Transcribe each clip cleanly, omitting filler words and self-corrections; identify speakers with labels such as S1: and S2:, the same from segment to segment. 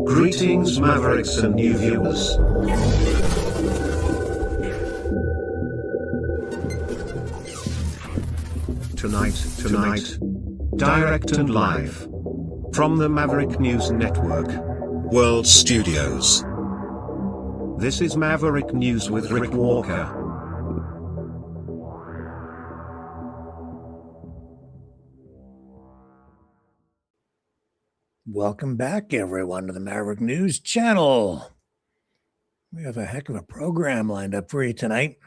S1: Greetings, Mavericks and new viewers. Tonight, direct and live from the Maverick News Network World Studios. This is Maverick News with Rick Walker.
S2: Welcome back, everyone, to the Maverick News channel. We have a heck of a program lined up for you tonight.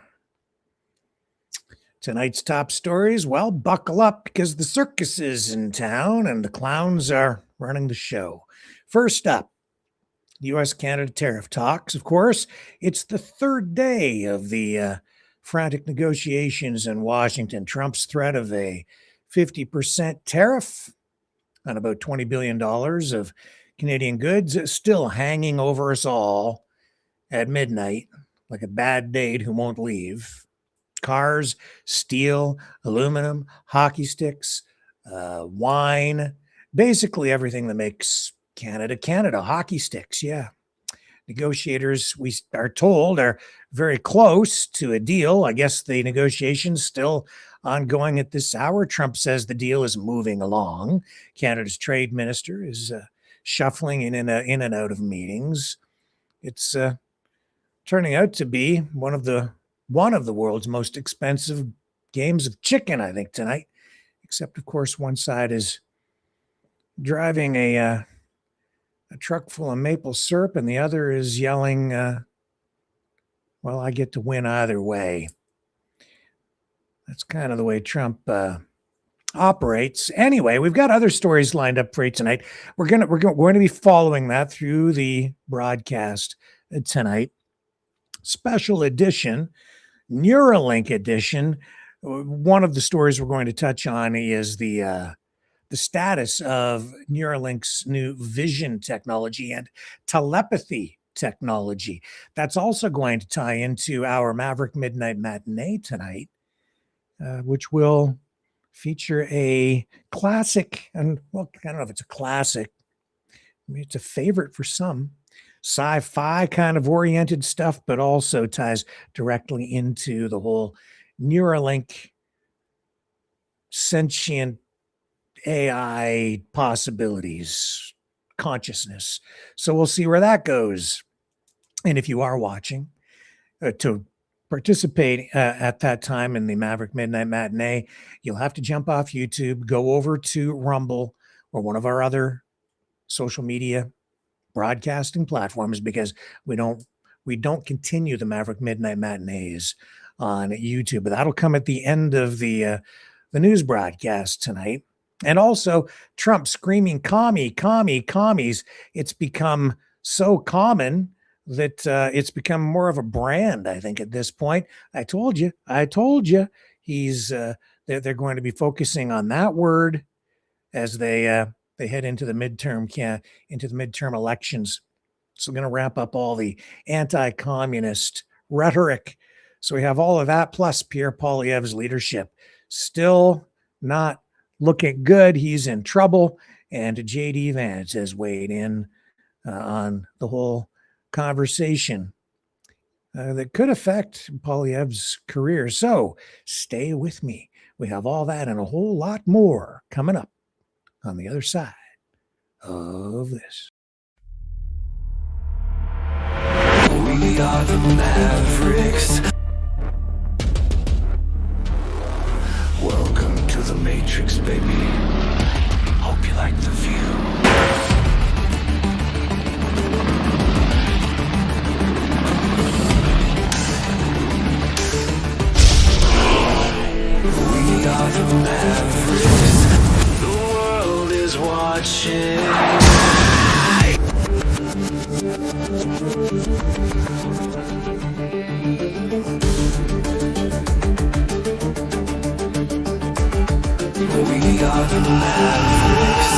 S2: Tonight's top stories, well, buckle up because the circus is in town and the clowns are running the show. First up, U.S. Canada tariff talks. Of course, it's the third day of the frantic negotiations in Washington. Trump's threat of a 50% tariff on about $20 billion of Canadian goods is still hanging over us all at midnight like a bad date who won't leave. Cars, steel, aluminum, hockey sticks, wine, basically everything that makes Canada, Canada. Hockey sticks, yeah. Negotiators, we are told, are very close to a deal. I guess the negotiations still ongoing at this hour. Trump says the deal is moving along. Canada's trade minister is shuffling in and out of meetings. It's turning out to be one of the world's most expensive games of chicken, I think, tonight. Except, of course, one side is driving a truck full of maple syrup, and the other is yelling, well, I get to win either way. That's kind of the way Trump operates. Anyway, we've got other stories lined up for you tonight. We're going to be following that through the broadcast tonight. Special edition, Neuralink edition. One of the stories we're going to touch on is the status of Neuralink's new vision technology and telepathy technology. That's also going to tie into our Maverick Midnight Matinee tonight, which will feature a classic, and well, I don't know if it's a classic. I mean, it's a favorite for some. Sci-fi kind of oriented stuff, but also ties directly into the whole Neuralink sentient AI possibilities, consciousness. So we'll see where that goes. And if you are watching, to participate at that time in the Maverick Midnight Matinee, you'll have to jump off YouTube, go over to Rumble or one of our other social media broadcasting platforms, because we don't continue the Maverick Midnight Matinees on YouTube. But that'll come at the end of the news broadcast tonight. And also Trump screaming commie, commie, commies. It's become so common that it's become more of a brand, I think, at this point. I told you. He's they're going to be focusing on that word as they head into the midterm elections. So we're going to wrap up all the anti-communist rhetoric. So we have all of that, plus Pierre Poilievre's leadership still not looking good. He's in trouble, and J.D. Vance has weighed in on the whole conversation that could affect Poilievre's career. So stay with me. We have all that and a whole lot more coming up on the other side of this.
S3: We are the Mavericks. Welcome to the Matrix, baby. Hope you like the view. We are the Mavericks. The world is watching. We are the Mavericks.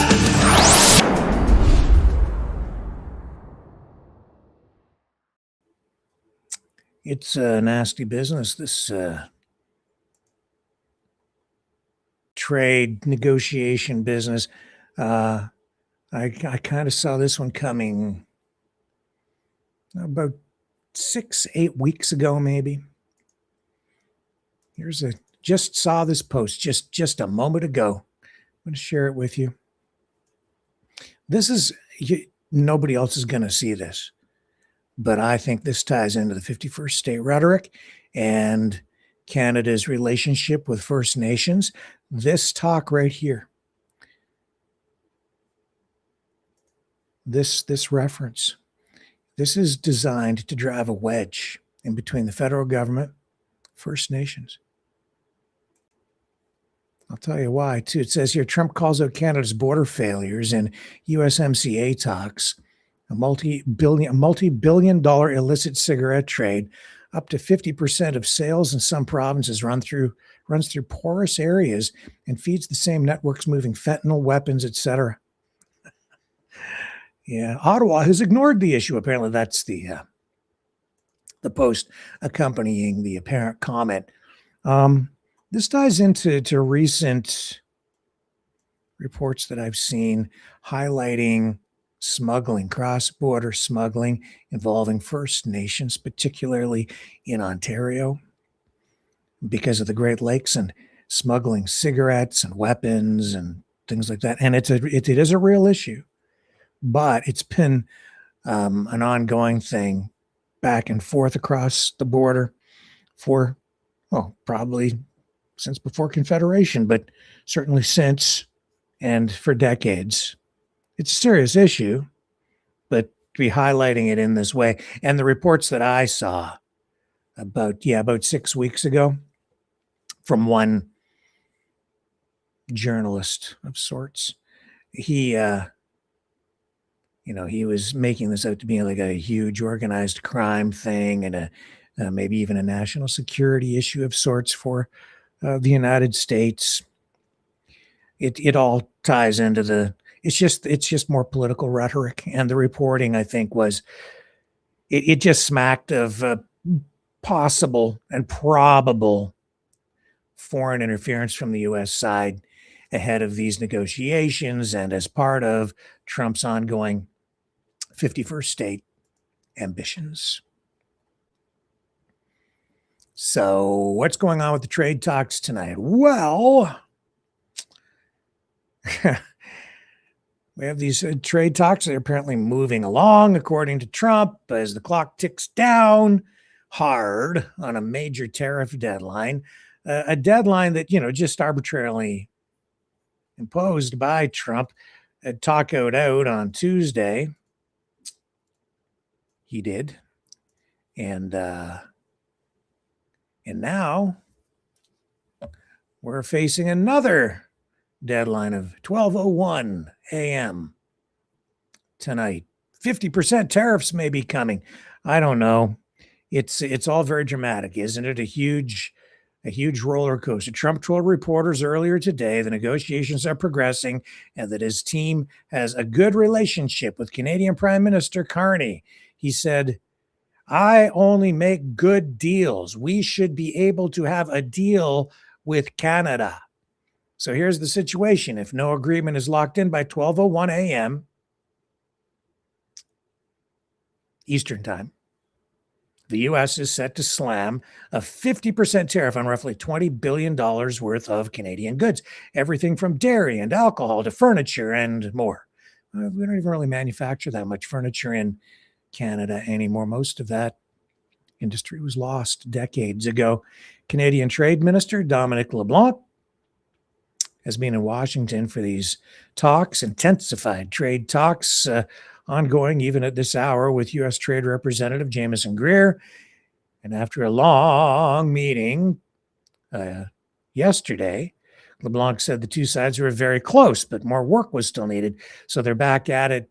S2: It's a nasty business, this trade negotiation business. I kind of saw this one coming about 6-8 weeks ago, maybe. Just saw this post just a moment ago. I'm going to share it with you. Nobody else is going to see this, but I think this ties into the 51st state rhetoric and Canada's relationship with First Nations. This talk right here, this reference, this is designed to drive a wedge in between the federal government, First Nations. I'll tell you why, too. It says here, Trump calls out Canada's border failures and USMCA talks, a multi-billion dollar illicit cigarette trade. Up to 50% of sales in some provinces runs through porous areas and feeds the same networks moving fentanyl, weapons, etc. Yeah, Ottawa has ignored the issue. Apparently, that's the post accompanying the apparent comment. This ties into recent reports that I've seen highlighting smuggling, cross-border smuggling involving First Nations, particularly in Ontario, because of the Great Lakes, and smuggling cigarettes and weapons and things like that. And it is a real issue, but it's been an ongoing thing back and forth across the border for, probably since before Confederation, but certainly since and for decades. It's a serious issue, but to be highlighting it in this way, and the reports that I saw about 6 weeks ago from one journalist of sorts, he was making this out to be like a huge organized crime thing and maybe even a national security issue of sorts for the United States. It all ties into it's just more political rhetoric, and the reporting, I think, was it just smacked of possible and probable foreign interference from the U.S. side ahead of these negotiations and as part of Trump's ongoing 51st state ambitions. So what's going on with the trade talks tonight? Well, we have these trade talks that are apparently moving along, according to Trump, as the clock ticks down hard on a major tariff deadline, a deadline that, just arbitrarily imposed by Trump. Tacoed out on Tuesday. He did. And now we're facing another deadline of 12:01 a.m. tonight. 50% tariffs may be coming. I don't know. It's all very dramatic, isn't it? A huge roller coaster. Trump told reporters earlier today the negotiations are progressing and that his team has a good relationship with Canadian Prime Minister Carney. He said, "I only make good deals. We should be able to have a deal with Canada." So here's the situation. If no agreement is locked in by 12:01 a.m. Eastern Time, the U.S. is set to slam a 50% tariff on roughly $20 billion worth of Canadian goods, everything from dairy and alcohol to furniture and more. We don't even really manufacture that much furniture in Canada anymore. Most of that industry was lost decades ago. Canadian Trade Minister Dominic LeBlanc has been in Washington for these talks, intensified trade talks, ongoing even at this hour with U.S. Trade Representative Jameson Greer. And after a long meeting yesterday, LeBlanc said the two sides were very close, but more work was still needed. So they're back at it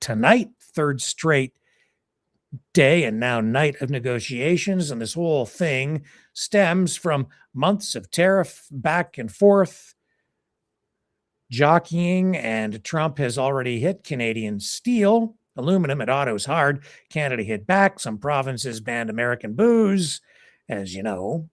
S2: tonight, third straight day and now night of negotiations. And this whole thing stems from months of tariff back and forth jockeying, and Trump has already hit Canadian steel, aluminum. It autos hard. Canada hit back. Some provinces banned American booze, as you know.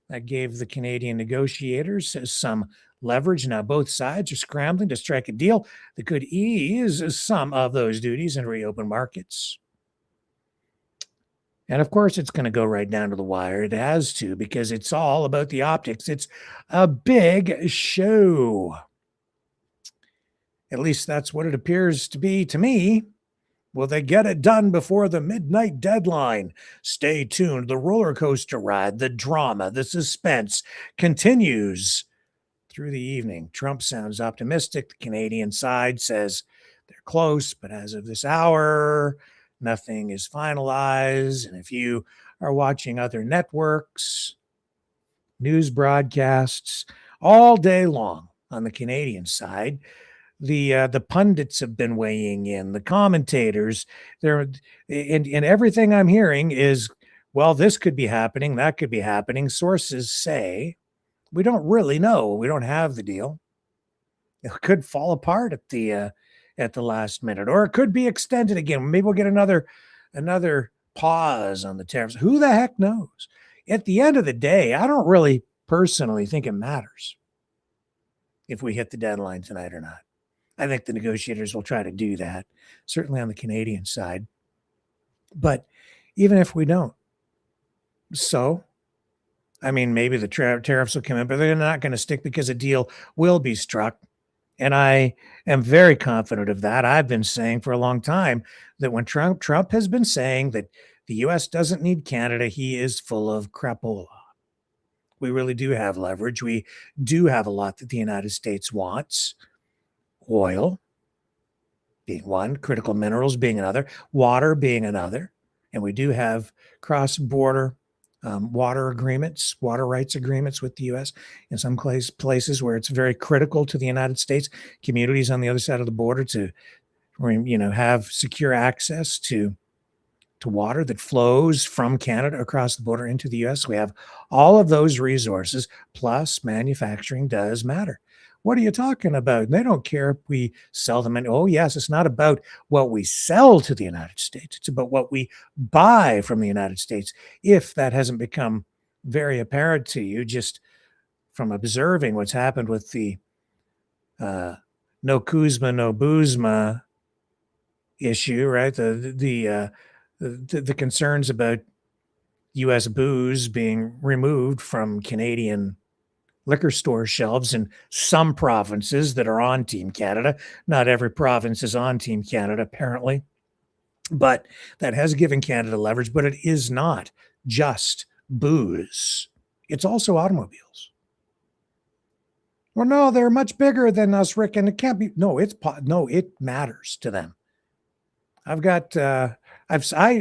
S2: That gave the Canadian negotiators some leverage. Now both sides are scrambling to strike a deal that could ease some of those duties and reopen markets. And of course, it's going to go right down to the wire. It has to, because it's all about the optics. It's a big show. At least that's what it appears to be to me. Will they get it done before the midnight deadline? Stay tuned. The roller coaster ride, the drama, the suspense continues through the evening. Trump sounds optimistic. The Canadian side says they're close, but as of this hour, nothing is finalized. And if you are watching other networks, news broadcasts, all day long on the Canadian side, the pundits have been weighing in, the commentators, and everything I'm hearing is, well, this could be happening, that could be happening. Sources say, we don't really know. We don't have the deal. It could fall apart at the last minute, or it could be extended again. Maybe we'll get another pause on the tariffs. Who the heck knows? At the end of the day, I don't really personally think it matters if we hit the deadline tonight or not. I think the negotiators will try to do that, certainly on the Canadian side. But even if we don't, so, I mean, maybe the tariffs will come in, but they're not going to stick because a deal will be struck. And I am very confident of that. I've been saying for a long time that when Trump has been saying that the U.S. doesn't need Canada, he is full of crapola. We really do have leverage. We do have a lot that the United States wants. Oil being one, critical minerals being another, water being another. And we do have cross-border water agreements, water rights agreements with the U.S. in some places where it's very critical to the United States, communities on the other side of the border to, have secure access to water that flows from Canada across the border into the U.S. We have all of those resources, plus manufacturing does matter. What are you talking about? They don't care if we sell them. And oh, yes, it's not about what we sell to the United States. It's about what we buy from the United States. If that hasn't become very apparent to you, just from observing what's happened with the no Kuzma, no Buzma issue, right? The concerns about U.S. booze being removed from Canadian liquor store shelves in some provinces that are on Team Canada. Not every province is on Team Canada, apparently, but that has given Canada leverage. But it is not just booze. It's also automobiles. Well, no, they're much bigger than us, Rick, and it can't be. No, it matters to them. I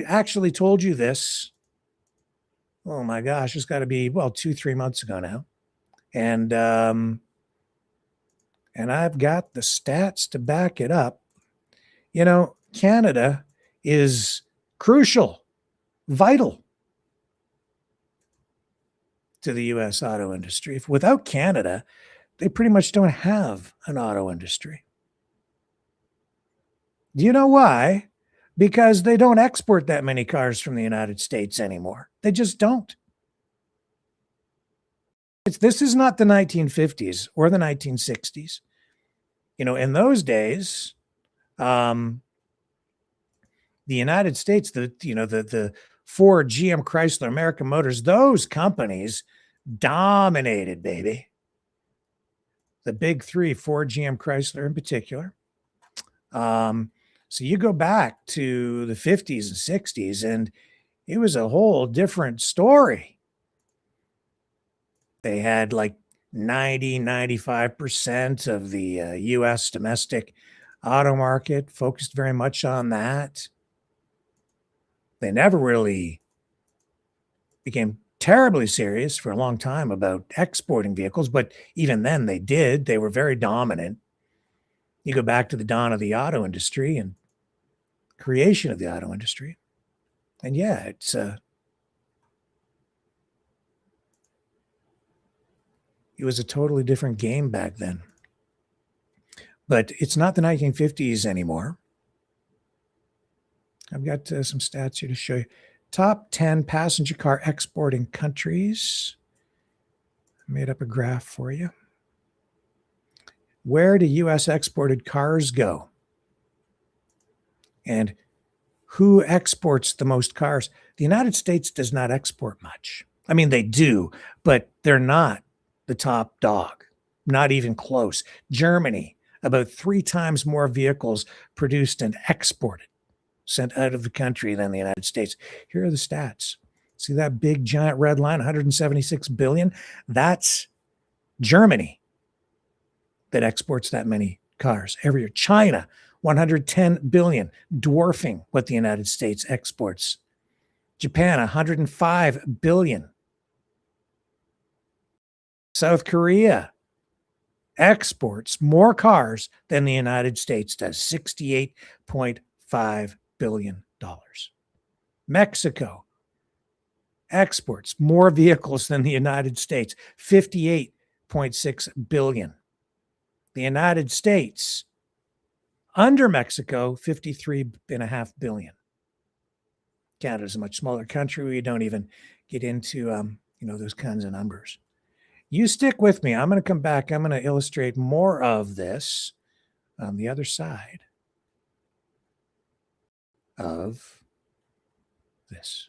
S2: actually told you this. Oh my gosh, it's got to be 2-3 months ago now. And I've got the stats to back it up. Canada is crucial, vital to the U.S. auto industry. Without Canada, they pretty much don't have an auto industry. Do you know why? Because they don't export that many cars from the United States anymore. They just don't. This is not the 1950s or the 1960s. In those days, the United States, the Ford, GM, Chrysler, American Motors, those companies dominated, baby. The big three, Ford, GM, Chrysler in particular. So you go back to the 50s and 60s, and it was a whole different story. They had like 95% of the U.S. domestic auto market, focused very much on that. They never really became terribly serious for a long time about exporting vehicles, but even then they did. They were very dominant. You go back to the dawn of the auto industry and creation of the auto industry. And yeah, it was a totally different game back then. But it's not the 1950s anymore. I've got some stats here to show you. Top 10 passenger car exporting countries. I made up a graph for you. Where do U.S. exported cars go? And who exports the most cars? The United States does not export much. I mean, they do, but they're not the top dog, not even close. Germany, about 3 times more vehicles produced and exported, sent out of the country than the United States. Here are the stats. See that big giant red line, 176 billion? That's Germany that exports that many cars every year. China, 110 billion, dwarfing what the United States exports. Japan, 105 billion. South Korea exports more cars than the United States does, $68.5 billion. Mexico exports more vehicles than the United States, 58.6 billion. The United States, under Mexico, 53.5 billion. Canada is a much smaller country. We don't even get into those kinds of numbers. You stick with me. I'm going to come back. I'm going to illustrate more of this on the other side of this.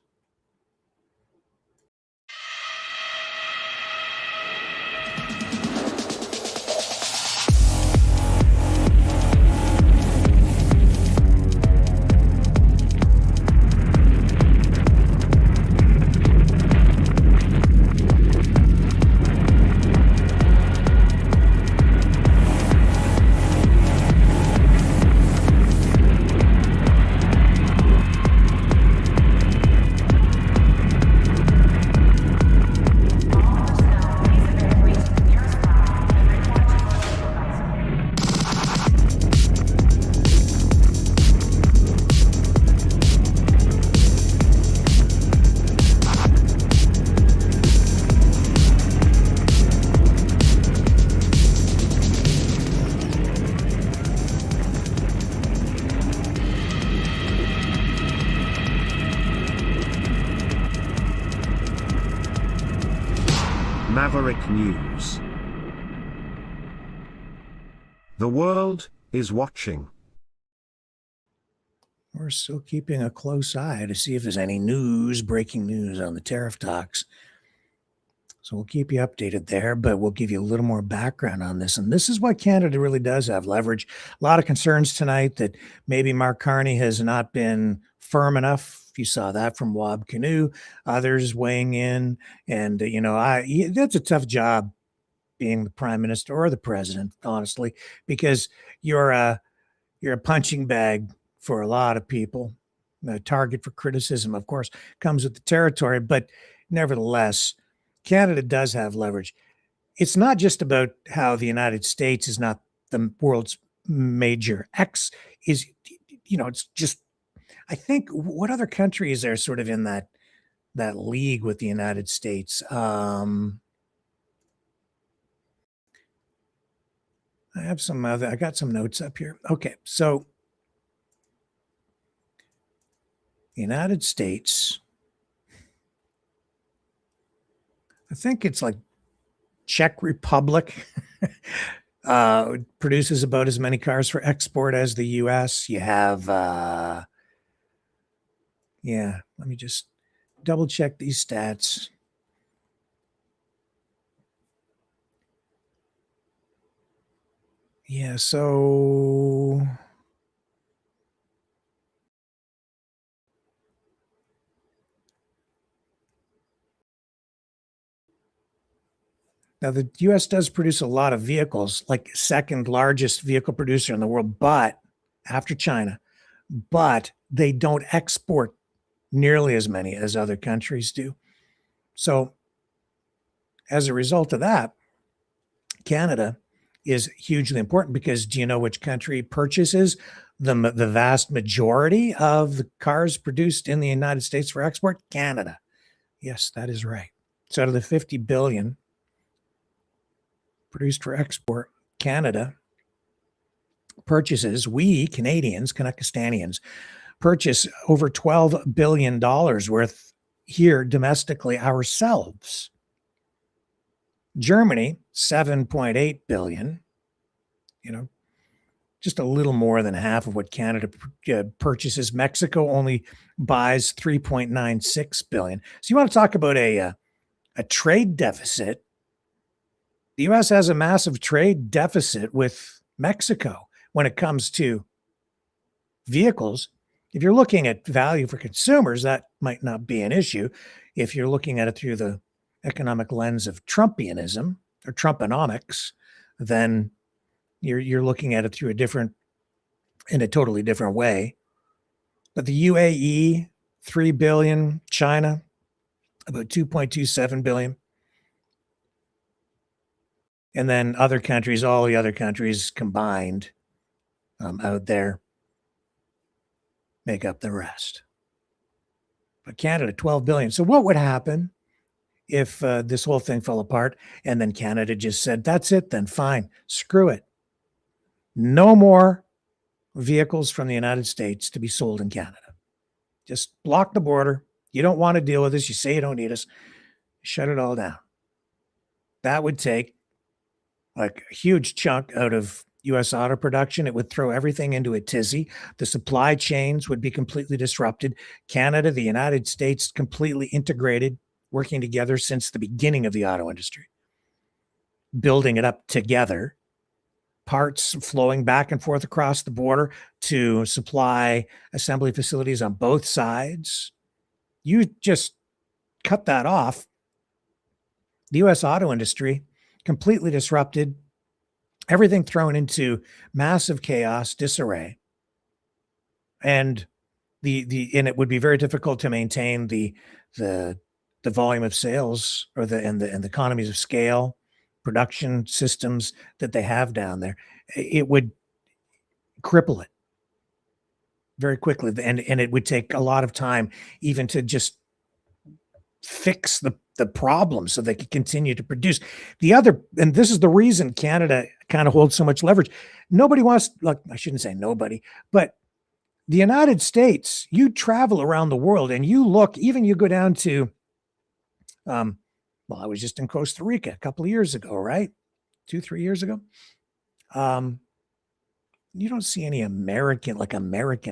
S1: Maverick News. The world is watching.
S2: We're still keeping a close eye to see if there's any breaking news on the tariff talks. So we'll keep you updated there, but we'll give you a little more background on this. And this is why Canada really does have leverage. A lot of concerns tonight that maybe Mark Carney has not been firm enough. You saw that from Wab Canoe, others weighing in. And, that's a tough job being the prime minister or the president, honestly, because you're a punching bag for a lot of people. The target for criticism, of course, comes with the territory. But nevertheless, Canada does have leverage. It's not just about how the United States is not the world's major it's just, I think, what other countries are sort of in that league with the United States? I got some notes up here. Okay, so the United States, I think it's like Czech Republic produces about as many cars for export as the U.S. You have, let me just double check these stats. Yeah, so now the U.S. does produce a lot of vehicles, like second largest vehicle producer in the world, but after China, but they don't export nearly as many as other countries do. So as a result of that, Canada is hugely important because do you know which country purchases the vast majority of the cars produced in the United States for export? Canada. Yes, that is right. So out of the 50 billion produced for export, Canada purchases, we Canadians, Kanakistanians, purchase over $12 billion worth here domestically ourselves. Germany, 7.8 billion, just a little more than half of what Canada purchases. Mexico only buys 3.96 billion. So you want to talk about a trade deficit? The U.S. has a massive trade deficit with Mexico when it comes to vehicles. If you're looking at value for consumers, that might not be an issue. If you're looking at it through the economic lens of Trumpianism or Trumponomics, then you're looking at it through in a totally different way. But the UAE, 3 billion, China, about 2.27 billion. And then other countries, all the other countries combined out there make up the rest. But Canada, 12 billion. So what would happen if this whole thing fell apart and then Canada just said, that's it, then fine, screw it. No more vehicles from the United States to be sold in Canada. Just block the border. You don't want to deal with this. You say you don't need us. Shut it all down. That would take like a huge chunk out of U.S. auto production. It would throw everything into a tizzy. The supply chains would be completely disrupted. Canada, the United States, completely integrated, working together since the beginning of the auto industry, building it up together, parts flowing back and forth across the border to supply assembly facilities on both sides. You just cut that off. The U.S. auto industry completely disrupted, everything thrown into massive chaos, disarray. And and it would be very difficult to maintain the volume of sales or the economies of scale, production systems that they have down there. It would cripple it very quickly. And it would take a lot of time even to just fix the problem so they could continue to produce. And this is the reason Canada kind of holds so much leverage. Nobody wants, like, I shouldn't say nobody, but the United States, you travel around the world and you go down to, I was just in Costa Rica a couple of years ago, right? 2-3 years ago. You don't see any American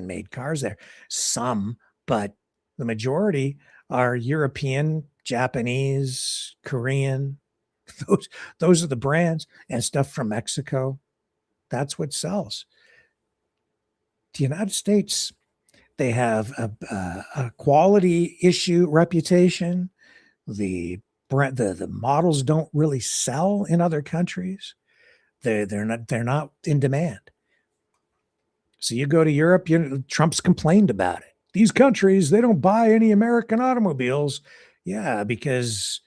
S2: made cars there. Some, but the majority are European, Japanese, Korean. Those are the brands, and stuff from Mexico. That's what sells. The United States, they have a quality issue reputation. The models don't really sell in other countries. They're not in demand. So you go to Europe, Trump's complained about it. These countries, they don't buy any American automobiles. Yeah, because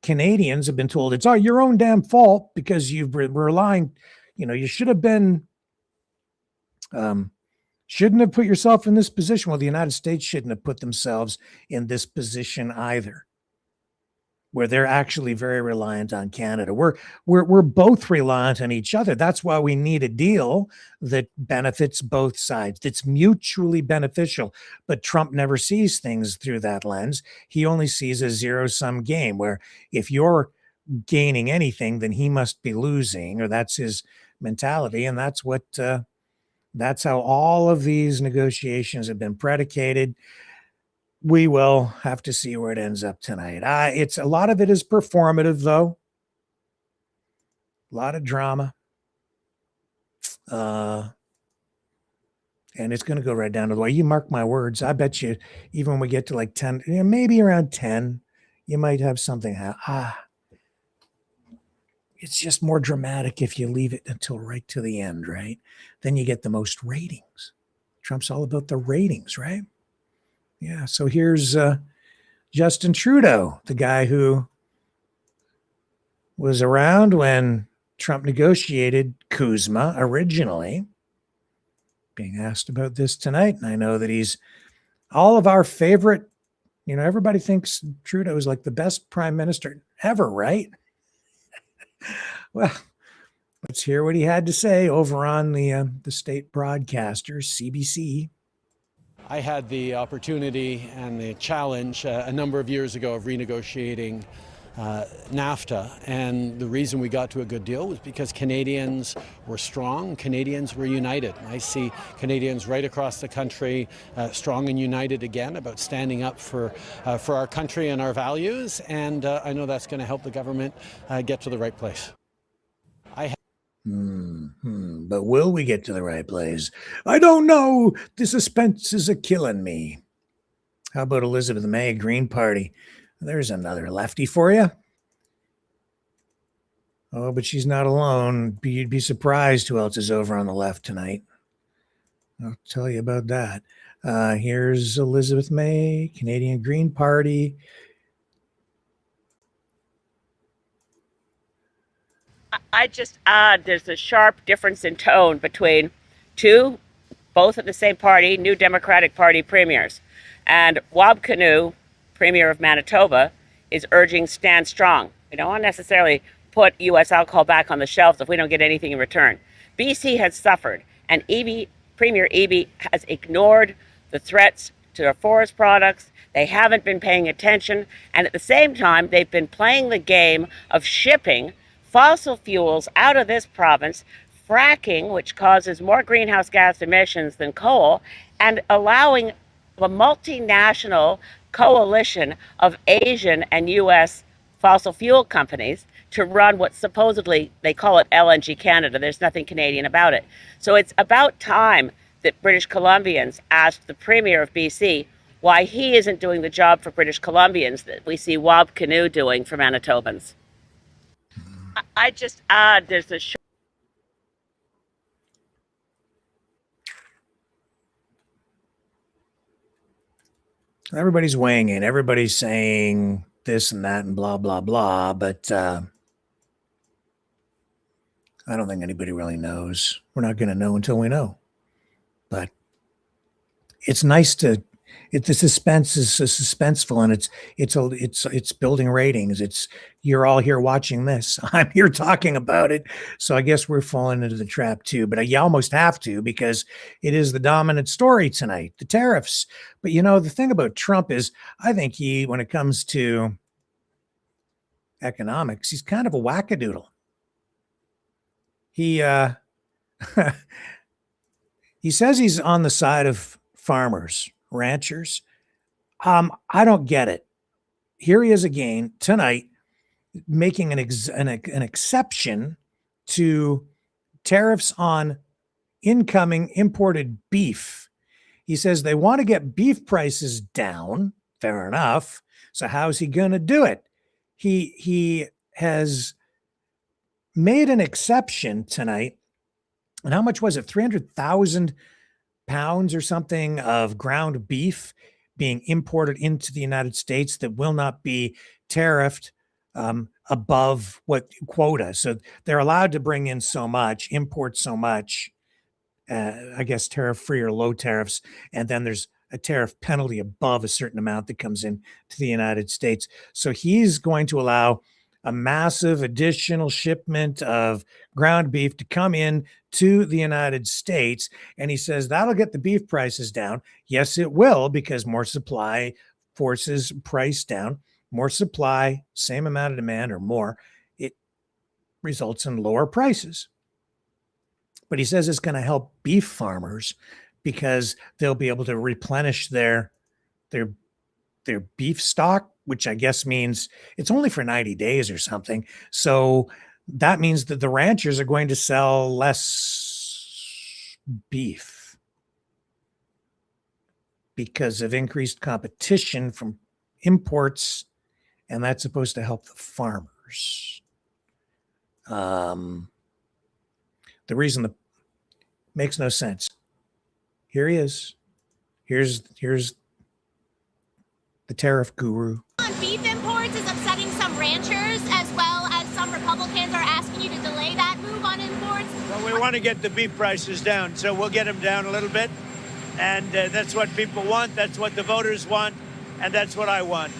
S2: Canadians have been told it's your own damn fault because you've been relying, you should have been, shouldn't have put yourself in this position. Well, the United States shouldn't have put themselves in this position either, where they're actually very reliant on Canada. We're both reliant on each other. That's why we need a deal that benefits both sides, that's mutually beneficial. But Trump never sees things through that lens. He only sees a zero-sum game where if you're gaining anything, then he must be losing, or that's his mentality. And that's how all of these negotiations have been predicated. We will have to see where it ends up tonight. A lot of it is performative, though. A lot of drama. And it's going to go right down to the wire. You mark my words. I bet you, even when we get to like 10, maybe around 10, you might have something. It's just more dramatic if you leave it until right to the end, right? Then you get the most ratings. Trump's all about the ratings, right? Yeah, so here's Justin Trudeau, the guy who was around when Trump negotiated Kuzma originally, being asked about this tonight. And I know that he's all of our favorite, everybody thinks Trudeau is like the best prime minister ever, right? Well, let's hear what he had to say over on the state broadcaster, CBC.
S4: I had the opportunity and the challenge a number of years ago of renegotiating NAFTA. And the reason we got to a good deal was because Canadians were strong, Canadians were united. I see Canadians right across the country strong and united again about standing up for our country and our values, and I know that's going to help the government get to the right place.
S2: But will we get to the right place? I don't know. The suspense is a-killing me. How about Elizabeth May, Green Party? There's another lefty for you. Oh, but she's not alone. You'd be surprised who else is over on the left tonight. I'll tell you about that. Here's Elizabeth May, Canadian Green Party.
S5: I just add there's a sharp difference in tone between two, both in the same party, New Democratic Party premiers. And Wab Kinew, Premier of Manitoba, is urging stand strong. We don't want to necessarily put U.S. alcohol back on the shelves if we don't get anything in return. BC has suffered, and Premier Eby has ignored the threats to their forest products. They haven't been paying attention, and at the same time, they've been playing the game of shipping fossil fuels out of this province, fracking, which causes more greenhouse gas emissions than coal, and allowing a multinational coalition of Asian and U.S. fossil fuel companies to run what supposedly they call it LNG Canada. There's nothing Canadian about it. So it's about time that British Columbians asked the Premier of BC why he isn't doing the job for British Columbians that we see Wab Kinew doing for Manitobans. I just add there's a
S2: Everybody's weighing in. Everybody's saying this and that and blah, blah, blah. But I don't think anybody really knows. We're not going to know until we know. But it's nice to, the suspense is suspenseful, and it's building ratings. You're all here watching this. I'm here talking about it. So I guess we're falling into the trap too, but you almost have to, because it is the dominant story tonight, the tariffs. But the thing about Trump is, I think when it comes to economics, he's kind of a wackadoodle. He he says he's on the side of farmers, ranchers. I don't get it. Here he is again tonight, making an exception to tariffs on incoming imported beef. He says they want to get beef prices down. Fair enough. So how's he going to do it? He has made an exception tonight. And how much was it? 300,000 pounds or something of ground beef being imported into the United States that will not be tariffed above what quota. So they're allowed to bring in so much, import so much, I guess tariff-free or low tariffs. And then there's a tariff penalty above a certain amount that comes in to the United States. So he's going to allow a massive additional shipment of ground beef to come in to the United States. And he says that'll get the beef prices down. Yes, it will, because more supply forces price down. More supply, same amount of demand or more, it results in lower prices. But he says it's going to help beef farmers because they'll be able to replenish their beef stock, which I guess means it's only for 90 days or something. So that means that the ranchers are going to sell less beef because of increased competition from imports, and that's supposed to help the farmers. The reason that makes no sense. Here he is. Here's the tariff guru.
S6: On beef imports is upsetting some ranchers, as well as some Republicans are asking you to delay that move on imports.
S7: Well, we want to get the beef prices down, so we'll get them down a little bit. And that's what people want. That's what the voters want. And that's what I want.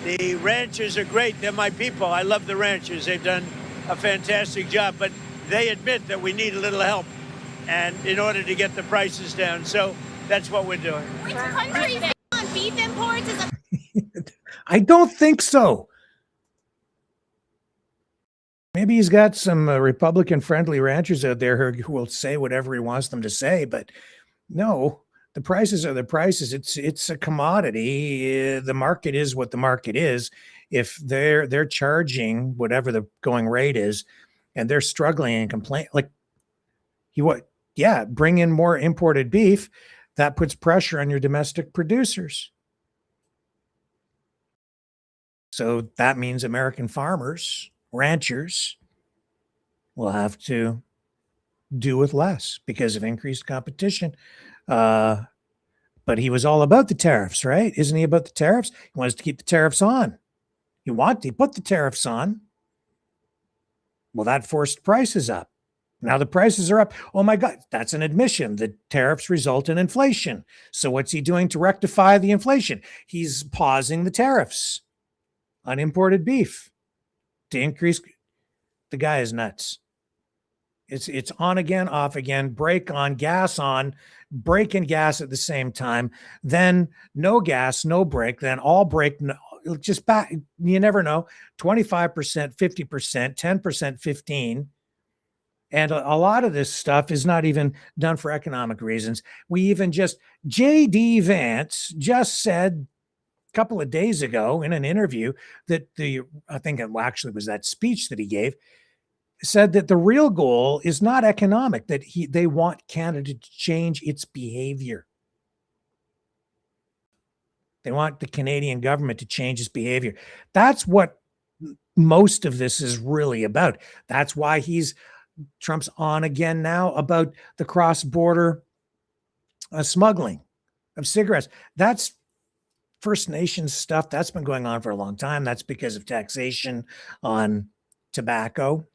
S7: The ranchers are great. They're my people. I love the ranchers. They've done a fantastic job. But they admit that we need a little help and in order to get the prices down. So that's what we're doing.
S6: Which country on beef imports is
S2: I don't think so. Maybe he's got some Republican-friendly ranchers out there who will say whatever he wants them to say, but no, the prices are the prices. It's a commodity. The market is what the market is. If they're charging whatever the going rate is, and they're struggling and complain, like bring in more imported beef. That puts pressure on your domestic producers. So that means American farmers, ranchers, will have to do with less because of increased competition. But he was all about the tariffs, right? Isn't he about the tariffs? He wants to keep the tariffs on. He put the tariffs on. Well, that forced prices up. Now the prices are up. Oh my God, that's an admission. The tariffs result in inflation. So what's he doing to rectify the inflation? He's pausing the tariffs on imported beef to increase. The guy is nuts. It's on again, off again, brake on, gas on, brake and gas at the same time. Then no gas, no brake, then all brake, just back. You never know. 25%, 50%, 10%, 15%. And a lot of this stuff is not even done for economic reasons. J.D. Vance just said a couple of days ago in an interview that I think it actually was that speech that he gave, said that the real goal is not economic, that they want Canada to change its behavior. They want the Canadian government to change its behavior. That's what most of this is really about. That's why Trump's on again now about the cross-border smuggling of cigarettes. That's First Nations stuff. That's been going on for a long time. That's because of taxation on tobacco.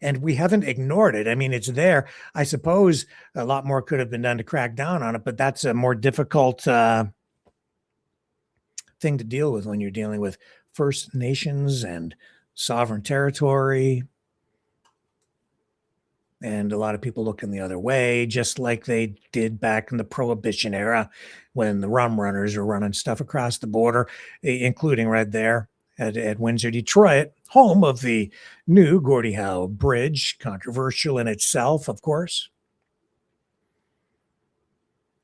S2: And we haven't ignored it. I mean, it's there. I suppose a lot more could have been done to crack down on it, but that's a more difficult thing to deal with when you're dealing with First Nations and sovereign territory. And a lot of people looking the other way, just like they did back in the Prohibition era when the rum runners were running stuff across the border, including right there at Windsor, Detroit, home of the new Gordie Howe Bridge, controversial in itself, of course.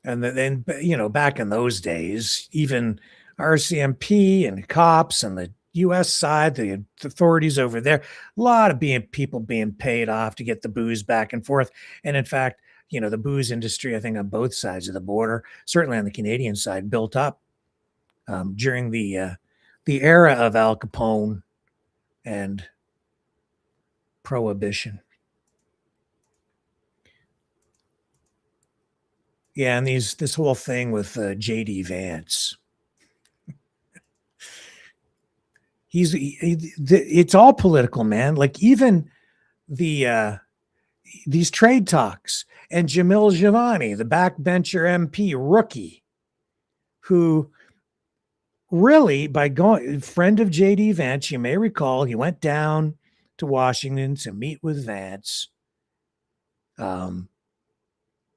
S2: And then, back in those days, even RCMP and cops and the U.S. side, the authorities over there, a lot of people being paid off to get the booze back and forth. And in fact, the booze industry, I think on both sides of the border, certainly on the Canadian side, built up during the era of Al Capone and Prohibition. Yeah, and this whole thing with J.D. Vance. It's all political, man. Like even these trade talks and Jamil Jivani, the backbencher MP rookie, who really friend of J.D. Vance, you may recall, he went down to Washington to meet with Vance, in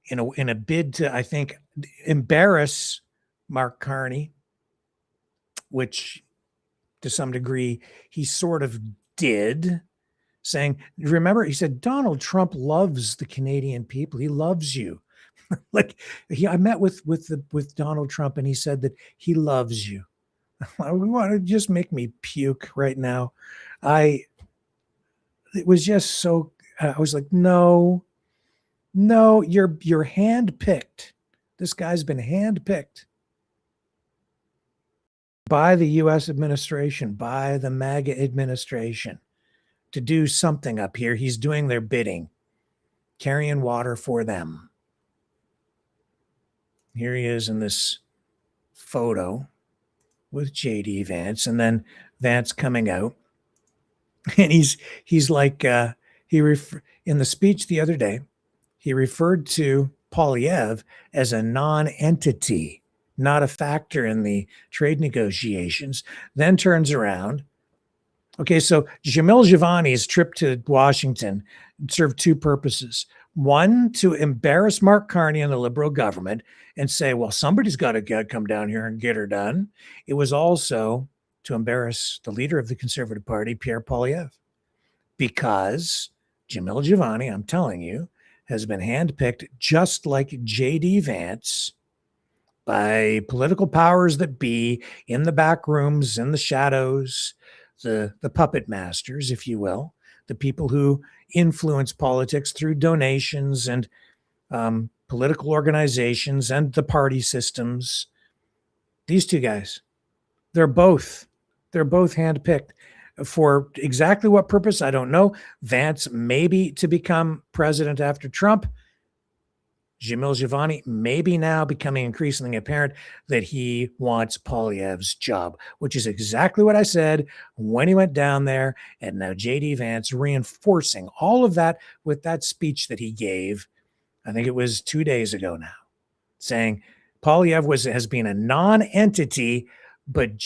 S2: a bid to, I think, embarrass Mark Carney, which to some degree he sort of did, saying, remember, he said, Donald Trump loves the Canadian people. He loves you. I met with Donald Trump and he said that he loves you. We want to just make me puke right now. It was just so, I was like, no, you're handpicked. This guy's been handpicked by the U.S. administration, by the MAGA administration to do something up here. He's doing their bidding, carrying water for them. Here he is in this photo with J.D. Vance, and then Vance coming out. And he's like, in the speech the other day, he referred to Poilievre as a non-entity, not a factor in the trade negotiations, then turns around. Okay, so Jamil Jivani's trip to Washington served two purposes. One, to embarrass Mark Carney and the Liberal government and say, well, somebody's got to come down here and get her done. It was also to embarrass the leader of the Conservative Party, Pierre Poilievre. because Jamil Giovanni, I'm telling you, has been handpicked just like J.D. Vance by political powers that be in the back rooms, in the shadows, the puppet masters, if you will, the people who influence politics through donations and political organizations and the party systems. These two guys, they're both handpicked. For exactly what purpose, I don't know. Vance maybe to become president after Trump. Jamil Giovanni maybe now becoming increasingly apparent that he wants Poilievre's job, which is exactly what I said when he went down there. And now J.D. Vance reinforcing all of that with that speech that he gave, I think it was 2 days ago now, saying Poilievre has been a non-entity, but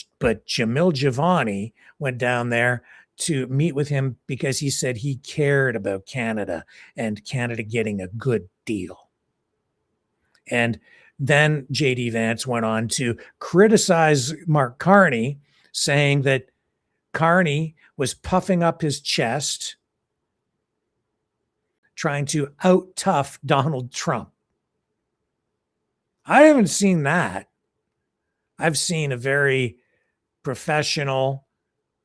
S2: Jamil Giovanni went down there to meet with him because he said he cared about Canada and Canada getting a good deal. And then J.D. Vance went on to criticize Mark Carney, saying that Carney was puffing up his chest, trying to out-tough Donald Trump. I haven't seen that. I've seen a very professional,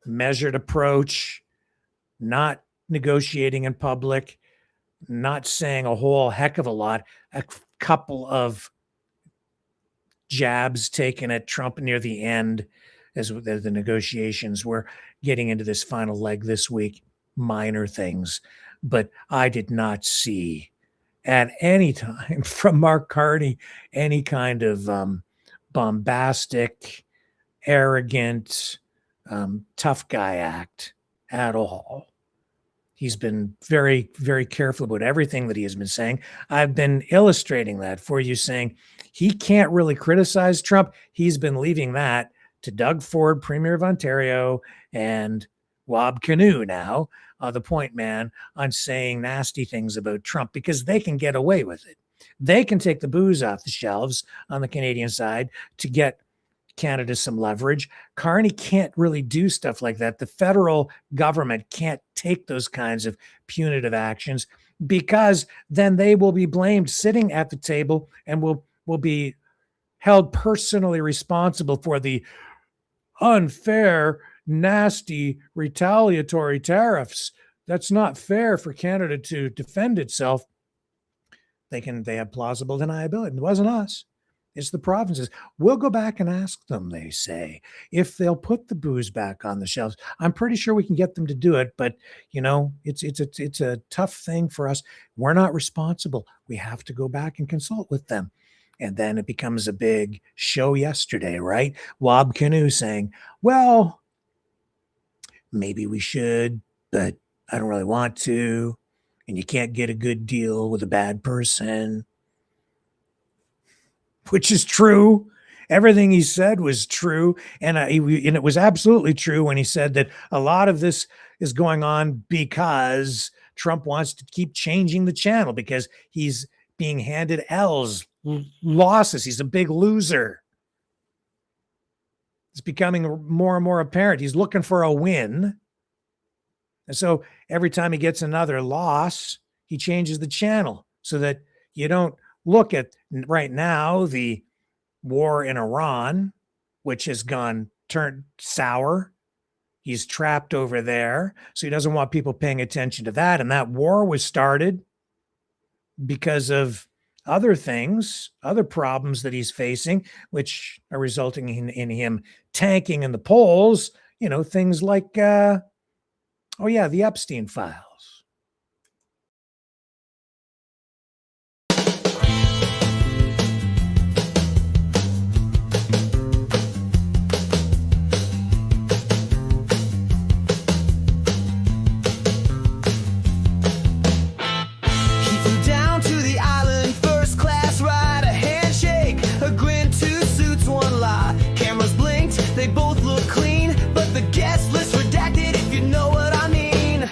S2: measured approach, not negotiating in public, not saying a whole heck of a lot, a couple of jabs taken at Trump near the end as the negotiations were getting into this final leg this week, minor things. But I did not see at any time from Mark Carney any kind of bombastic, arrogant, tough guy act at all. He's been very, very careful about everything that he has been saying. I've been illustrating that for you, saying he can't really criticize Trump. He's been leaving that to Doug Ford, Premier of Ontario, and Wab Kinew now, the point man, on saying nasty things about Trump because they can get away with it. They can take the booze off the shelves on the Canadian side to get Canada some leverage. Carney can't really do stuff like that. The federal government can't take those kinds of punitive actions because then they will be blamed sitting at the table and will be held personally responsible for the unfair, nasty, retaliatory tariffs. That's not fair for Canada to defend itself. They have plausible deniability. It wasn't us. It's the provinces. We'll go back and ask them, they say, if they'll put the booze back on the shelves. I'm pretty sure we can get them to do it, but it's a tough thing for us. We're not responsible. We have to go back and consult with them. And then it becomes a big show yesterday, right? Wab Kinew saying, well, maybe we should, but I don't really want to. And you can't get a good deal with a bad person. Which is true. Everything he said was true. And it was absolutely true when he said that a lot of this is going on because Trump wants to keep changing the channel because he's being handed L's, losses. He's a big loser. It's becoming more and more apparent. He's looking for a win. And so every time he gets another loss, he changes the channel so that you don't look at right now the war in Iran, which has turned sour. He's trapped over there. So he doesn't want people paying attention to that. And that war was started because of other things, other problems that he's facing, which are resulting in him tanking in the polls. Things like, the Epstein files.
S8: They both look clean, but the guest list redacted, if you know what I mean.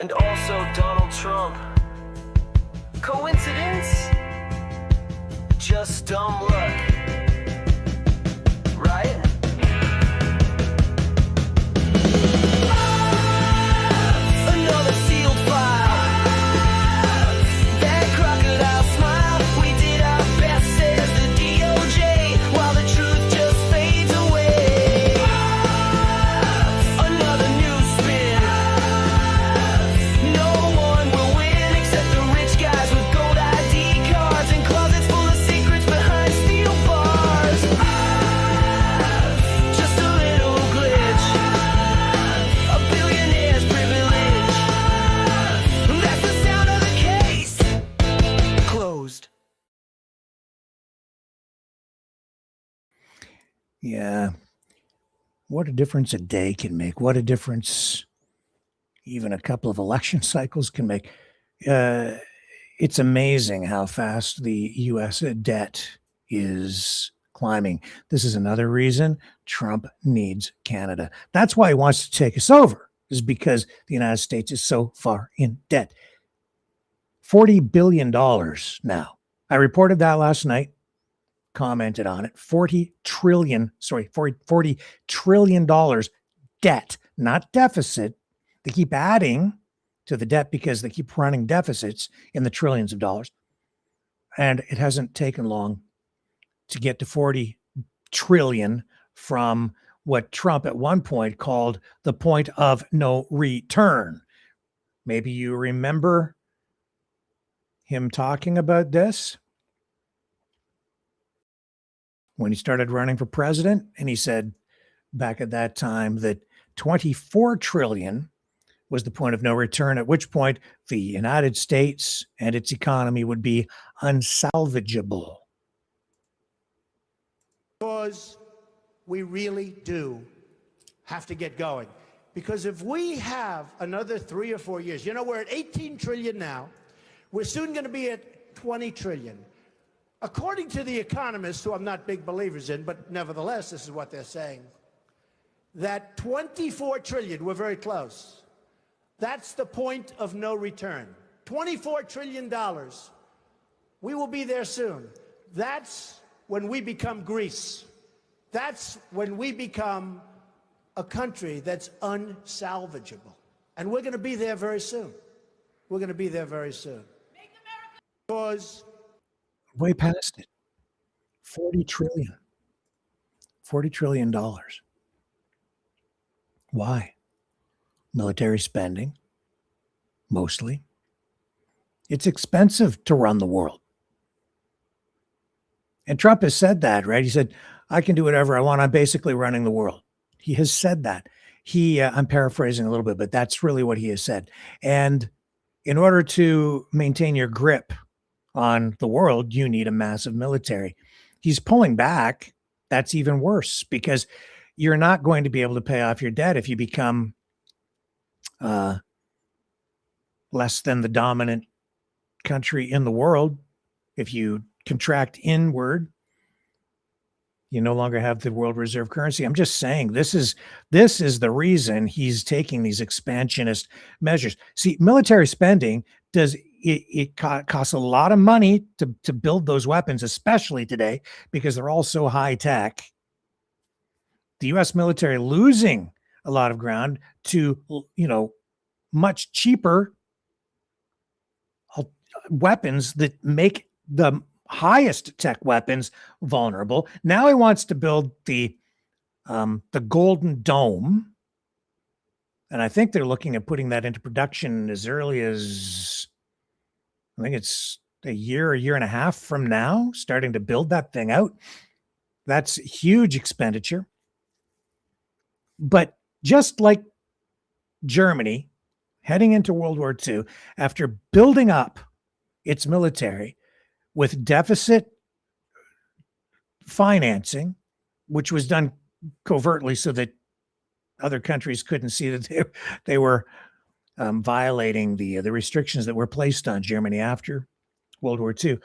S8: and also Donald Trump. Coincidence? Just dumb luck. Right? Another sealed file. That crocodile smile. We did our best, says the DOJ, while the truth just fades away. Another news spin. No one will win except the rich guys with gold ID cards and closets full of secrets behind steel bars. Just a little glitch. A billionaire's privilege. That's the sound of the case. Closed.
S2: Yeah. What a difference a day can make. What a difference even a couple of election cycles can make. It's amazing how fast the U.S. debt is climbing. This is another reason Trump needs Canada. That's why he wants to take us over, is because the United States is so far in debt. $40 billion now. I reported that last night, commented on it. $40 trillion debt, not deficit. They keep adding to the debt because they keep running deficits in the trillions of dollars. And it hasn't taken long to get to 40 trillion from what Trump at one point called the point of no return. Maybe you remember him talking about this when he started running for president. And he said back at that time that 24 trillion was the point of no return, at which point the United States and its economy would be unsalvageable.
S9: Because we really do have to get going. Because if we have another 3 or 4 years, we're at 18 trillion now. We're soon going to be at 20 trillion. According to the economists, who I'm not big believers in, but nevertheless, this is what they're saying, that 24 trillion, we're very close. That's the point of no return. $24 trillion. We will be there soon. That's when we become Greece. That's when we become a country that's unsalvageable. And we're going to be there very soon. We're going to be there very soon. Make America. Because
S2: way past it. 40 trillion. $40 trillion. Why? Military spending, mostly. It's expensive to run the world. And Trump has said that, right? He said, I can do whatever I want. I'm basically running the world. He has said that. I'm paraphrasing a little bit, but that's really what he has said. And in order to maintain your grip on the world, you need a massive military. He's pulling back. That's even worse, because you're not going to be able to pay off your debt if you become less than the dominant country in the world. If you contract inward, you no longer have the world reserve currency. I'm just saying this is the reason he's taking these expansionist measures. See, military spending costs a lot of money to build those weapons, especially today, because they're all so high tech. The U.S. military losing a lot of ground to, much cheaper weapons that make the highest tech weapons vulnerable. Now he wants to build the Golden Dome, and I think they're looking at putting that into production as early as, I think it's a year and a half from now, starting to build that thing out. That's huge expenditure. But just like Germany heading into World War II, after building up its military with deficit financing, which was done covertly so that other countries couldn't see that they were violating the restrictions that were placed on Germany after World War II.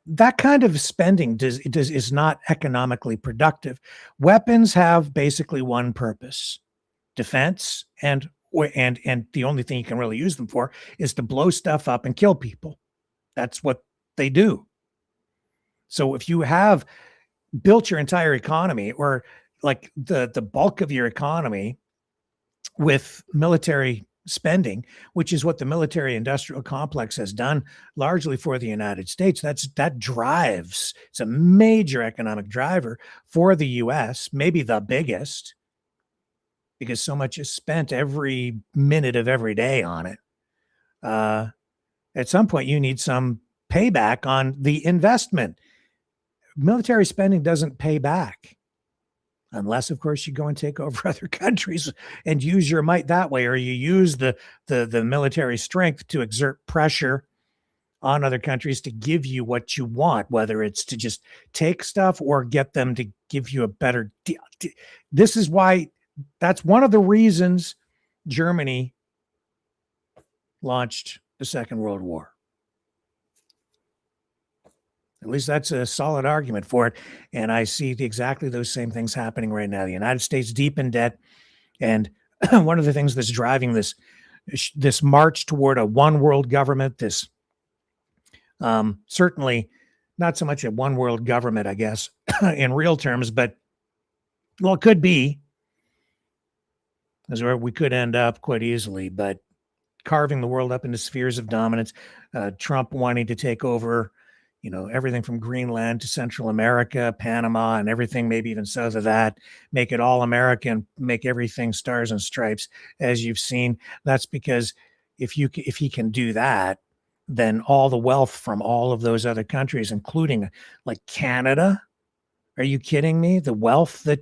S2: That kind of spending is not economically productive. Weapons have basically one purpose: defense and and the only thing you can really use them for is to blow stuff up and kill people. That's what they do. So if you have built your entire economy, or like the bulk of your economy, with military spending, which is what the military industrial complex has done largely for the United States, that drives, it's a major economic driver for the US, maybe the biggest, because so much is spent every minute of every day on it. At some point, you need some payback on the investment. Military spending doesn't pay back. Unless, of course, you go and take over other countries and use your might that way, or you use the military strength to exert pressure on other countries to give you what you want, whether it's to just take stuff or get them to give you a better deal. This is why, that's one of the reasons Germany launched the Second World War. At least that's a solid argument for it. And I see exactly those same things happening right now. The United States deep in debt. And one of the things that's driving this march toward a one world government, this certainly not so much a one world government, I guess, in real terms, but well, it could be, is where we could end up quite easily, but carving the world up into spheres of dominance, Trump wanting to take over, everything from Greenland to Central America, Panama, and everything, maybe even south of that, make it all American, make everything stars and stripes, as you've seen. That's because if he can do that, then all the wealth from all of those other countries, including like Canada, are you kidding me? The wealth that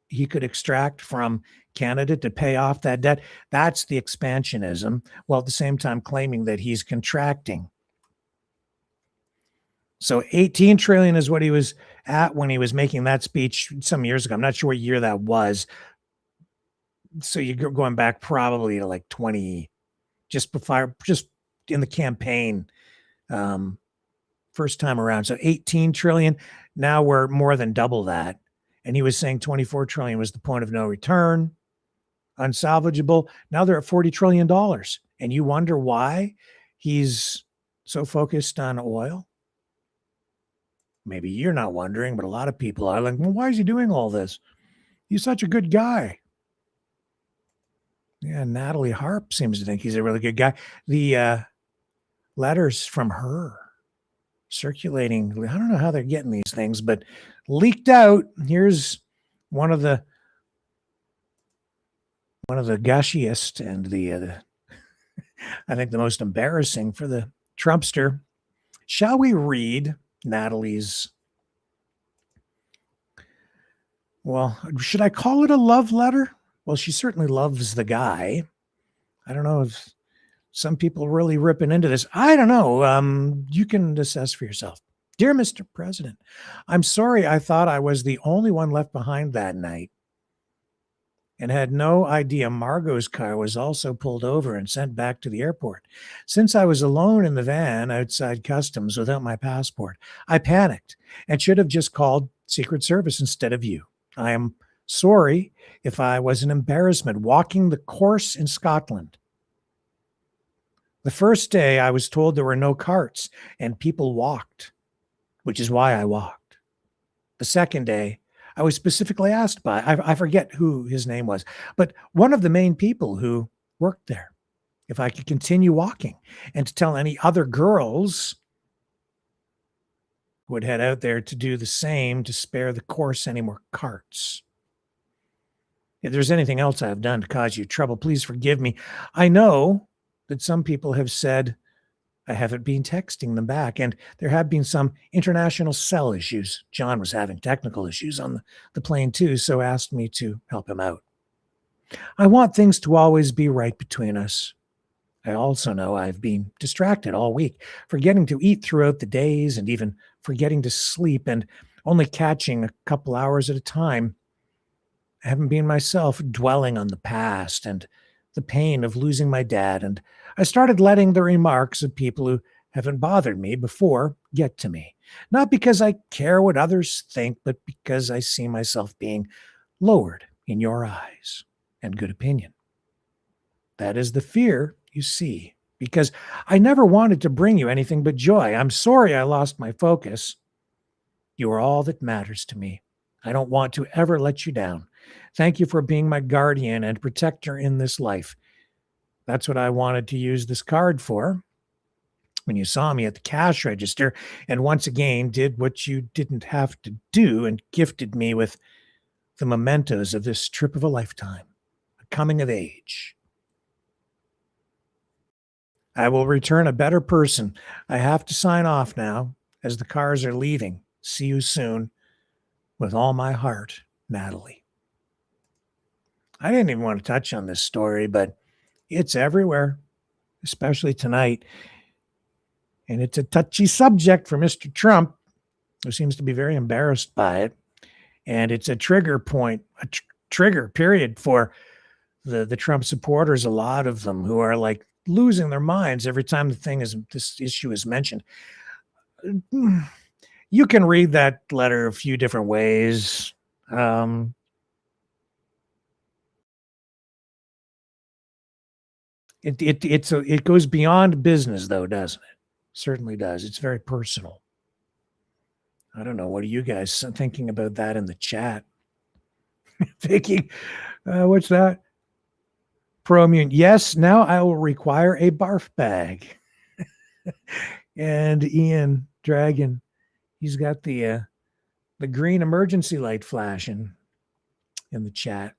S2: he could extract from Canada to pay off that debt, that's the expansionism, while at the same time claiming that he's contracting. So 18 trillion is what he was at when he was making that speech some years ago. I'm not sure what year that was. So you're going back probably to like 20, just in the campaign, first time around. So 18 trillion. Now we're more than double that. And he was saying 24 trillion was the point of no return, unsalvageable. Now they're at $40 trillion. And you wonder why he's so focused on oil. Maybe you're not wondering, but a lot of people are like, well, why is he doing all this? He's such a good guy. Yeah, Natalie Harp seems to think he's a really good guy. The letters from her circulating, I don't know how they're getting these things, but leaked out. Here's one of the gushiest and the I think the most embarrassing for the Trumpster. Shall we read Natalie's, well, should I call it a love letter? Well, she certainly loves the guy. I don't know if some people really ripping into this. I don't know. You can assess for yourself. Dear Mr. President, I'm sorry I thought I was the only one left behind that night and had no idea Margot's car was also pulled over and sent back to the airport. Since I was alone in the van outside customs without my passport, I panicked and should have just called Secret Service instead of you. I am sorry if I was an embarrassment walking the course in Scotland. The first day I was told there were no carts and people walked, which is why I walked. The second day, I was specifically asked by, I forget who his name was, but one of the main people who worked there, if I could continue walking and to tell any other girls who would head out there to do the same to spare the course any more carts. If there's anything else I've done to cause you trouble, please forgive me. I know that some people have said I haven't been texting them back, and there have been some international cell issues. John was having technical issues on the plane too, so asked me to help him out. I want things to always be right between us. I also know I've been distracted all week, forgetting to eat throughout the days and even forgetting to sleep and only catching a couple hours at a time. I haven't been myself, dwelling on the past and the pain of losing my dad, and I started letting the remarks of people who haven't bothered me before get to me. Not because I care what others think, but because I see myself being lowered in your eyes and good opinion. That is the fear you see, because I never wanted to bring you anything but joy. I'm sorry I lost my focus. You are all that matters to me. I don't want to ever let you down. Thank you for being my guardian and protector in this life. That's what I wanted to use this card for. When you saw me at the cash register, and once again did what you didn't have to do and gifted me with the mementos of this trip of a lifetime, a coming of age. I will return a better person. I have to sign off now as the cars are leaving. See you soon. With all my heart, Natalie. I didn't even want to touch on this story, but it's everywhere, especially tonight. And it's a touchy subject for Mr. Trump, who seems to be very embarrassed by it. And it's a trigger point, trigger period for the Trump supporters, a lot of them who are like losing their minds every time this issue is mentioned. You can read that letter a few different ways. It goes beyond business, though, doesn't it? Certainly does. It's very personal. I don't know. What are you guys thinking about that in the chat? Vicky, what's that? Pro-immune. Yes, now I will require a barf bag. And Ian Dragon, he's got the green emergency light flashing in the chat.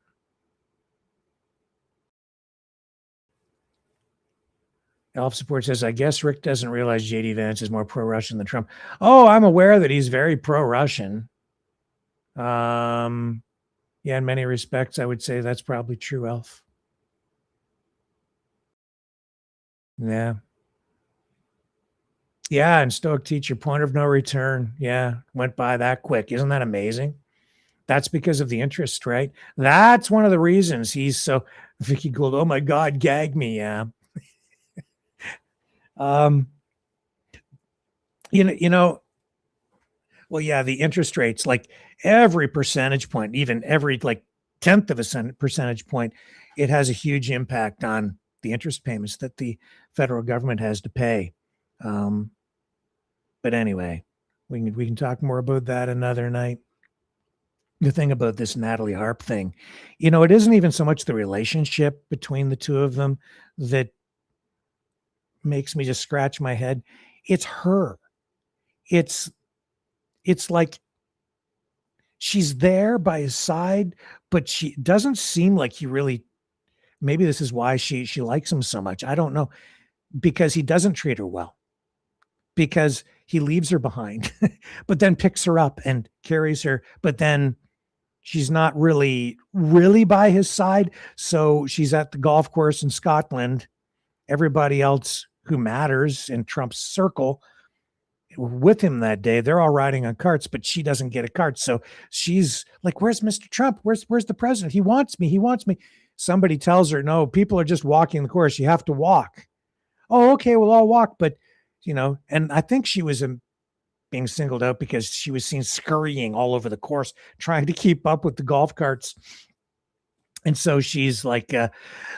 S2: Elf Support says, I guess Rick doesn't realize J.D. Vance is more pro-Russian than Trump. Oh, I'm aware that he's very pro-Russian. Yeah, in many respects, I would say that's probably true, Elf. Yeah. Yeah, and Stoic Teacher, point of no return. Yeah, went by that quick. Isn't that amazing? That's because of the interest, right? That's one of the reasons he's so... Vicky Gould, oh my God, gag me, yeah. Well, yeah, the interest rates, like every percentage point, even every like 10th of a percentage point, it has a huge impact on the interest payments that the federal government has to pay. But anyway, we can talk more about that another night. The thing about this Natalie Harp thing, it isn't even so much the relationship between the two of them that makes me just scratch my head. It's her. It's like she's there by his side, but she doesn't seem like he really, maybe this is why she likes him so much. I don't know, because he doesn't treat her well, because he leaves her behind, but then picks her up and carries her, but then she's not really by his side. So she's at the golf course in Scotland. Everybody else who matters in Trump's circle with him that day, they're all riding on carts, but she doesn't get a cart. So she's like, where's Mr. Trump? Where's the president? He wants me. Somebody tells her, no, people are just walking the course. You have to walk. Oh, okay, well, I'll walk. But, and I think she was being singled out because she was seen scurrying all over the course, trying to keep up with the golf carts. And so she's like,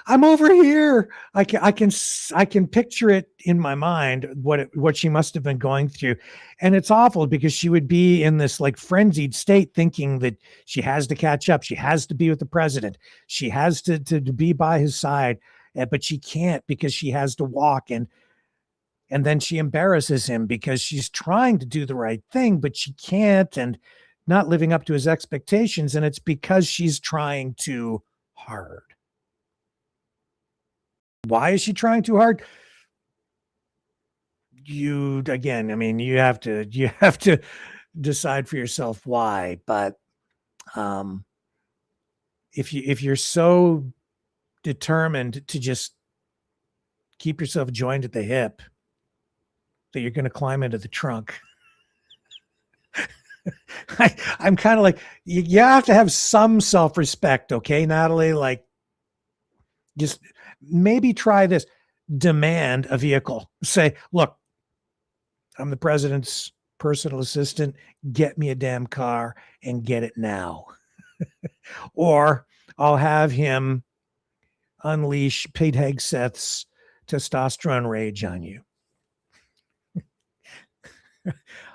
S2: I'm over here. I can picture it in my mind, what she must have been going through. And it's awful because she would be in this like frenzied state thinking that she has to catch up. She has to be with the president. She has to be by his side, but she can't because she has to walk. And then she embarrasses him because she's trying to do the right thing, but she can't, and not living up to his expectations. And it's because she's trying too hard. Why is she trying too hard? You have to decide for yourself why. But if you're so determined to just keep yourself joined at the hip that you're going to climb into the trunk, I'm kind of like, you have to have some self-respect, okay, Natalie? Like, just maybe try this. Demand a vehicle. Say, look, I'm the president's personal assistant. Get me a damn car and get it now. Or I'll have him unleash Pete Hegseth's testosterone rage on you.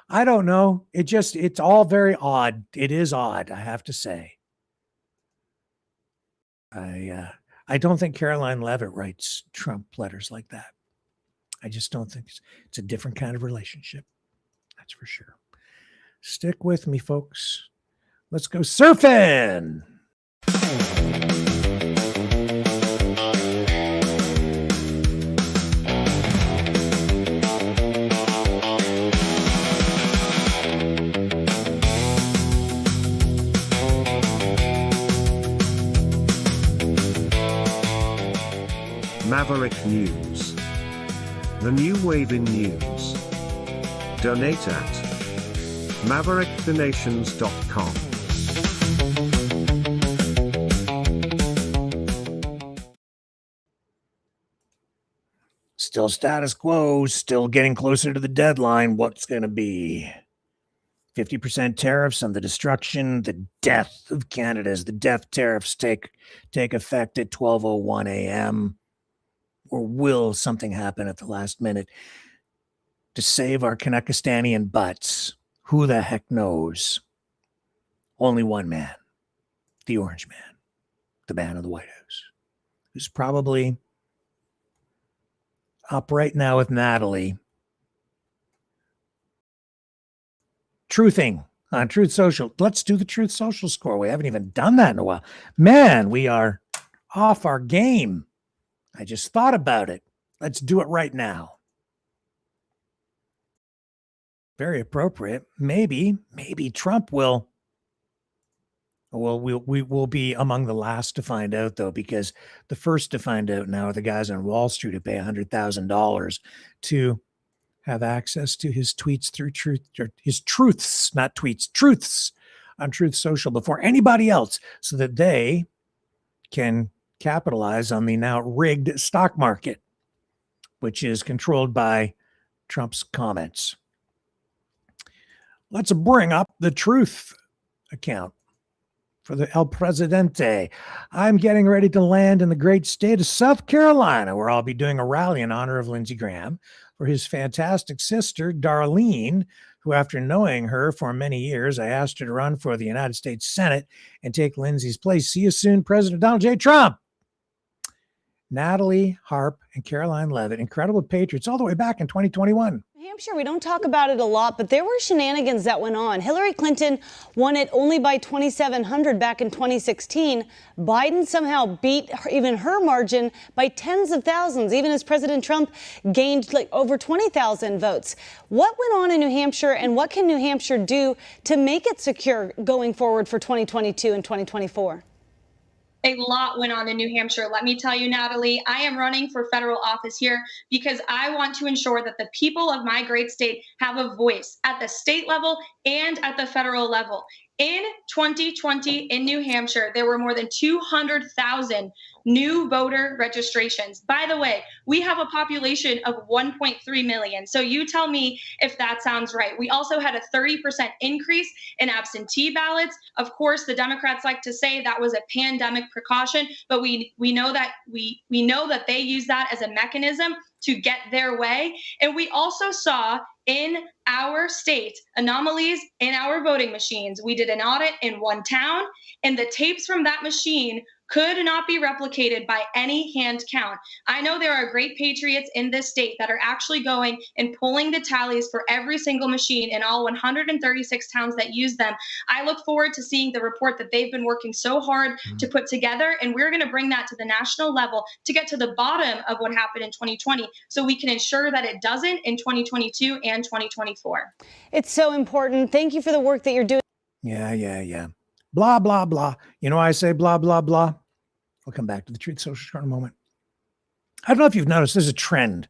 S2: I don't know. It's all very odd. It is odd, I have to say. I don't think Caroline Leavitt writes Trump letters like that. I just don't think it's a different kind of relationship. That's for sure. Stick with me, folks. Let's go surfing.
S1: Maverick News. The new wave in news. Donate at maverickthenations.com.
S2: Still status quo, still getting closer to the deadline. What's going to be 50% tariffs on the destruction, the death of Canada as the death tariffs take effect at 12:01 a.m. Or will something happen at the last minute to save our Kanakistanian butts? Who the heck knows? Only one man, the Orange Man, the man of the White House, who's probably up right now with Natalie, truthing on Truth Social. Let's do the Truth Social score. We haven't even done that in a while. Man, we are off our game. I just thought about it. Let's do it right now. Very appropriate. Maybe Trump will. Well, we will be among the last to find out, though, because the first to find out now are the guys on Wall Street who pay $100,000 to have access to his tweets through his truths, not tweets, truths on Truth Social before anybody else, so that they can capitalize on the now rigged stock market, which is controlled by Trump's comments. Let's bring up the Truth account for the El Presidente. I'm getting ready to land in the great state of South Carolina, where I'll be doing a rally in honor of Lindsey Graham for his fantastic sister, Darlene, who, after knowing her for many years, I asked her to run for the United States Senate and take Lindsey's place. See you soon, President Donald J. Trump. Natalie Harp and Caroline Leavitt, incredible patriots all the way back in 2021.
S10: New Hampshire, we don't talk about it a lot, but there were shenanigans that went on. Hillary Clinton won it only by 2,700 back in 2016. Biden somehow beat even her margin by tens of thousands, even as President Trump gained like over 20,000 votes. What went on in New Hampshire, and what can New Hampshire do to make it secure going forward for 2022 and 2024?
S11: A lot went on in New Hampshire. Let me tell you, Natalie, I am running for federal office here because I want to ensure that the people of my great state have a voice at the state level and at the federal level. In 2020 in New Hampshire, there were more than 200,000 new voter registrations. By the way, we have a population of 1.3 million. So you tell me if that sounds right. We also had a 30% increase in absentee ballots. Of course, the Democrats like to say that was a pandemic precaution, but we know that they use that as a mechanism to get their way. And we also saw in our state anomalies in our voting machines. We did an audit in one town, and the tapes from that machine could not be replicated by any hand count. I know there are great patriots in this state that are actually going and pulling the tallies for every single machine in all 136 towns that use them. I look forward to seeing the report that they've been working so hard to put together, and we're going to bring that to the national level to get to the bottom of what happened in 2020 so we can ensure that it doesn't in 2022 and 2024.
S10: It's so important. Thank you for the work that you're doing.
S2: Yeah. Blah, blah, blah. You know why I say blah, blah, blah? We'll come back to the Truth Social in a moment. I don't know if you've noticed, there's a trend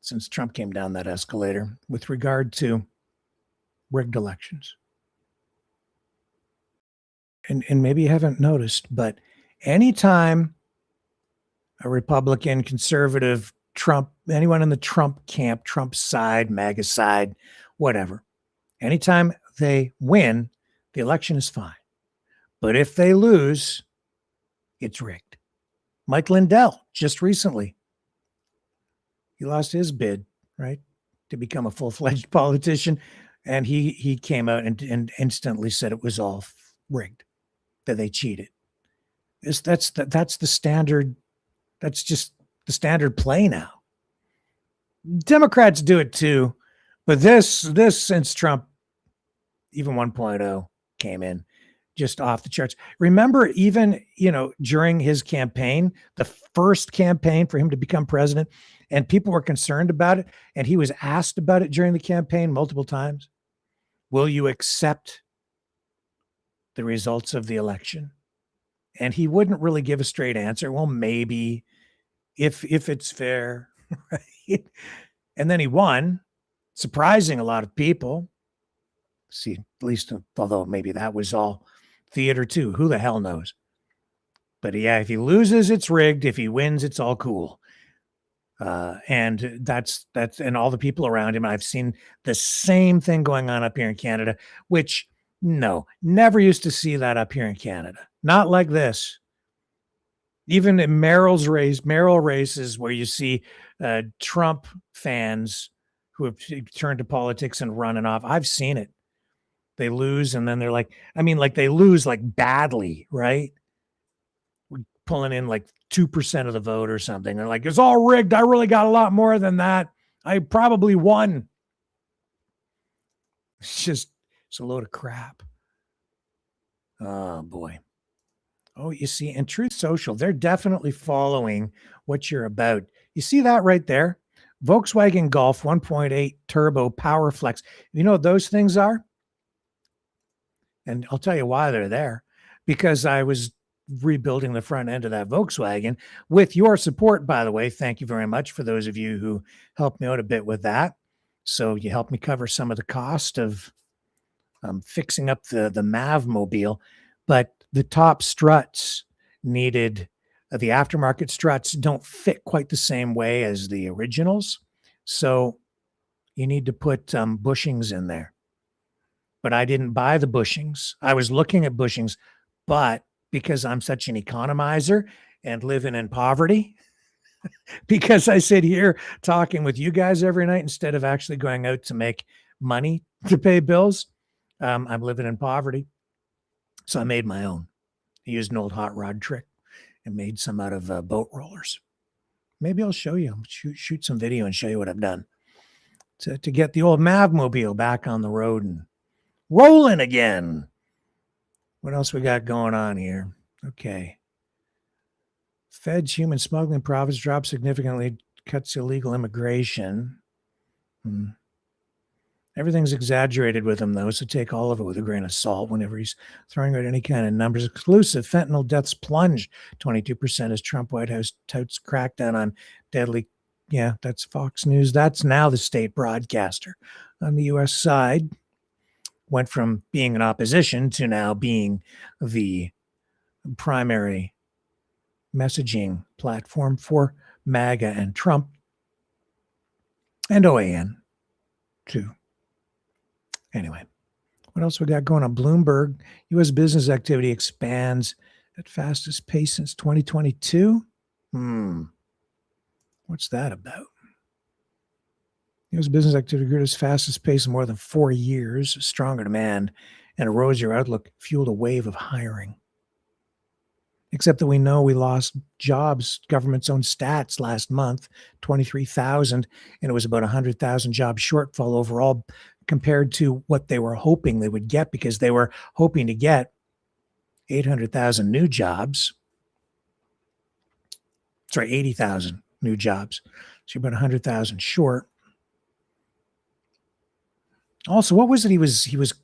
S2: since Trump came down that escalator with regard to rigged elections. And maybe you haven't noticed, but anytime a Republican, conservative, Trump, anyone in the Trump camp, Trump side, MAGA side, whatever, anytime they win, the election is fine. But if they lose, it's rigged. Mike Lindell, just recently, he lost his bid, right, to become a full-fledged politician. And he came out and instantly said it was all rigged, that they cheated. That's the standard. That's just the standard play now. Democrats do it too, but this since Trump, even 1.0 came in, just off the charts. Remember, even, during his campaign, the first campaign for him to become president, and people were concerned about it, and he was asked about it during the campaign multiple times. Will you accept the results of the election? And he wouldn't really give a straight answer. Well, maybe, if it's fair, right? And then he won, surprising a lot of people. See, at least, although maybe that was all theater too. Who the hell knows? But yeah, if he loses, it's rigged. If he wins, it's all cool. And that's and all the people around him. I've seen the same thing going on up here in Canada, which never used to see that up here in Canada. Not like this. Even in mayoral races where you see Trump fans who have turned to politics and running off. I've seen it. They lose, and then they're like, they lose like badly, right? We're pulling in like 2% of the vote or something. They're like, it's all rigged. I really got a lot more than that. I probably won. It's a load of crap. Oh, boy. Oh, you see, and Truth Social, they're definitely following what you're about. You see that right there? Volkswagen Golf 1.8 Turbo Power Flex. You know what those things are? And I'll tell you why they're there. Because I was rebuilding the front end of that Volkswagen with your support, by the way. Thank you very much for those of you who helped me out a bit with that. So you helped me cover some of the cost of fixing up the Mav mobile. But the top struts needed, the aftermarket struts don't fit quite the same way as the originals. So you need to put bushings in there. But I didn't buy the bushings. I was looking at bushings, but because I'm such an economizer and living in poverty, because I sit here talking with you guys every night instead of actually going out to make money to pay bills, I'm living in poverty. So I made my own. I used an old hot rod trick and made some out of boat rollers. Maybe I'll show you, shoot some video and show you what I've done to get the old Mav mobile back on the road and rolling again. What else we got going on here? Okay. Fed's human smuggling profits drop significantly, cuts illegal immigration. Everything's exaggerated with him, though, so take all of it with a grain of salt whenever he's throwing out any kind of numbers. Exclusive, fentanyl deaths plunge 22% as Trump White House touts crackdown on deadly. Yeah, that's Fox News. That's now the state broadcaster. On the U.S. side, went from being an opposition to now being the primary messaging platform for MAGA and Trump and OAN, too. Anyway, what else we got going on? Bloomberg, U.S. business activity expands at fastest pace since 2022. What's that about? U.S. business activity grew at its fastest pace in more than 4 years. Stronger demand and a rosier outlook fueled a wave of hiring. Except that we know we lost jobs, government's own stats last month, 23,000, and it was about 100,000 job shortfall overall compared to what they were hoping they would get, because they were hoping to get 800,000 new jobs. Sorry, 80,000 new jobs. So you're about 100,000 short. Also, what was it he was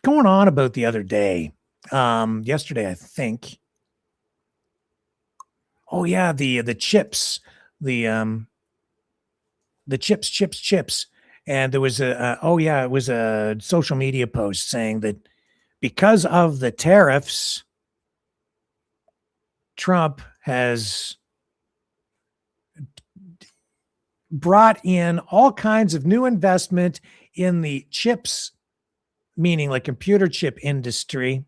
S2: going on about the other day? Yesterday, I think. Oh yeah, the chips, the chips. And there was it was a social media post saying that because of the tariffs, Trump has brought in all kinds of new investment in the chips, meaning like computer chip industry.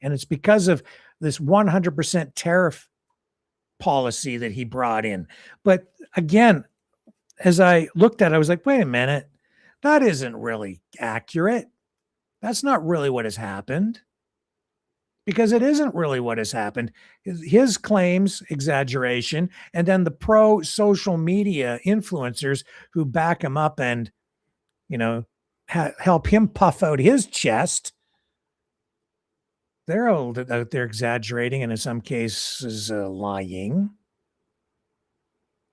S2: And it's because of this 100% tariff policy that he brought in. But again, as I looked at it, I was like, wait a minute, that isn't really accurate. That's not really what has happened. Because it isn't really what has happened. His claims, exaggeration, and then the pro social media influencers who back him up and, help him puff out his chest. They're out there exaggerating and in some cases lying.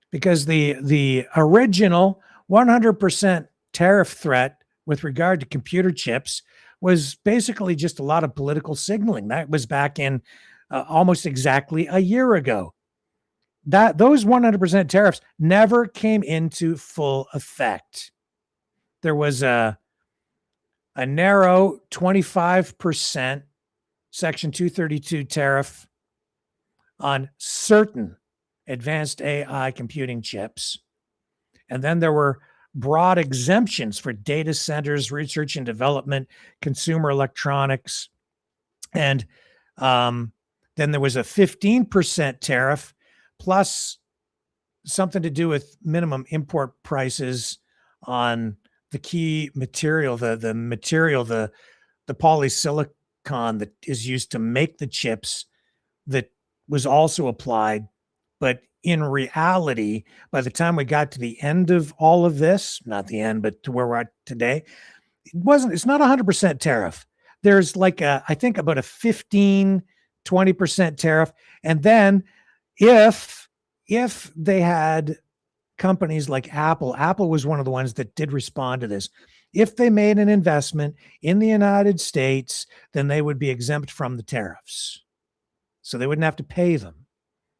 S2: Because the original 100% tariff threat with regard to computer chips was basically just a lot of political signaling. That was back in almost exactly a year ago. Those 100% tariffs never came into full effect. There was a narrow 25% Section 232 tariff on certain advanced AI computing chips. And then there were broad exemptions for data centers, research and development, consumer electronics. And then there was a 15% tariff plus something to do with minimum import prices on the key material, the polysilicon that is used to make the chips that was also applied. But in reality, by the time we got to the end of all of this, not the end, but to where we're at today, it's not 100% tariff. There's I think about a 15-20% tariff. And then if they had companies like Apple was one of the ones that did respond to this. If they made an investment in the United States, then they would be exempt from the tariffs. So they wouldn't have to pay them.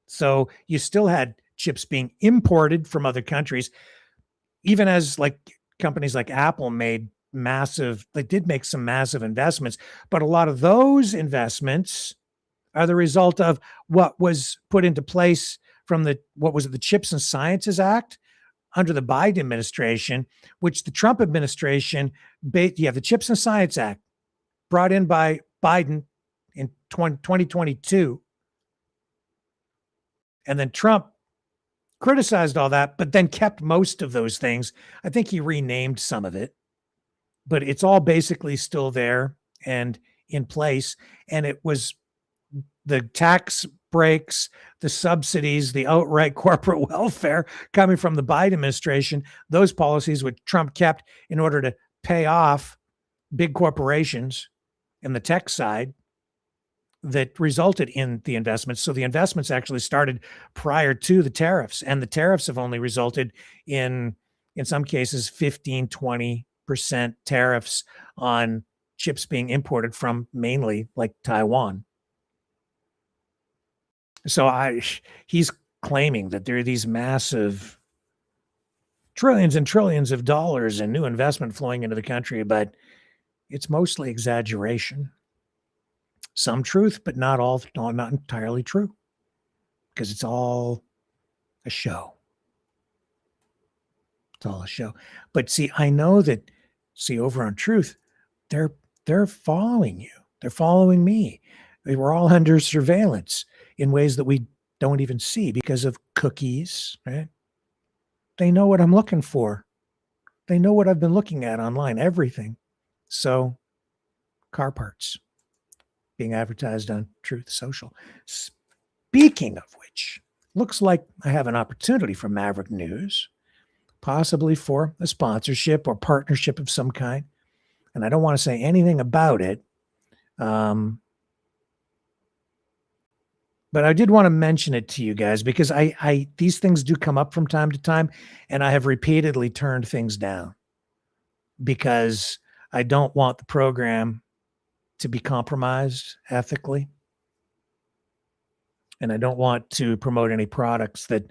S2: So you still had chips being imported from other countries, even as companies like Apple they did make some massive investments, but a lot of those investments are the result of what was put into place from the Chips and Sciences Act under the Biden administration, which the Trump administration, the Chips and Science Act brought in by Biden in 2022. And then Trump criticized all that, but then kept most of those things. I think he renamed some of it, but it's all basically still there and in place. And it was the tax breaks, the subsidies, the outright corporate welfare coming from the Biden administration, those policies which Trump kept in order to pay off big corporations in the tech side, that resulted in the investments. So the investments actually started prior to the tariffs, and the tariffs have only resulted in some cases, 15-20% tariffs on chips being imported from mainly Taiwan. So he's claiming that there are these massive trillions and trillions of dollars in new investment flowing into the country, but it's mostly exaggeration. Some truth, but not entirely true, because it's all a show. It's all a show. But see, I know that, over on Truth, they're following you. They're following me. We're all under surveillance in ways that we don't even see because of cookies, right? They know what I'm looking for. They know what I've been looking at online, everything. So, car parts being advertised on Truth Social. Speaking of which, looks like I have an opportunity for Maverick News, possibly for a sponsorship or partnership of some kind. And I don't want to say anything about it. But I did want to mention it to you guys because these things do come up from time to time, and I have repeatedly turned things down because I don't want the program to be compromised ethically. And I don't want to promote any products that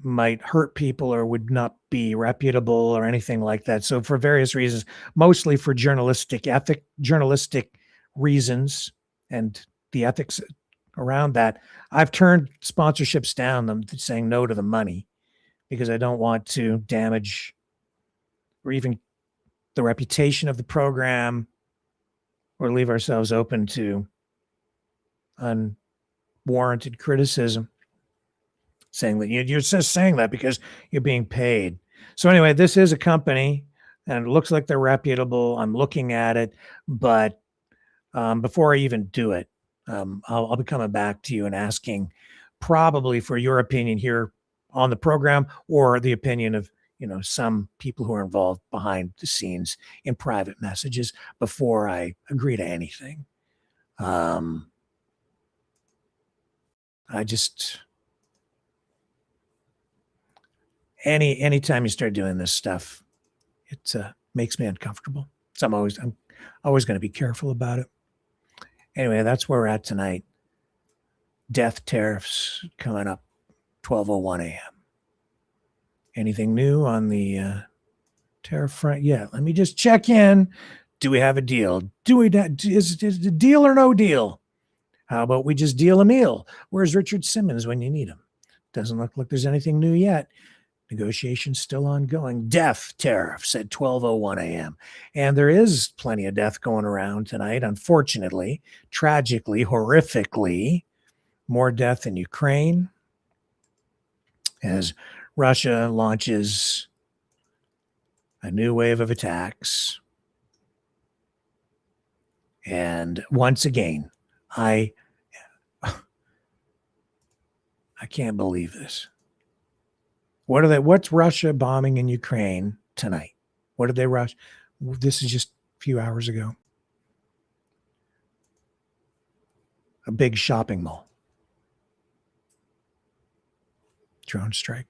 S2: might hurt people or would not be reputable or anything like that. So for various reasons, mostly for journalistic reasons and the ethics around that, I've turned sponsorships down, them saying no to the money, because I don't want to damage or even the reputation of the program or leave ourselves open to unwarranted criticism. saying that you're just saying that because you're being paid. So anyway, this is a company and it looks like they're reputable. I'm looking at it, but before I even do it, I'll be coming back to you and asking probably for your opinion here on the program or the opinion of, some people who are involved behind the scenes in private messages before I agree to anything. Anytime you start doing this stuff, it makes me uncomfortable. So I'm always going to be careful about it. Anyway, that's where we're at tonight. Death tariffs coming up 12:01 a.m. Anything new on the tariff front? Yeah, let me just check in. Do we have a deal? Is it a deal or no deal? How about we just deal a meal? Where's Richard Simmons when you need him? Doesn't look like there's anything new yet. Negotiations still ongoing. Death tariffs at 12:01 a.m. And there is plenty of death going around tonight, unfortunately, tragically, horrifically. More death in Ukraine as Russia launches a new wave of attacks. And once again, I can't believe this. What's Russia bombing in Ukraine tonight? What did they rush? This is just a few hours ago. A big shopping mall. Drone strike.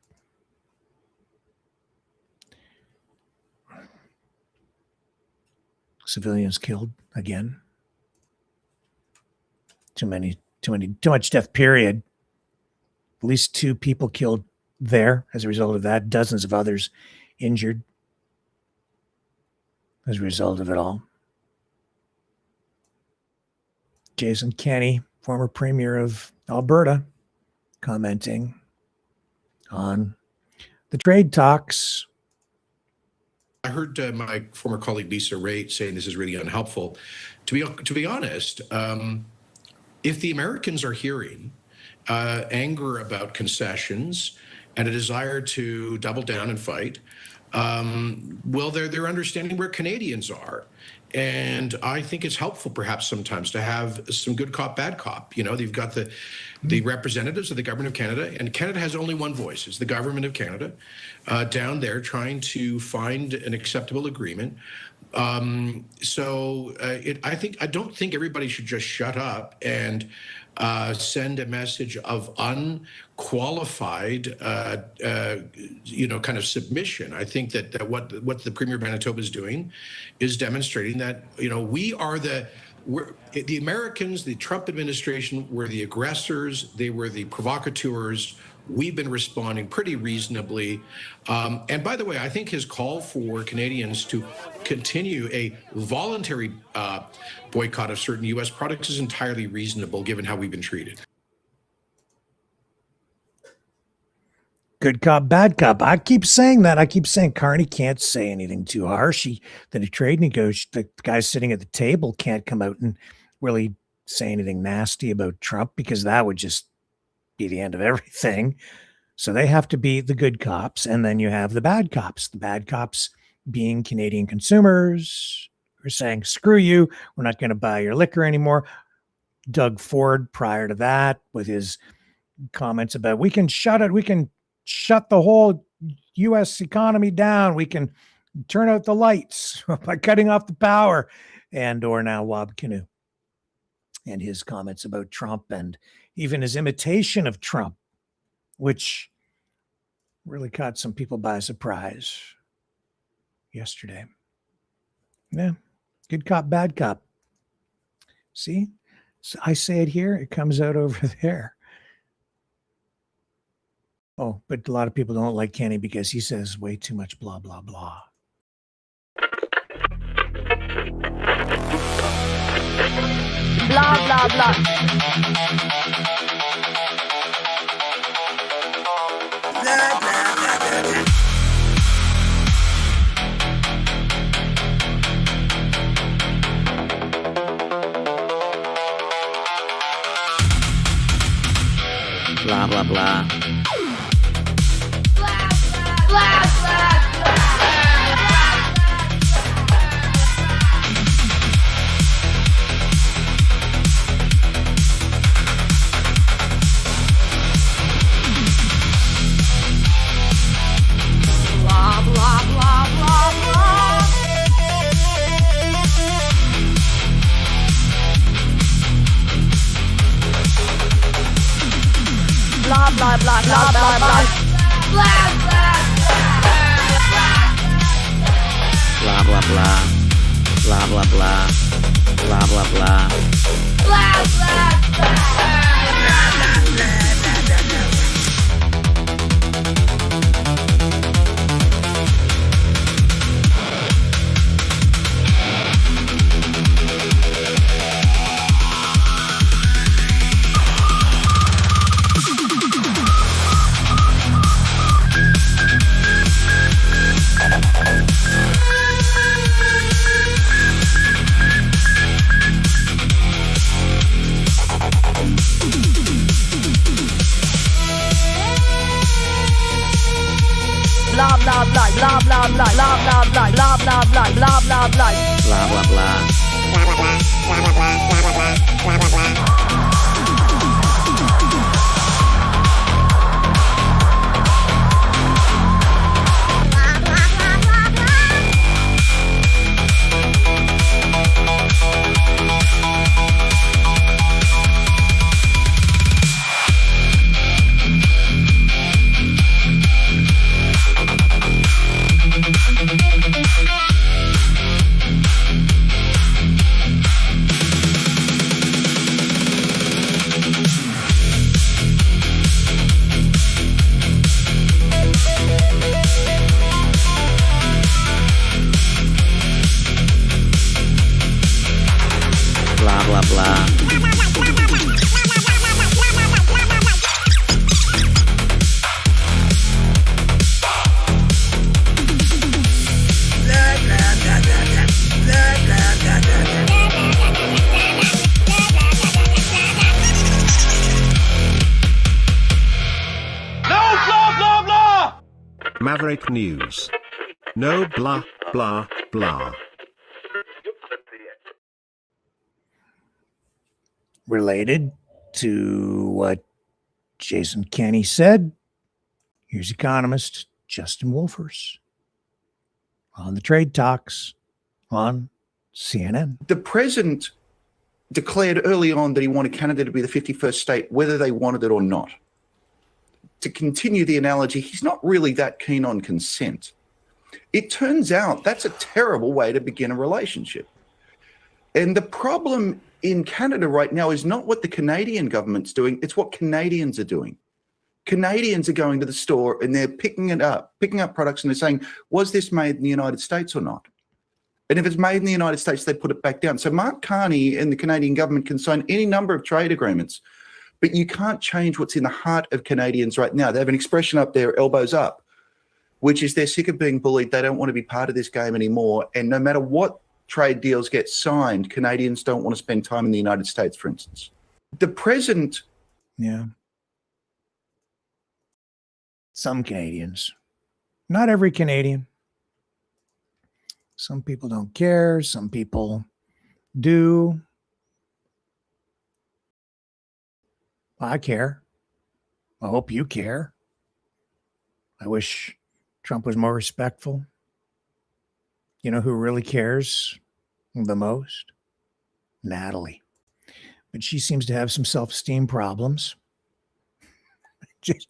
S2: Civilians killed again. Too much death, period. At least 2 people killed there as a result of that. Dozens of others injured as a result of it all. Jason Kenney, former premier of Alberta, commenting on the trade talks.
S12: I heard my former colleague Lisa Raitt saying this is really unhelpful. To be honest, if the Americans are hearing anger about concessions and a desire to double down and fight, well, they're understanding where Canadians are. And I think it's helpful perhaps sometimes to have some good cop, bad cop. You've got the representatives of the government of Canada, and Canada has only one voice. It's the government of Canada down there trying to find an acceptable agreement. I don't think everybody should just shut up and send a message of unqualified, kind of submission. I think that what the Premier of Manitoba is doing is demonstrating that, the Americans, the Trump administration were the aggressors. They were the provocateurs. We've been responding pretty reasonably. And by the way, I think his call for Canadians to continue a voluntary boycott of certain U.S. products is entirely reasonable given how we've been treated.
S2: Good cop, bad cop. I keep saying that. I keep saying Carney can't say anything too harsh. The guy sitting at the table can't come out and really say anything nasty about Trump because that would just be the end of everything. So they have to be the good cops. And then you have the bad cops. The bad cops being Canadian consumers who are saying, screw you, we're not going to buy your liquor anymore. Doug Ford, prior to that, with his comments about we can shut the whole U.S. economy down. We can turn out the lights by cutting off the power. Or now Wab Kinew and his comments about Trump and even his imitation of Trump, which really caught some people by surprise yesterday. Yeah, good cop, bad cop. See, so I say it here, it comes out over there. Oh, but a lot of people don't like Kenny because he says way too much blah, blah, blah.
S8: Blah, blah, blah.
S13: Blah, blah, blah. Blah, blah, blah. Blah, blah, blah.
S8: Blah, blah, blah.
S13: Blah, blah, blah, blah, blah, blah, blah, blah, blah, blah, blah, blah, blah, blah, blah. Blah, blah, blah. Blah, blah, blah, blah, blah, blah, blah, blah, blah, blah, blah. Blah, blah, blah.
S1: Maverick News. No blah, blah, blah.
S2: Related to what Jason Kenney said, here's economist Justin Wolfers on the trade talks on CNN.
S14: The president declared early on that he wanted Canada to be the 51st state, whether they wanted it or not. To continue the analogy, he's not really that keen on consent. It turns out that's a terrible way to begin a relationship. And the problem in Canada right now is not what the Canadian government's doing, it's what Canadians are doing. Canadians are going to the store and they're picking up products and they're saying, was this made in the United States or not? And if it's made in the United States, they put it back down. So Mark Carney and the Canadian government can sign any number of trade agreements, but you can't change what's in the heart of Canadians right now. They have an expression up there, elbows up, which is they're sick of being bullied. They don't want to be part of this game anymore. And no matter what trade deals get signed, Canadians don't want to spend time in the United States, for instance. The president...
S2: Yeah. Some Canadians. Not every Canadian. Some people don't care. Some people do. I care. I hope you care. I wish Trump was more respectful. You know who really cares the most? Natalie. But she seems to have some self-esteem problems. Just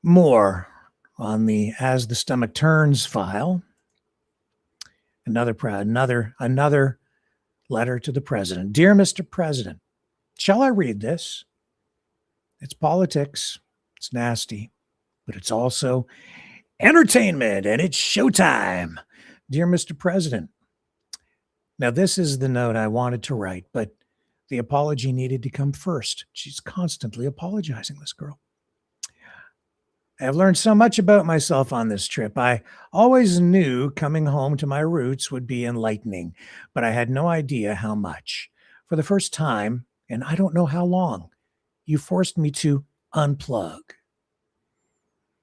S2: more on the As the Stomach Turns file. Another letter to the president. Dear Mr. President, shall I read this? It's politics. It's nasty, but it's also entertainment and it's showtime. Dear Mr. President. Now, this is the note I wanted to write, but the apology needed to come first. She's constantly apologizing, this girl. I have learned so much about myself on this trip. I always knew coming home to my roots would be enlightening, but I had no idea how much. For the first time, and I don't know how long, you forced me to unplug.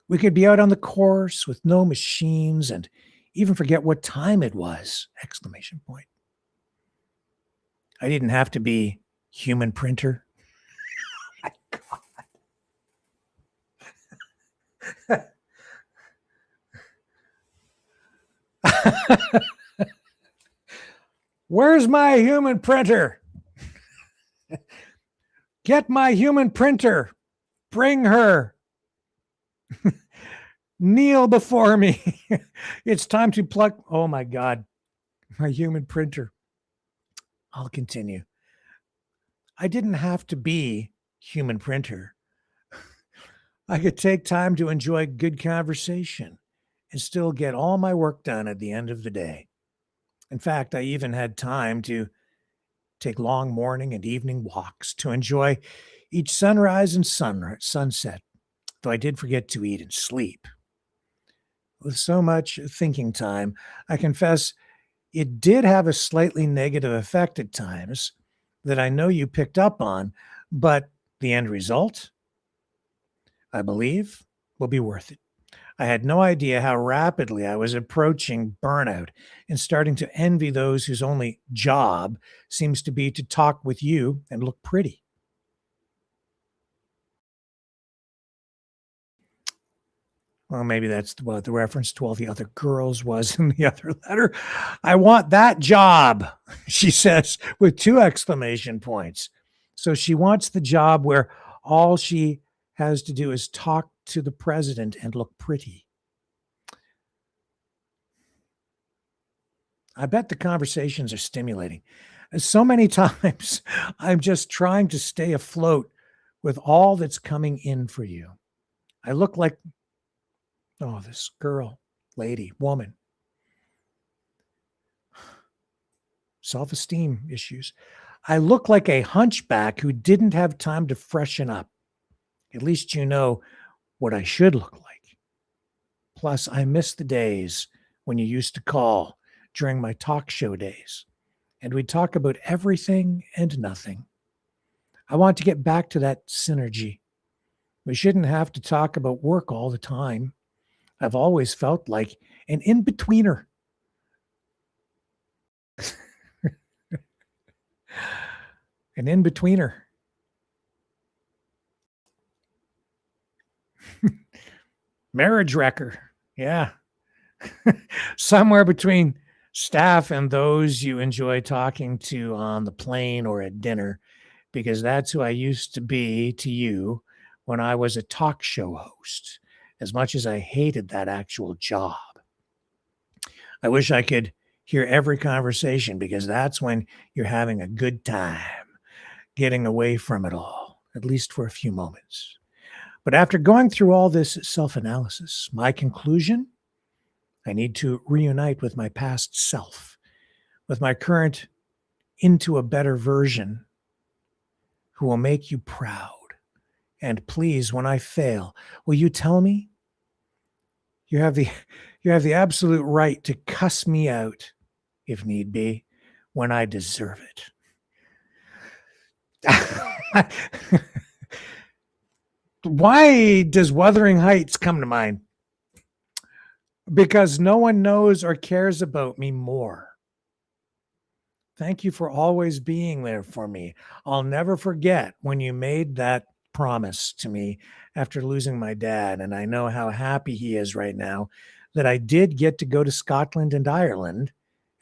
S2: We could be out on the course with no machines and even forget what time it was! Exclamation point. I didn't have to be human printer. Oh my God. Where's my human printer? Get my human printer. Bring her. Kneel before me. It's time to pluck. Oh my God. My human printer. I'll continue. I didn't have to be human printer. I could take time to enjoy good conversation and still get all my work done at the end of the day. In fact, I even had time to take long morning and evening walks to enjoy each sunrise and sunset, though I did forget to eat and sleep. With so much thinking time, I confess it did have a slightly negative effect at times that I know you picked up on, but the end result, I believe, will be worth it. I had no idea how rapidly I was approaching burnout and starting to envy those whose only job seems to be to talk with you and look pretty. Well, maybe that's what the reference to all the other girls was in the other letter. I want that job, she says, with 2 exclamation points. So she wants the job where all she has to do is talk to the president and look pretty. I bet the conversations are stimulating. So many times I'm just trying to stay afloat with all that's coming in for you. I look like, oh, this girl, lady, woman. Self-esteem issues. I look like a hunchback who didn't have time to freshen up. At least you know what I should look like. Plus, I miss the days when you used to call during my talk show days, and we'd talk about everything and nothing. I want to get back to that synergy. We shouldn't have to talk about work all the time. I've always felt like an in-betweener. An in-betweener. Marriage wrecker. Yeah. Somewhere between staff and those you enjoy talking to on the plane or at dinner, because that's who I used to be to you when I was a talk show host, as much as I hated that actual job. I wish I could hear every conversation, because that's when you're having a good time, getting away from it all, at least for a few moments. But after going through all this self-analysis, my conclusion, I need to reunite with my past self, with my current into a better version who will make you proud. And please, when I fail, will you tell me? You have the absolute right to cuss me out, if need be, when I deserve it. Why does Wuthering Heights come to mind? Because no one knows or cares about me more. Thank you for always being there for me. I'll never forget when you made that promise to me after losing my dad, and I know how happy he is right now that I did get to go to Scotland and Ireland,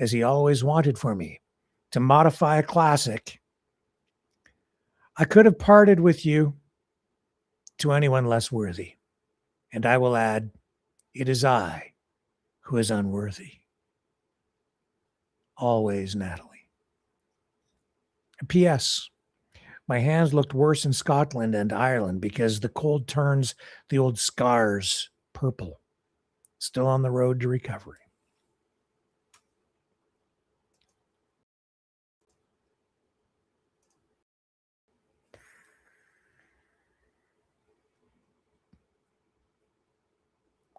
S2: as he always wanted for me, to modify a classic. I could have parted with you to anyone less worthy, and I will add, it is I who is unworthy. Always, Natalie. P.S. My hands looked worse in Scotland and Ireland because the cold turns the old scars purple. Still on the road to recovery.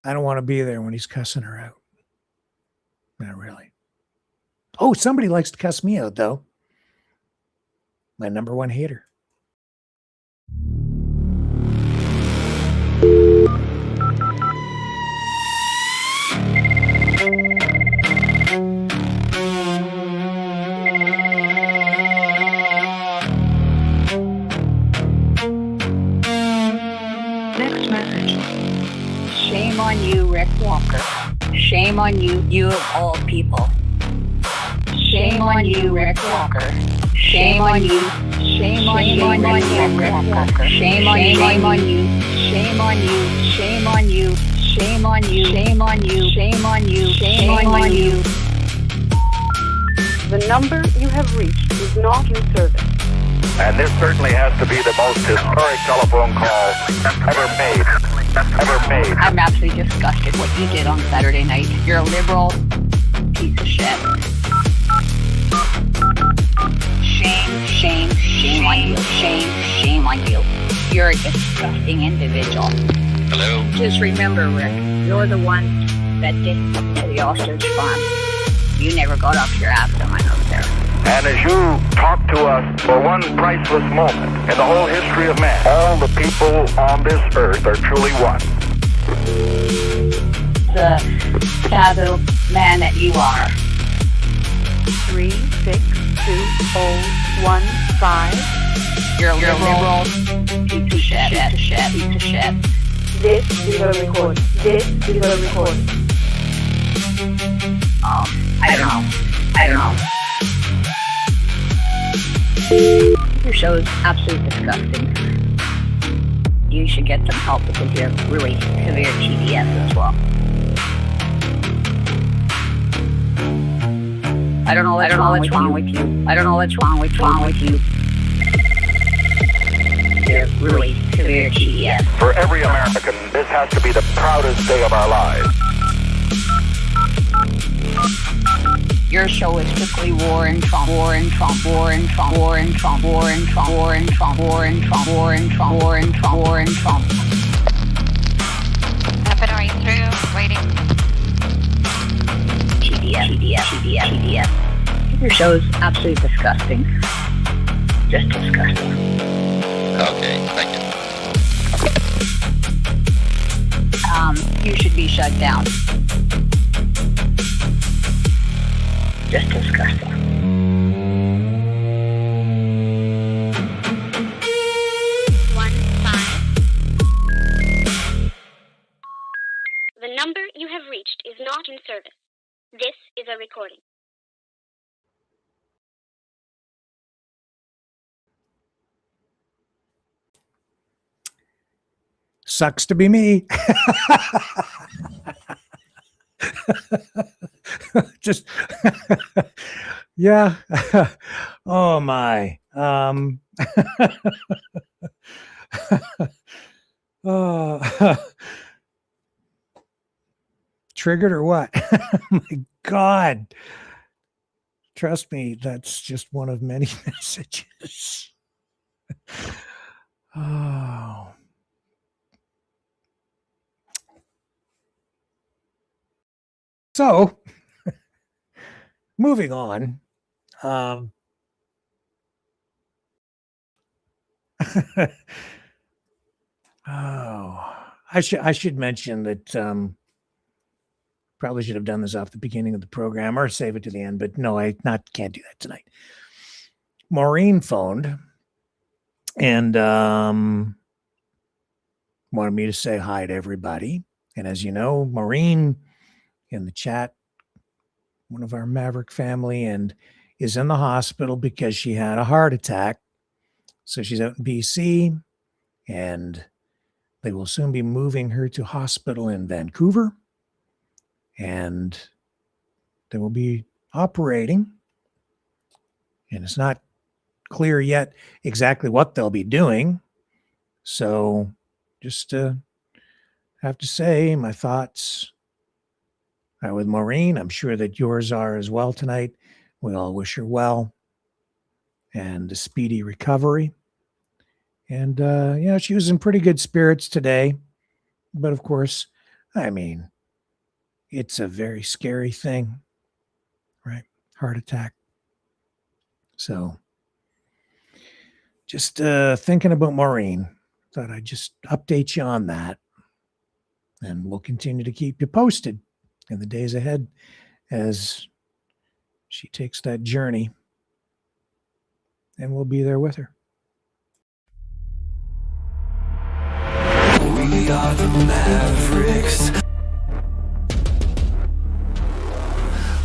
S2: I don't want to be there when he's cussing her out. Not really. Oh, somebody likes to cuss me out, though. My number one hater.
S15: Next message. Shame on you, Rick Walker. Shame on you, you of all people. Shame on you, Rick Walker. Shame on you. Shame on you, Rick Walker. Shame on you. Shame on you. Shame on you. Shame on you. Shame on you. Shame on you. Shame on you. Shame on you.
S16: The number you have reached is not in service.
S17: And this certainly has to be the most historic telephone call ever made.
S15: I'm absolutely disgusted what you did on Saturday night. You're a liberal piece of shit. Shame on you. Shame on you. You're a disgusting individual.
S17: Hello?
S15: Just remember, Rick, you're the one that did something to the ostrich farm. You never got off your ass when I was there.
S17: And as you talk to us for one priceless moment in the whole history of man, all the people on this earth are truly one.
S15: The taboo man that you are.
S16: 362015.
S15: You're a liberal piece of shit.
S16: This is a record.
S15: I don't know. Your show is absolutely disgusting. You should get some help because you have really severe TDS as well. I don't know what's wrong with you. You have really severe TDS.
S17: For every American, this has to be the proudest day of our lives.
S15: Your show is strictly war and Trump.
S18: Weaponry through, waiting.
S15: TDS. Your show is absolutely disgusting. Just disgusting.
S17: Okay, thank
S15: you. You should be shut down. Just disgusting.
S6: The number you have reached is not in service. This is a recording.
S2: Sucks to be me. Just yeah. Oh my. Oh. Triggered or what? Oh my God. Trust me, that's just one of many messages. Oh. So, moving on. Oh, I should mention that probably should have done this off the beginning of the program or save it to the end, but no, can't do that tonight. Maureen phoned and wanted me to say hi to everybody. And as you know, Maureen in the chat, one of our Maverick family, and is in the hospital because she had a heart attack. So she's out in BC, and they will soon be moving her to hospital in Vancouver, and they will be operating. And it's not clear yet exactly what they'll be doing. So just have to say my thoughts are with Maureen. I'm sure that yours are as well tonight. We all wish her well and a speedy recovery. And, she was in pretty good spirits today. But of course, I mean, it's a very scary thing, right? Heart attack. So just thinking about Maureen, thought I'd just update you on that. And we'll continue to keep you posted in the days ahead as she takes that journey. And we'll be there with her.
S3: We are the Mavericks.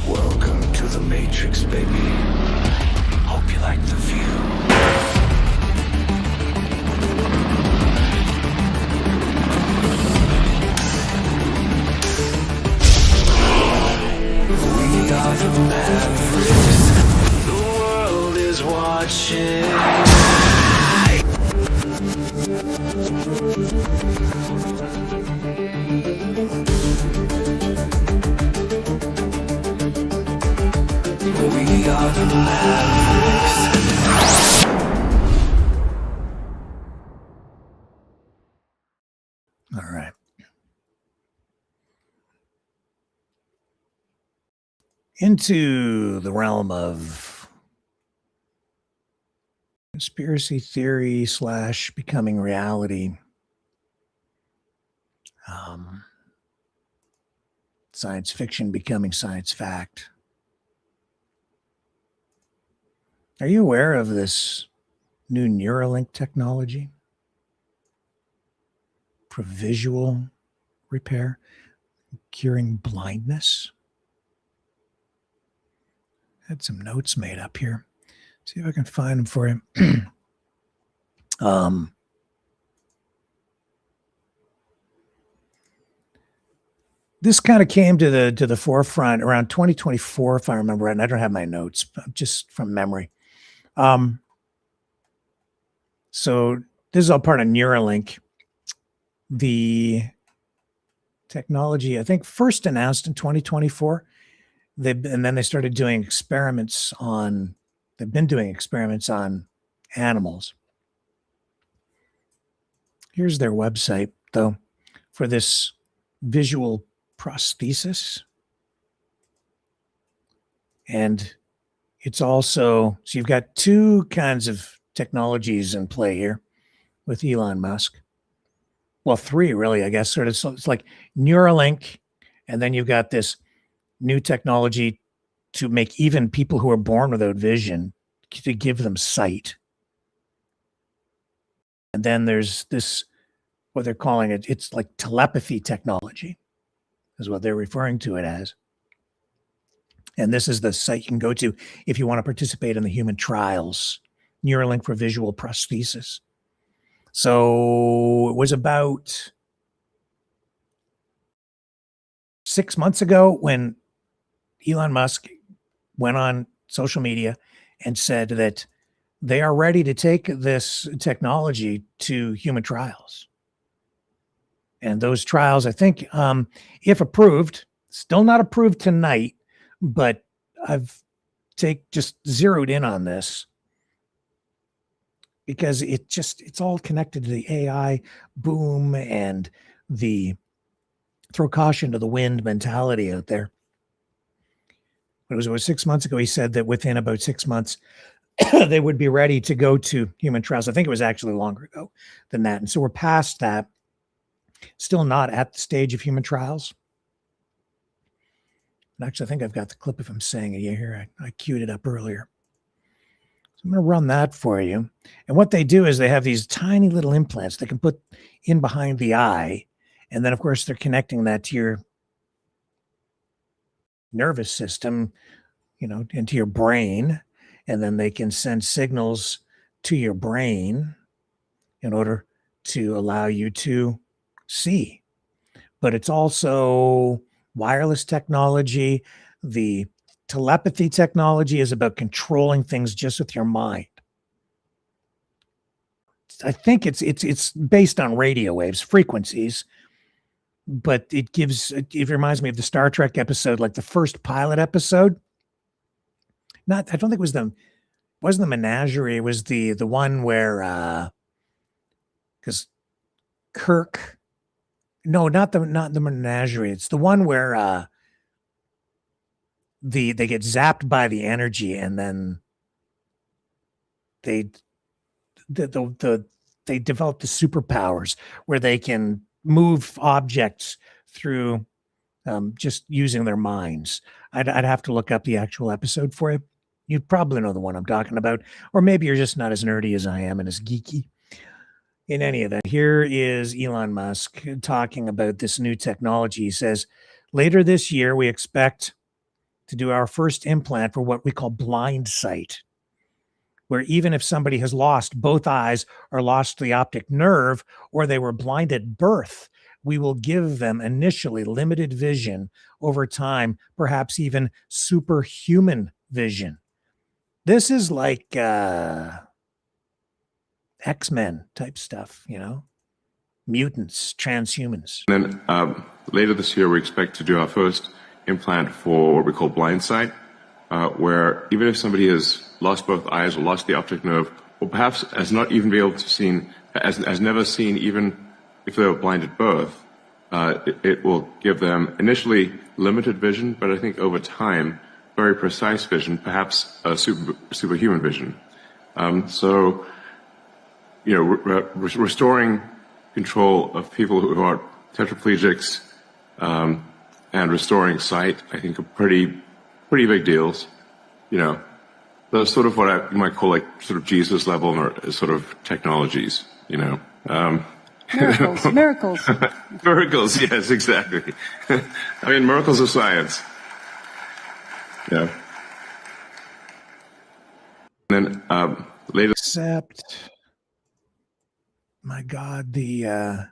S3: Welcome to the Matrix, baby. Hope you like the view. We are the Mavericks. We are the Mavericks.
S2: All right. Into the realm of conspiracy theory / becoming reality. Science fiction becoming science fact. Are you aware of this new Neuralink technology for visual repair, curing blindness? Had some notes made up here. See if I can find them for you. This kind of came to the forefront around 2024, if I remember right. And I don't have my notes, just from memory. So this is all part of Neuralink. The technology, I think, first announced in 2024. And then they started doing experiments on. They've been doing experiments on animals. Here's their website, though, for this visual prosthesis. And it's also, so you've got two kinds of technologies in play here with Elon Musk. Well, three really, I guess, sort of. So it's like Neuralink, and then you've got this new technology to make even people who are born without vision, to give them sight. And then there's this, what they're calling it, it's like telepathy technology, is what they're referring to it as. And this is the site you can go to if you want to participate in the human trials, Neuralink for visual prosthesis. So it was about 6 months ago when Elon Musk went on social media and said that they are ready to take this technology to human trials. And those trials, I think, if approved, still not approved tonight, but I've just zeroed in on this because it's all connected to the AI boom and the throw caution to the wind mentality out there. But it was 6 months ago, he said that within about 6 months, they would be ready to go to human trials. I think it was actually longer ago than that. And so we're past that, still not at the stage of human trials. And actually, I think I've got the clip of him saying it here. I queued it up earlier. So I'm going to run that for you. And what they do is they have these tiny little implants they can put in behind the eye. And then, of course, they're connecting that to your nervous system, into your brain. And then they can send signals to your brain in order to allow you to see. But it's also wireless technology. The telepathy technology is about controlling things just with your mind. I think it's based on radio waves, frequencies, but it reminds me of the Star Trek episode, like the first pilot episode. I don't think it wasn't the menagerie. It was the one where, because Kirk, no, not the menagerie. It's the one where they get zapped by the energy, and then they develop the superpowers where they can move objects through just using their minds. I'd have to look up the actual episode for you. You'd probably know the one I'm talking about, or maybe you're just not as nerdy as I am and as geeky. In any event, here is Elon Musk talking about this new technology. He says, later this year, we expect to do our first implant for what we call blind sight, where even if somebody has lost both eyes or lost the optic nerve, or they were blind at birth, we will give them initially limited vision, over time, perhaps even superhuman vision. This is like X-Men type stuff, mutants, transhumans.
S19: And then later this year, we expect to do our first implant for what we call blind sight, where even if somebody has lost both eyes or lost the optic nerve, or perhaps has not even been able to see, has never seen, even if they were blind at birth, it will give them initially limited vision, but I think over time, very precise vision, perhaps a superhuman vision. So, restoring control of people who are tetraplegics and restoring sight, I think, are pretty big deals. They're sort of what you might call like sort of Jesus level or sort of technologies.
S20: Miracles, miracles.
S19: Miracles, yes, exactly. I mean, miracles of science. Yeah. And then later.
S2: Except, my God, this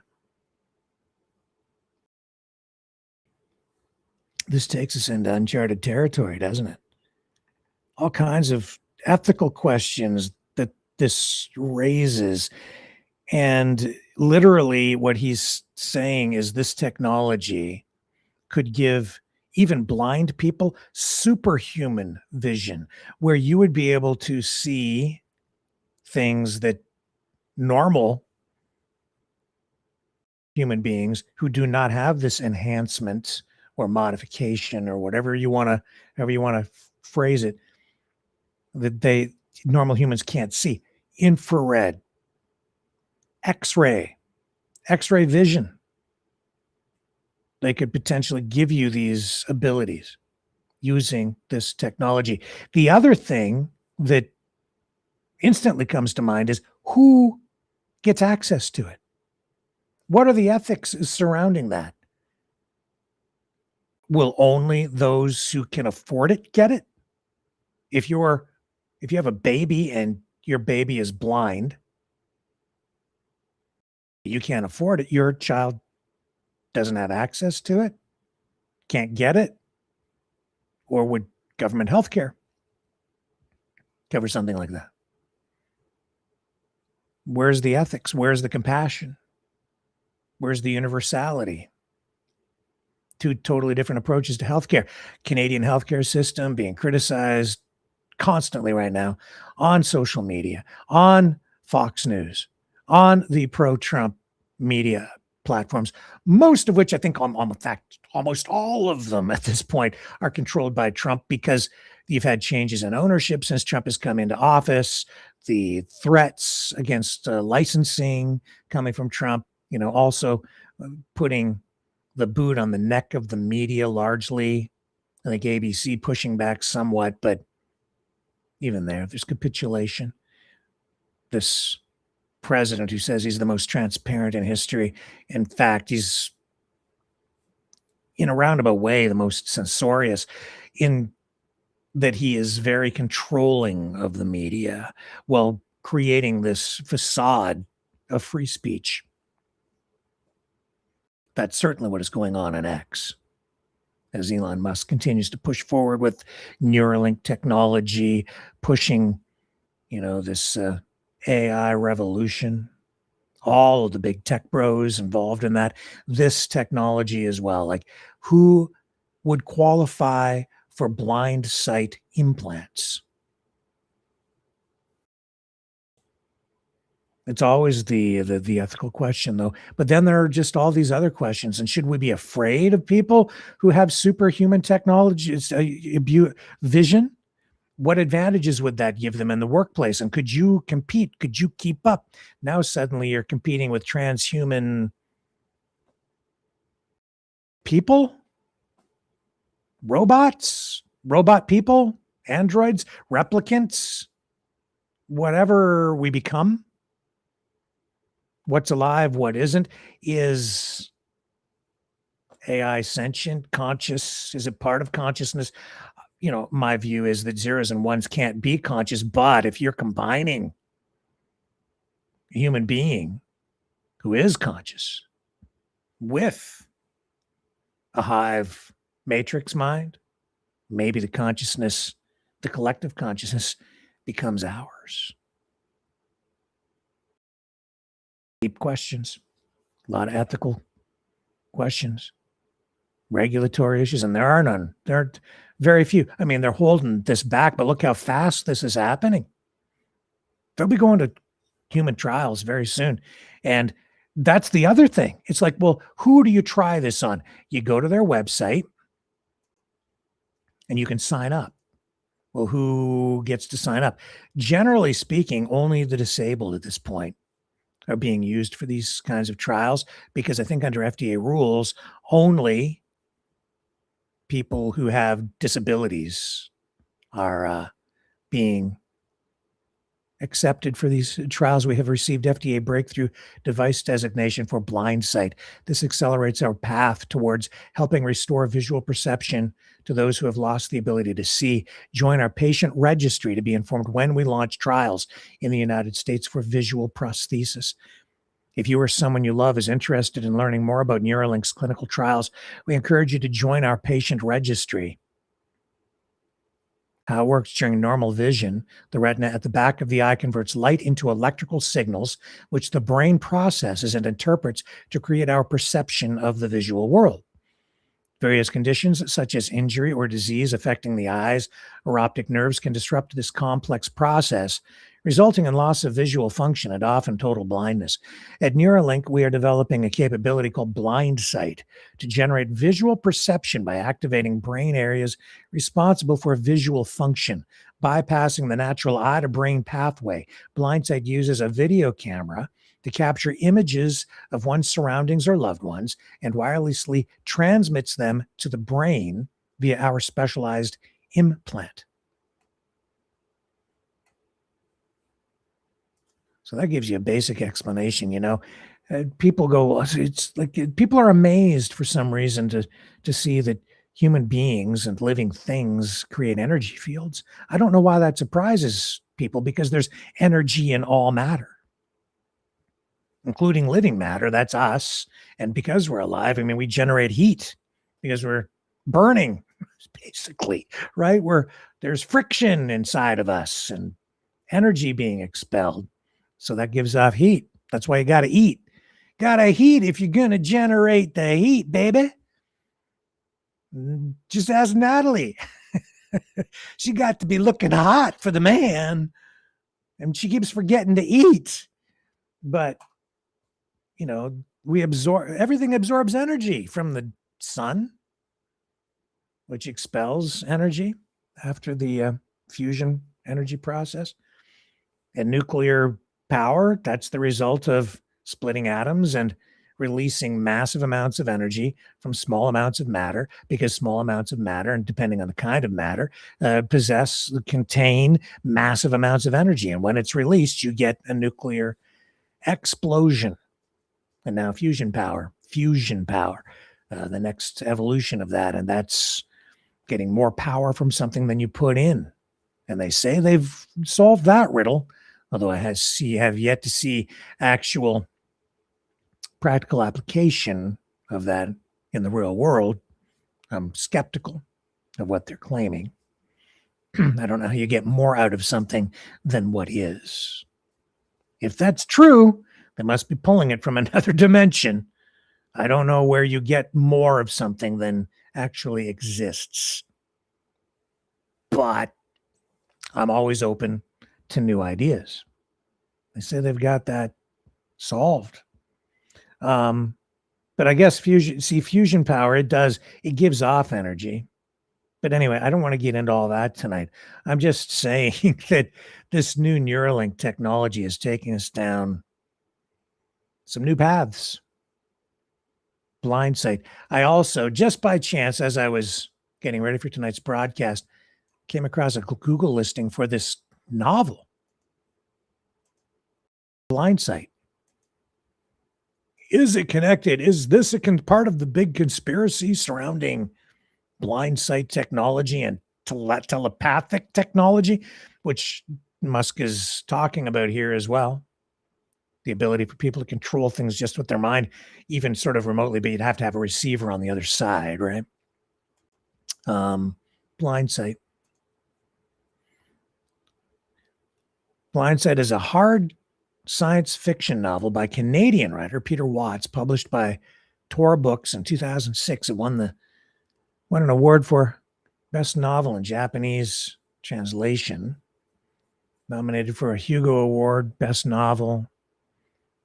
S2: takes us into uncharted territory, doesn't it? All kinds of ethical questions that this raises. And literally what he's saying is this technology could give even blind people superhuman vision, where you would be able to see things that normal human beings who do not have this enhancement or modification or however you want to phrase it, that normal humans can't see. Infrared, X-ray vision. They could potentially give you these abilities using this technology. The other thing that instantly comes to mind is who gets access to it? What are the ethics surrounding that? Will only those who can afford it get it? If you have a baby and your baby is blind, you can't afford it. Your child doesn't have access to it, can't get it, or would government health care cover something like that? Where's the ethics? Where's the compassion? Where's the universality? Two totally different approaches to healthcare. Canadian healthcare system being criticized constantly right now on social media, on Fox News, on the pro-Trump media platforms, most of which I think, in fact, almost all of them at this point are controlled by Trump, because you've had changes in ownership since Trump has come into office, the threats against licensing coming from Trump, also putting the boot on the neck of the media largely. I think ABC pushing back somewhat, but even there's capitulation. This president who says he's the most transparent in history. In fact, he's, in a roundabout way, the most censorious, in that he is very controlling of the media while creating this facade of free speech. That's certainly what is going on in X, as Elon Musk continues to push forward with Neuralink technology, pushing, this AI revolution, all of the big tech bros involved in that, this technology as well. Like, who would qualify for blind sight implants? It's always the ethical question, though. But then there are just all these other questions. And should we be afraid of people who have superhuman technology, vision? What advantages would that give them in the workplace? And could you compete? Could you keep up? Now suddenly you're competing with transhuman people, robots, robot people, androids, replicants, whatever we become. What's alive, what isn't? Is AI sentient, conscious? Is it part of consciousness? My view is that zeros and ones can't be conscious, but if you're combining a human being who is conscious with a hive matrix mind, maybe the consciousness, the collective consciousness, becomes ours. Deep questions, a lot of ethical questions, regulatory issues, and there are none. There are very few. I mean, they're holding this back, but look how fast this is happening. They'll be going to human trials very soon. And that's the other thing. It's like, well, who do you try this on? You go to their website and you can sign up. Well, who gets to sign up? Generally speaking, only the disabled at this point are being used for these kinds of trials, because I think under FDA rules, only people who have disabilities are being accepted for these trials. We have received FDA breakthrough device designation for blind sight. This accelerates our path towards helping restore visual perception to those who have lost the ability to see. Join our patient registry to be informed when we launch trials in the United States for visual prosthesis. If you or someone you love is interested in learning more about Neuralink's clinical trials, we encourage you to join our patient registry. How it works: during normal vision, the retina at the back of the eye converts light into electrical signals, which the brain processes and interprets to create our perception of the visual world. Various conditions, such as injury or disease affecting the eyes or optic nerves, can disrupt this complex process, resulting in loss of visual function and often total blindness. At Neuralink, we are developing a capability called blind sight to generate visual perception by activating brain areas responsible for visual function, bypassing the natural eye-to-brain pathway. Blind sight uses a video camera to capture images of one's surroundings or loved ones and wirelessly transmits them to the brain via our specialized implant. So that gives you a basic explanation. People go, it's like people are amazed for some reason to see that human beings and living things create energy fields. I don't know why that surprises people, because there's energy in all matter, including living matter. That's us. And because we're alive, I mean, we generate heat because we're burning, basically, right? There's friction inside of us and energy being expelled. So that gives off heat. That's why you got to eat. Got to heat if you're going to generate the heat, baby. Just ask Natalie. She got to be looking hot for the man, and she keeps forgetting to eat. But, everything absorbs energy from the sun, which expels energy after the fusion energy process. And nuclear power, that's the result of splitting atoms and releasing massive amounts of energy from small amounts of matter, because small amounts of matter, and depending on the kind of matter, contain massive amounts of energy. And when it's released, you get a nuclear explosion. And now fusion power, the next evolution of that. And that's getting more power from something than you put in. And they say they've solved that riddle, although I have yet to see actual practical application of that in the real world. I'm skeptical of what they're claiming. I don't know how you get more out of something than what is. If that's true, they must be pulling it from another dimension. I don't know where you get more of something than actually exists. But I'm always open to new ideas. They say they've got that solved. But I guess fusion power, it gives off energy. But anyway, I don't want to get into all that tonight. I'm just saying that this new Neuralink technology is taking us down some new paths. Blind sight. I also, just by chance, as I was getting ready for tonight's broadcast, came across a Google listing for this novel, Blind Sight. Is it connected? Is this part of the big conspiracy surrounding blind sight technology and telepathic technology, which Musk is talking about here as well? The ability for people to control things just with their mind, even sort of remotely, but you'd have to have a receiver on the other side, right? Blind sight. Blindside is a hard science fiction novel by Canadian writer Peter Watts, published by Tor Books in 2006. It won an award for Best Novel in Japanese Translation. Nominated for a Hugo Award, Best Novel.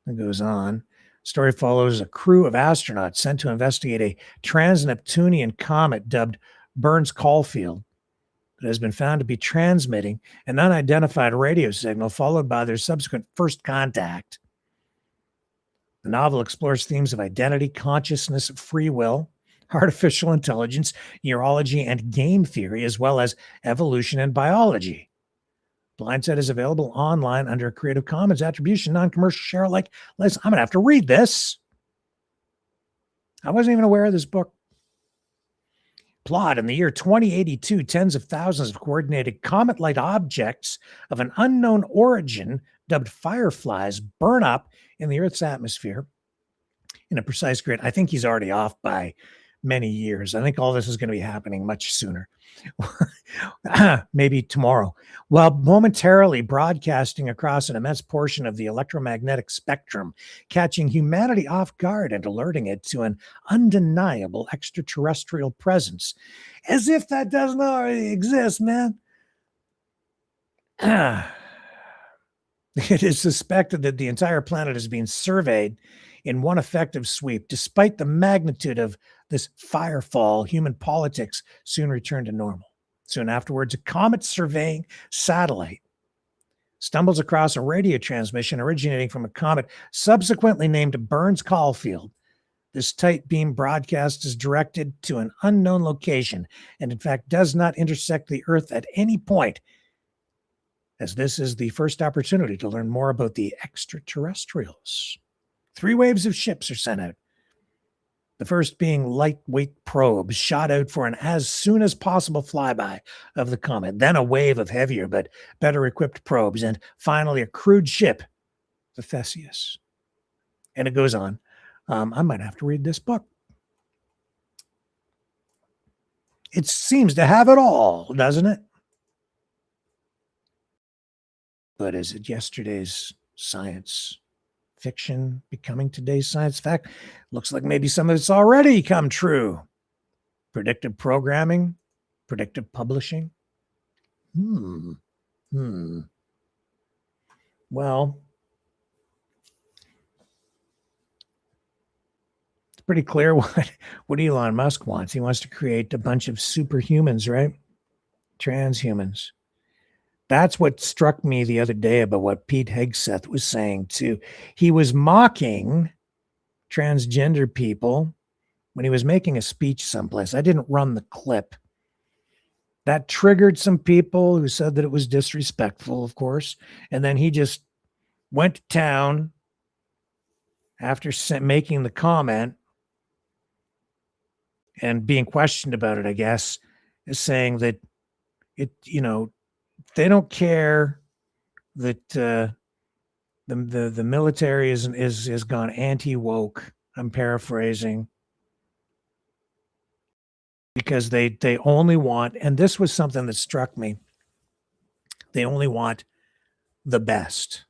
S2: It goes on. Story follows a crew of astronauts sent to investigate a trans-Neptunian comet dubbed Burns Caulfield that has been found to be transmitting an unidentified radio signal, followed by their subsequent first contact. The novel explores themes of identity, consciousness, free will, artificial intelligence, neurology, and game theory, as well as evolution and biology. Blindside is available online under a Creative Commons Attribution, Non-Commercial Share Alike license. I'm going to have to read this. I wasn't even aware of this book. Plot: in the year 2082, tens of thousands of coordinated comet-like objects of an unknown origin, dubbed fireflies, burn up in the Earth's atmosphere in a precise grid. I think he's already off by many years. I think all this is going to be happening much sooner. Maybe tomorrow. While momentarily broadcasting across an immense portion of the electromagnetic spectrum, catching humanity off guard and alerting it to an undeniable extraterrestrial presence. As if that doesn't already exist, man. It is suspected that the entire planet is being surveyed in one effective sweep. Despite the magnitude of this firefall, human politics soon returned to normal. Soon afterwards, a comet surveying satellite stumbles across a radio transmission originating from a comet subsequently named Burns Caulfield. This tight beam broadcast is directed to an unknown location and, in fact, does not intersect the Earth at any point, as this is the first opportunity to learn more about the extraterrestrials. 3 waves of ships are sent out. The first being lightweight probes shot out for an as soon as possible flyby of the comet, then a wave of heavier but better equipped probes, and finally a crewed ship, the Theseus. And it goes on. I might have to read this book. It seems to have it all, doesn't it? But is it yesterday's science fiction becoming today's science fact? Looks like maybe some of it's already come true. Predictive programming, predictive publishing. Well, it's pretty clear what Elon Musk wants. He wants to create a bunch of superhumans, right? Transhumans. That's what struck me the other day about what Pete Hegseth was saying too. He was mocking transgender people when he was making a speech someplace. I didn't run the clip. That triggered some people who said that it was disrespectful, of course. And then he just went to town after making the comment and being questioned about it, I guess, is saying that they don't care that the military is gone anti-woke. I'm paraphrasing, because they only want, and this was something that struck me, they only want the best.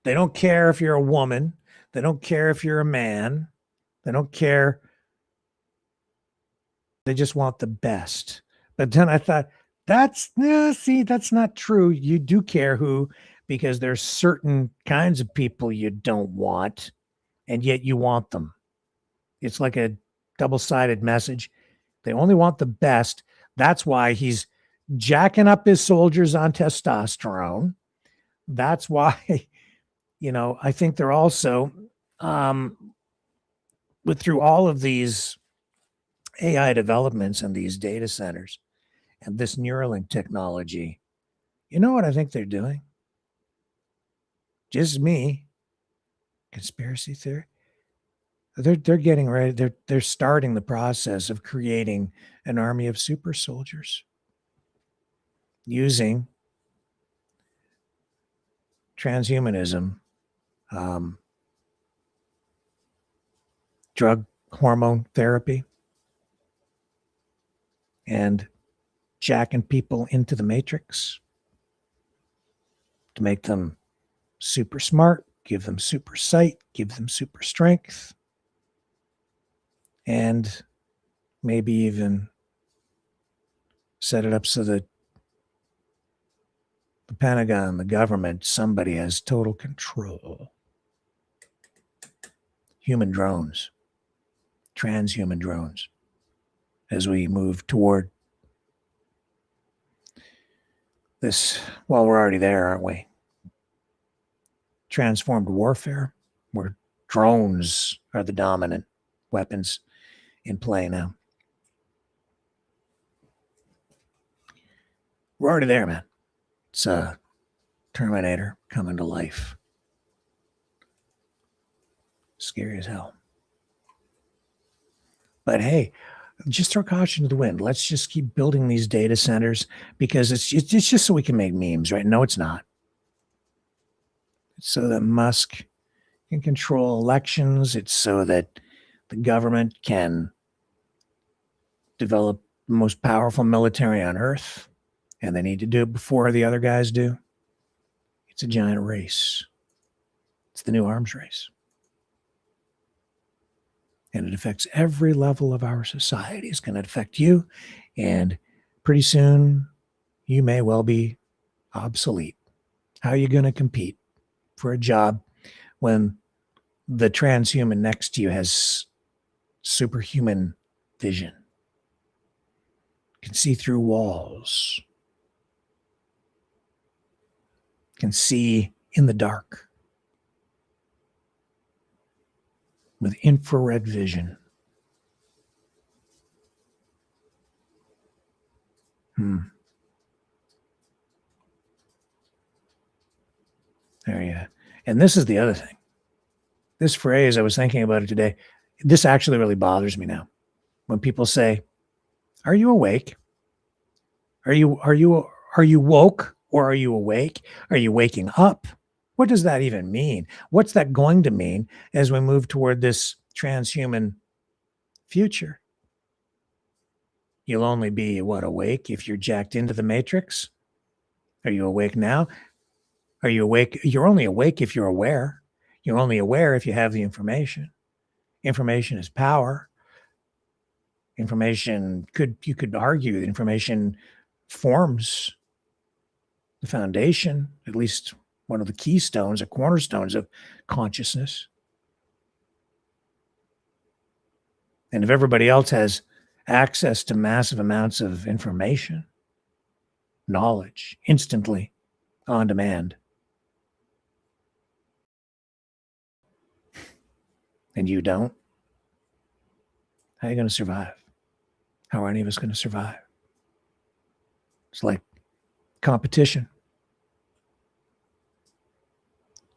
S2: They don't care if you're a woman. They don't care if you're a man. They don't care. They just want the best. But then I thought, that's not true. You do care who, because there's certain kinds of people you don't want, and yet you want them. It's like a double-sided message. They only want the best. That's why he's jacking up his soldiers on testosterone. That's why, I think they're also, through all of these AI developments and these data centers, and this Neuralink technology, you know what I think they're doing? Just me. Conspiracy theory. They're getting ready. They're starting the process of creating an army of super soldiers using transhumanism, drug hormone therapy, and jacking people into the matrix to make them super smart, give them super sight, give them super strength, and maybe even set it up so that the Pentagon, the government, somebody has total control. Human drones, transhuman drones, as we move toward this, well, we're already there, aren't we? Transformed warfare, where drones are the dominant weapons in play now. We're already there, man. It's a Terminator coming to life. Scary as hell. But hey, just throw caution to the wind. Let's just keep building these data centers because it's just so we can make memes, right? No, it's not. It's so that Musk can control elections. It's so that the government can develop the most powerful military on earth, and they need to do it before the other guys do. It's a giant race. It's the new arms race. And it affects every level of our society. It's going to affect you, and pretty soon you may well be obsolete. How are you going to compete for a job when the transhuman next to you has superhuman vision, can see through walls, can see in the dark with infrared vision? There you go. And this is the other thing. This phrase, I was thinking about it today. This actually really bothers me now. When people say, "Are you awake? Are you woke, or are you awake? Are you waking up?" What does that even mean? What's that going to mean as we move toward this transhuman future? You'll only be, awake if you're jacked into the matrix? Are you awake now? Are you awake? You're only awake if you're aware. You're only aware if you have the information. Information is power. Information you could argue that information forms the foundation, at least one of the keystones or cornerstones of consciousness. And if everybody else has access to massive amounts of information, knowledge, instantly, on demand, and you don't, how are you going to survive? How are any of us going to survive? It's like competition.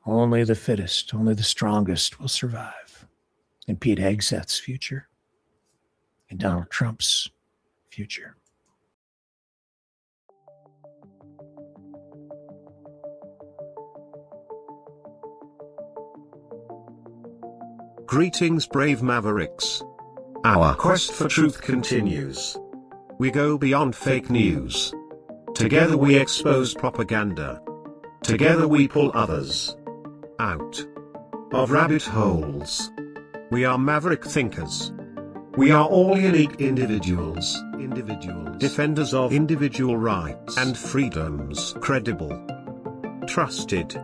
S2: Only the fittest, only the strongest will survive in Pete Hegseth's future, in Donald Trump's future.
S1: Greetings, brave Mavericks. Our quest for truth continues. We go beyond fake news. Together we expose propaganda. Together we pull others out of rabbit holes. We are maverick thinkers. We are all unique individuals, defenders of individual rights and freedoms, credible, trusted,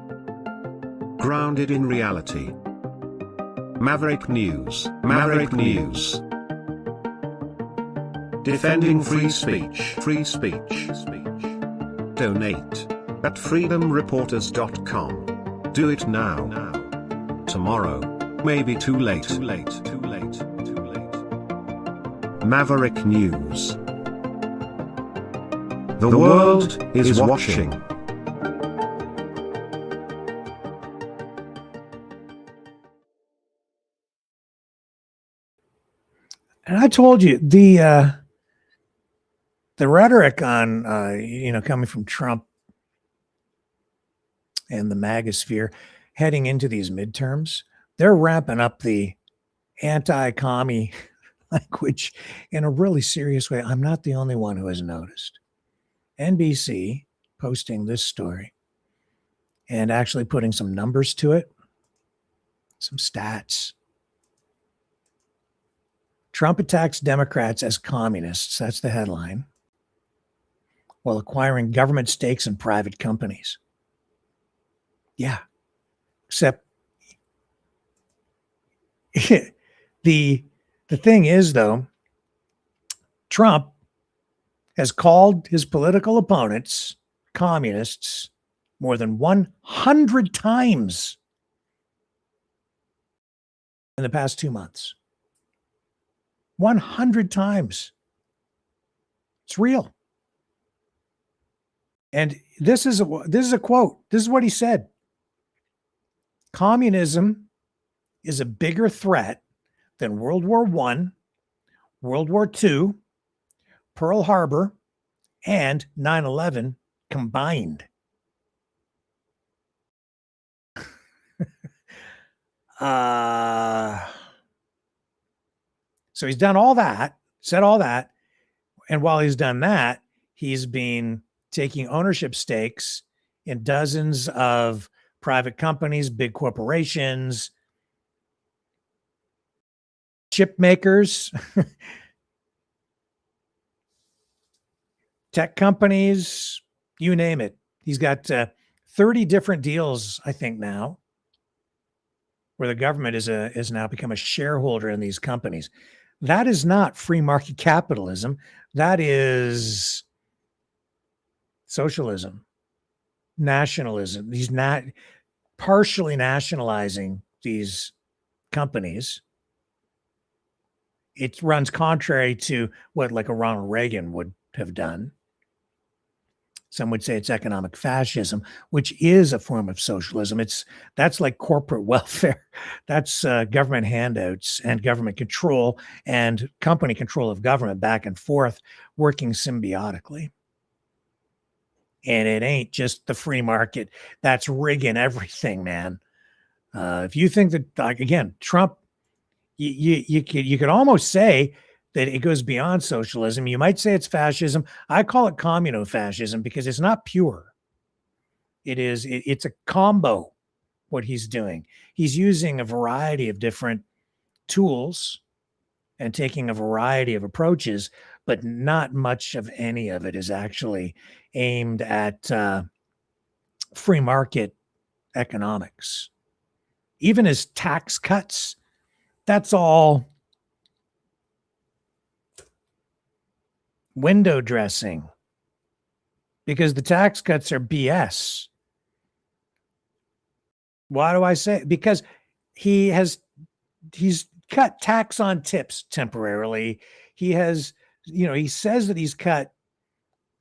S1: grounded in reality. Maverick News, Maverick News. Defending free speech, free speech. Donate at freedomreporters.com. Do it now. Tomorrow may be too late. Maverick News. The world is watching.
S2: And I told you the rhetoric on coming from Trump and the MAGA sphere heading into these midterms, they're ramping up the anti-commie language in a really serious way. I'm not the only one who has noticed. NBC posting this story. and actually putting some numbers to it, some stats. Trump attacks Democrats as communists. That's the headline. While acquiring government stakes in private companies. Yeah. Except the thing is, though, Trump has called his political opponents communists more than 100 times in the past 2 months. 100 times. It's real. And this is a quote. This is what he said. Communism is a bigger threat than World War I, World War II, Pearl Harbor, and 9/11 combined. So he's done all that, said all that. And while he's done that, he's been taking ownership stakes in dozens of private companies, big corporations, chip makers, tech companies, you name it. He's got 30 different deals, I think, now, where the government is now become a shareholder in these companies. That is not free market capitalism. That is socialism, nationalism. He's not partially nationalizing these companies. It runs contrary to what like a Ronald Reagan would have done. Some would say it's economic fascism, which is a form of socialism. That's like corporate welfare. That's government handouts and government control and company control of government back and forth, working symbiotically. And it ain't just the free market that's rigging everything, man. If you think that, like, again, Trump, you could almost say that it goes beyond socialism. You might say it's fascism. I call it communo-fascism because it's not pure. It's a combo, what he's doing. He's using a variety of different tools and taking a variety of approaches, but not much of any of it is actually aimed at free market economics. Even his tax cuts, that's all window dressing, because the tax cuts are BS. Why do I say it? Because he's cut tax on tips temporarily. He has, he says that he's cut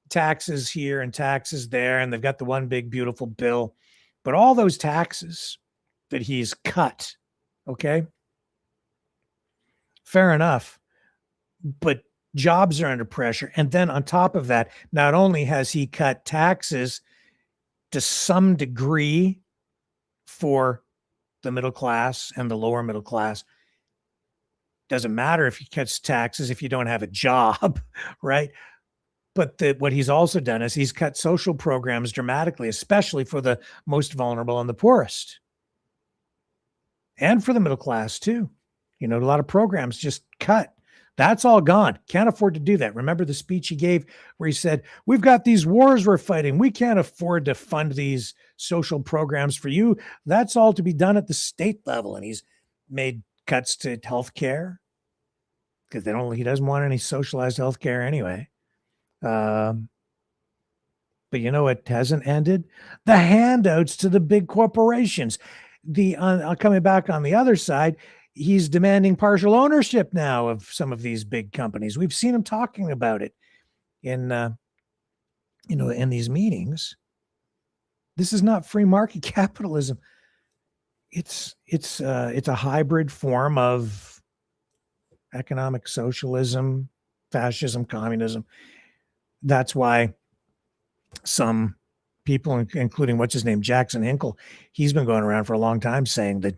S2: taxes here and taxes there, and they've got the one big beautiful bill, but all those taxes that he's cut, okay, fair enough, but jobs are under pressure. And then on top of that, not only has he cut taxes to some degree for the middle class and the lower middle class, doesn't matter if he cuts taxes if you don't have a job, right? But what he's also done is he's cut social programs dramatically, especially for the most vulnerable and the poorest. And for the middle class too. A lot of programs just cut. That's all gone. Can't afford to do that. Remember the speech he gave where he said, we've got these wars we're fighting. We can't afford to fund these social programs for you. That's all to be done at the state level. And he's made cuts to healthcare because he doesn't want any socialized healthcare anyway. But you know what hasn't ended? The handouts to the big corporations. Coming back on the other side, he's demanding partial ownership now of some of these big companies. We've seen him talking about it in these meetings. This is not free market capitalism. It's a hybrid form of economic socialism, fascism, communism. That's why some people, including what's his name, Jackson Hinkle, he's been going around for a long time saying that,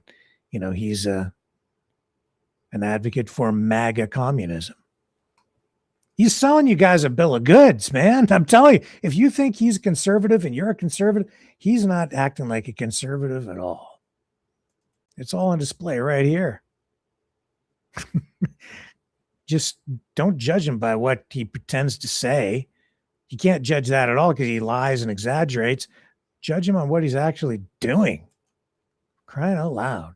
S2: he's an advocate for MAGA communism. He's selling you guys a bill of goods, man. I'm telling you, if you think he's a conservative and you're a conservative, he's not acting like a conservative at all. It's all on display right here. Just don't judge him by what he pretends to say. You can't judge that at all because he lies and exaggerates. Judge him on what he's actually doing. Crying out loud.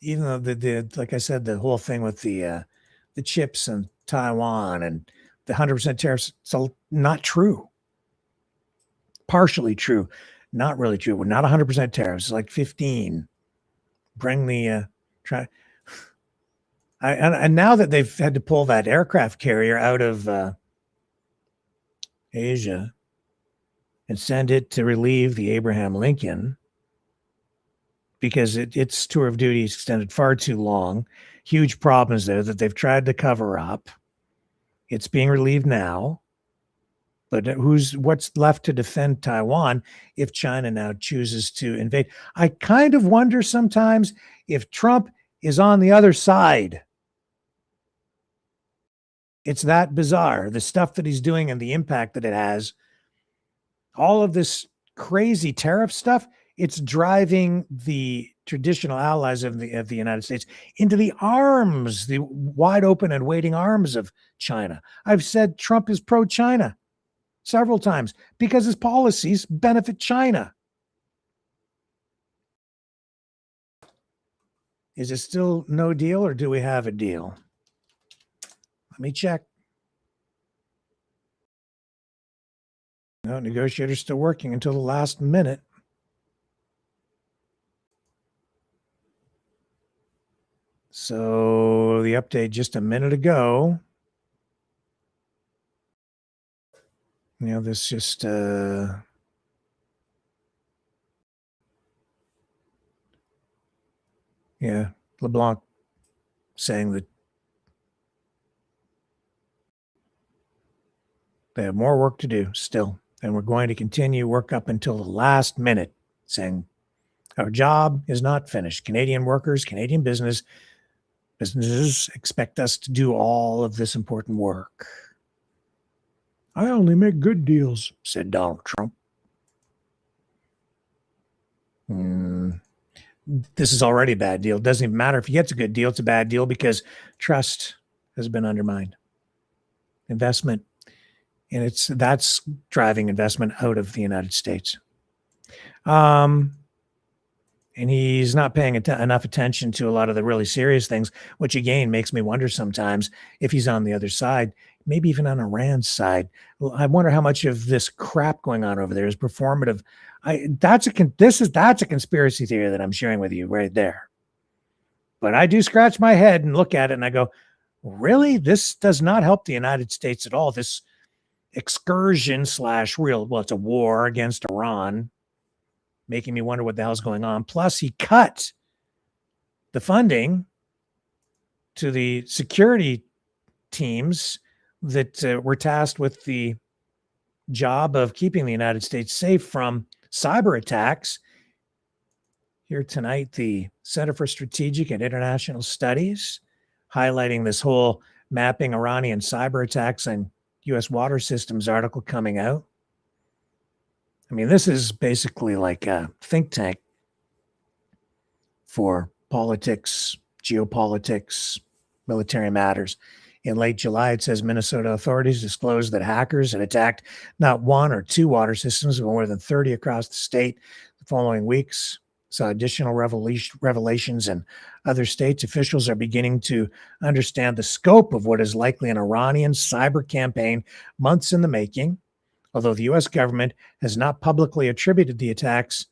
S2: Even though the like I said, the whole thing with the chips and Taiwan and the 100% tariffs, it's not true. Partially true, not really true. We're not 100% tariffs. It's like 15. Bring the try. And now that they've had to pull that aircraft carrier out of Asia and send it to relieve the Abraham Lincoln, because its tour of duty extended far too long. Huge problems there that they've tried to cover up. It's being relieved now. But what's left to defend Taiwan if China now chooses to invade? I kind of wonder sometimes if Trump is on the other side. It's that bizarre, the stuff that he's doing and the impact that it has. All of this crazy tariff stuff, it's driving the traditional allies of the United States into the arms, the wide open and waiting arms of China. I've said Trump is pro-China several times because his policies benefit China. Is it still no deal or do we have a deal? Let me check. No, negotiators still working until the last minute. So the update just a minute ago. This just LeBlanc saying that they have more work to do still, and we're going to continue work up until the last minute, saying our job is not finished. Canadian workers, Canadian businesses expect us to do all of this important work. I only make good deals, said Donald Trump. This is already a bad deal. It doesn't even matter if he gets a good deal. It's a bad deal because trust has been undermined. Investment, and that's driving investment out of the United States. And he's not paying enough attention to a lot of the really serious things, which again makes me wonder sometimes if he's on the other side, maybe even on Iran's side. I wonder how much of this crap going on over there is performative. That's a conspiracy theory that I'm sharing with you right there. But I do scratch my head and look at it and I go, really? This does not help the United States at all. This excursion / it's a war against Iran, making me wonder what the hell's going on. Plus, he cut the funding to the security teams that were tasked with the job of keeping the United States safe from cyber attacks. Here tonight, the Center for Strategic and International Studies highlighting this whole mapping Iranian cyber attacks on U.S. water systems article coming out. I mean, this is basically like a think tank for politics, geopolitics, military matters. In late July, it says Minnesota authorities disclosed that hackers had attacked not one or two water systems, but more than 30 across the state. The following weeks saw additional revelations in other states. Officials are beginning to understand the scope of what is likely an Iranian cyber campaign months in the making. Although the U.S. government has not publicly attributed the attacks,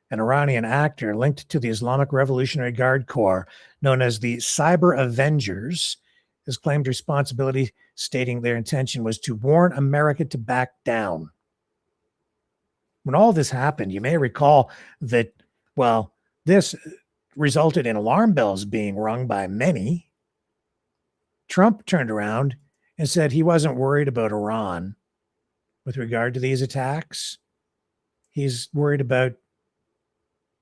S2: an Iranian actor linked to the Islamic Revolutionary Guard Corps, known as the Cyber Avengers, has claimed responsibility, stating their intention was to warn America to back down. When all this happened, you may recall that, this resulted in alarm bells being rung by many. Trump turned around and said he wasn't worried about Iran with regard to these attacks. He's worried about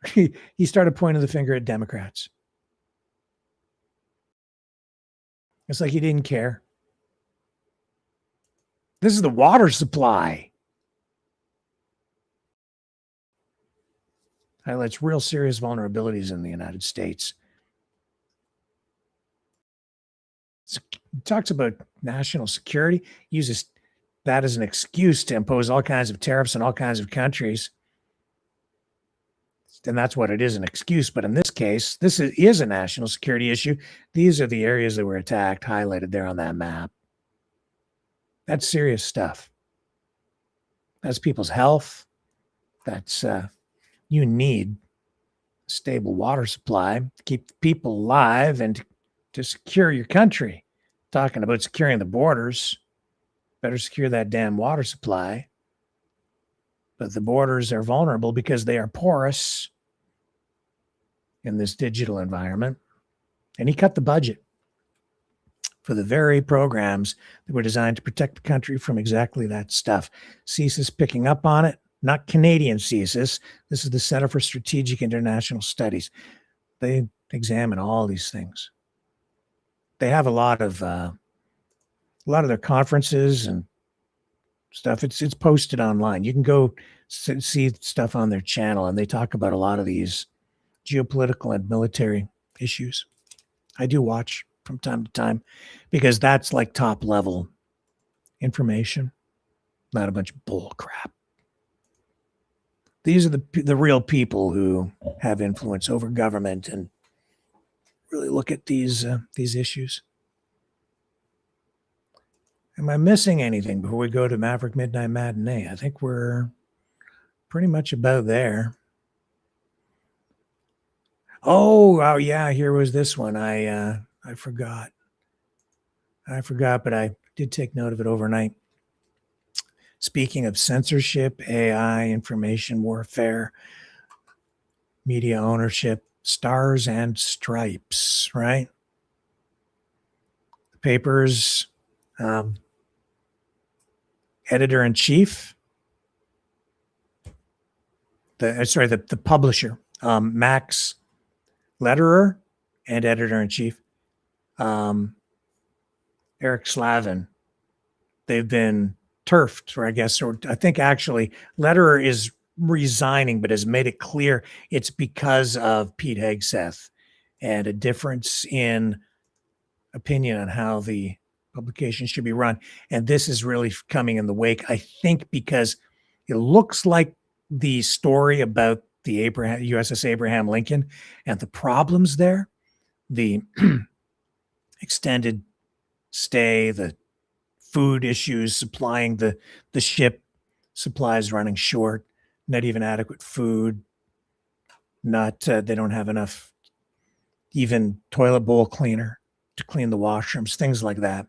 S2: He started pointing the finger at Democrats. It's like he didn't care. This is the water supply. Highlights real serious vulnerabilities in the United States. It talks about national security, uses that as an excuse to impose all kinds of tariffs on all kinds of countries. And that's what it is, an excuse. But in this case, this is a national security issue. These are the areas that were attacked, highlighted there on that map. That's serious stuff. That's people's health. That's you need a stable water supply to keep people alive and to secure your country. Talking about securing the borders, better secure that damn water supply. But the borders are vulnerable because they are porous in this digital environment. And he cut the budget for the very programs that were designed to protect the country from exactly that stuff. CSIS picking up on it, not Canadian CSIS. This is the Center for Strategic International Studies. They examine all these things. They have a lot of their conferences and stuff. It's posted online. You can go see stuff on their channel, and they talk about a lot of these geopolitical and military issues. I do watch from time to time because that's like top level information, not a bunch of bull crap. These are the real people who have influence over government and really look at these issues. Am I missing anything before we go to Maverick Midnight Matinee? I think we're pretty much about there. Oh yeah, here was this one. I forgot. But I did take note of it overnight. Speaking of censorship, AI, information warfare, media ownership, stars and stripes, right? The paper's editor-in-chief, the publisher, Max Lederer, and editor-in-chief, Eric Slavin. They've been turfed, or I think actually Lederer is resigning, but has made it clear it's because of Pete Hegseth and a difference in opinion on how the publication should be run. And this is really coming in the wake, I think, because it looks like the story about the USS Abraham Lincoln and the problems there, the extended stay, the food issues, supplying the ship, supplies running short, not even adequate food, they don't have enough even toilet bowl cleaner to clean the washrooms, things like that.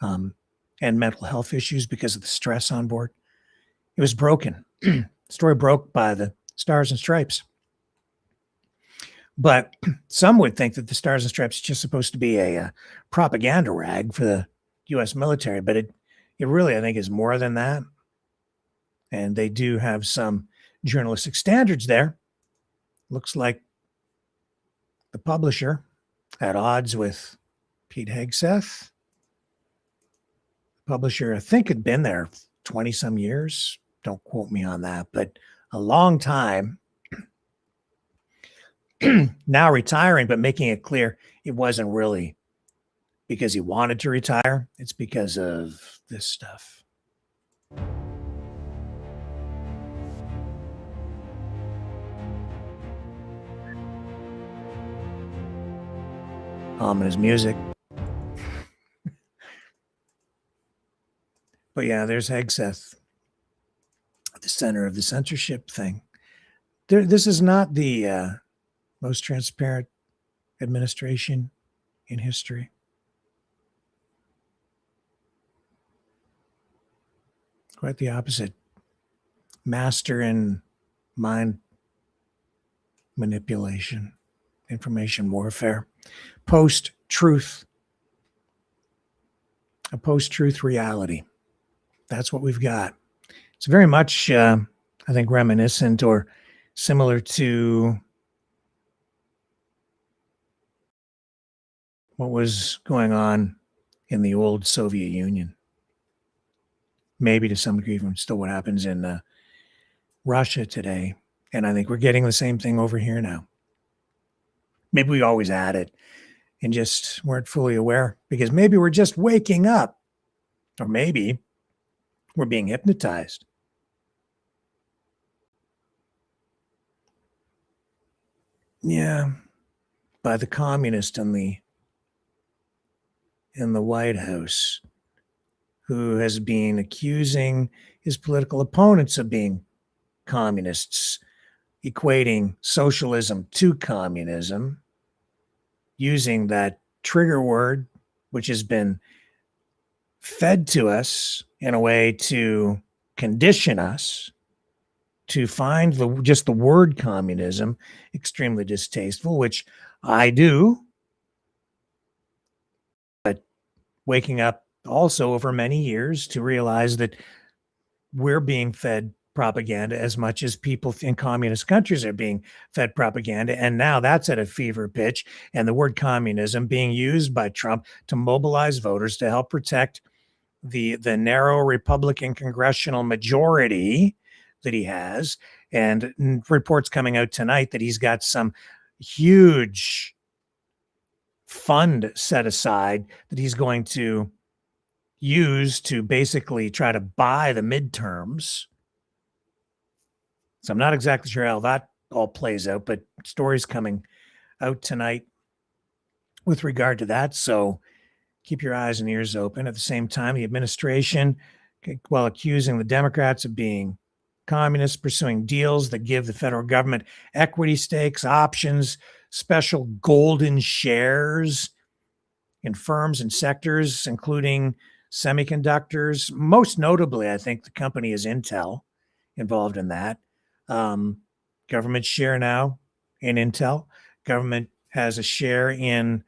S2: And mental health issues because of the stress on board. It was broken. Story broke by the Stars and Stripes. But some would think that the Stars and Stripes is just supposed to be a propaganda rag for the U.S. military, but it really, I think, is more than that. And they do have some journalistic standards there. Looks like the publisher at odds with Pete Hegseth. Publisher, I think, had been there 20 some years. Don't quote me on that, but a long time. Now retiring, but making it clear it wasn't really because he wanted to retire. It's because of this stuff. Ominous music. But yeah, there's Hegseth at the center of the censorship thing. This is not the most transparent administration in history. Quite the opposite. Master in mind manipulation, information warfare, post-truth, a post-truth reality. That's what we've got. It's very much, I think, reminiscent or similar to what was going on in the old Soviet Union. Maybe to some degree, even still what happens in Russia today. And I think we're getting the same thing over here now. Maybe we always had it and just weren't fully aware, because maybe we're just waking up, or maybe we're being hypnotized. Yeah, by the communist in the White House, who has been accusing his political opponents of being communists, equating socialism to communism, using that trigger word, which has been fed to us in a way to condition us to find just the word communism extremely distasteful, which I do. But waking up also over many years to realize that we're being fed propaganda as much as people in communist countries are being fed propaganda. And now that's at a fever pitch. And the word communism being used by Trump to mobilize voters to help protect the narrow Republican congressional majority that he has. And reports coming out tonight that he's got some huge fund set aside that he's going to use to basically try to buy the midterms. So I'm not exactly sure how that all plays out, but stories coming out tonight with regard to that. So keep your eyes and ears open. At the same time, the administration, while accusing the Democrats of being communists, pursuing deals that give the federal government equity stakes, options, special golden shares in firms and sectors, including semiconductors. Most notably, I think the company is Intel involved in that. Government share now in Intel. Government has a share in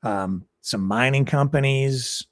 S2: some mining companies,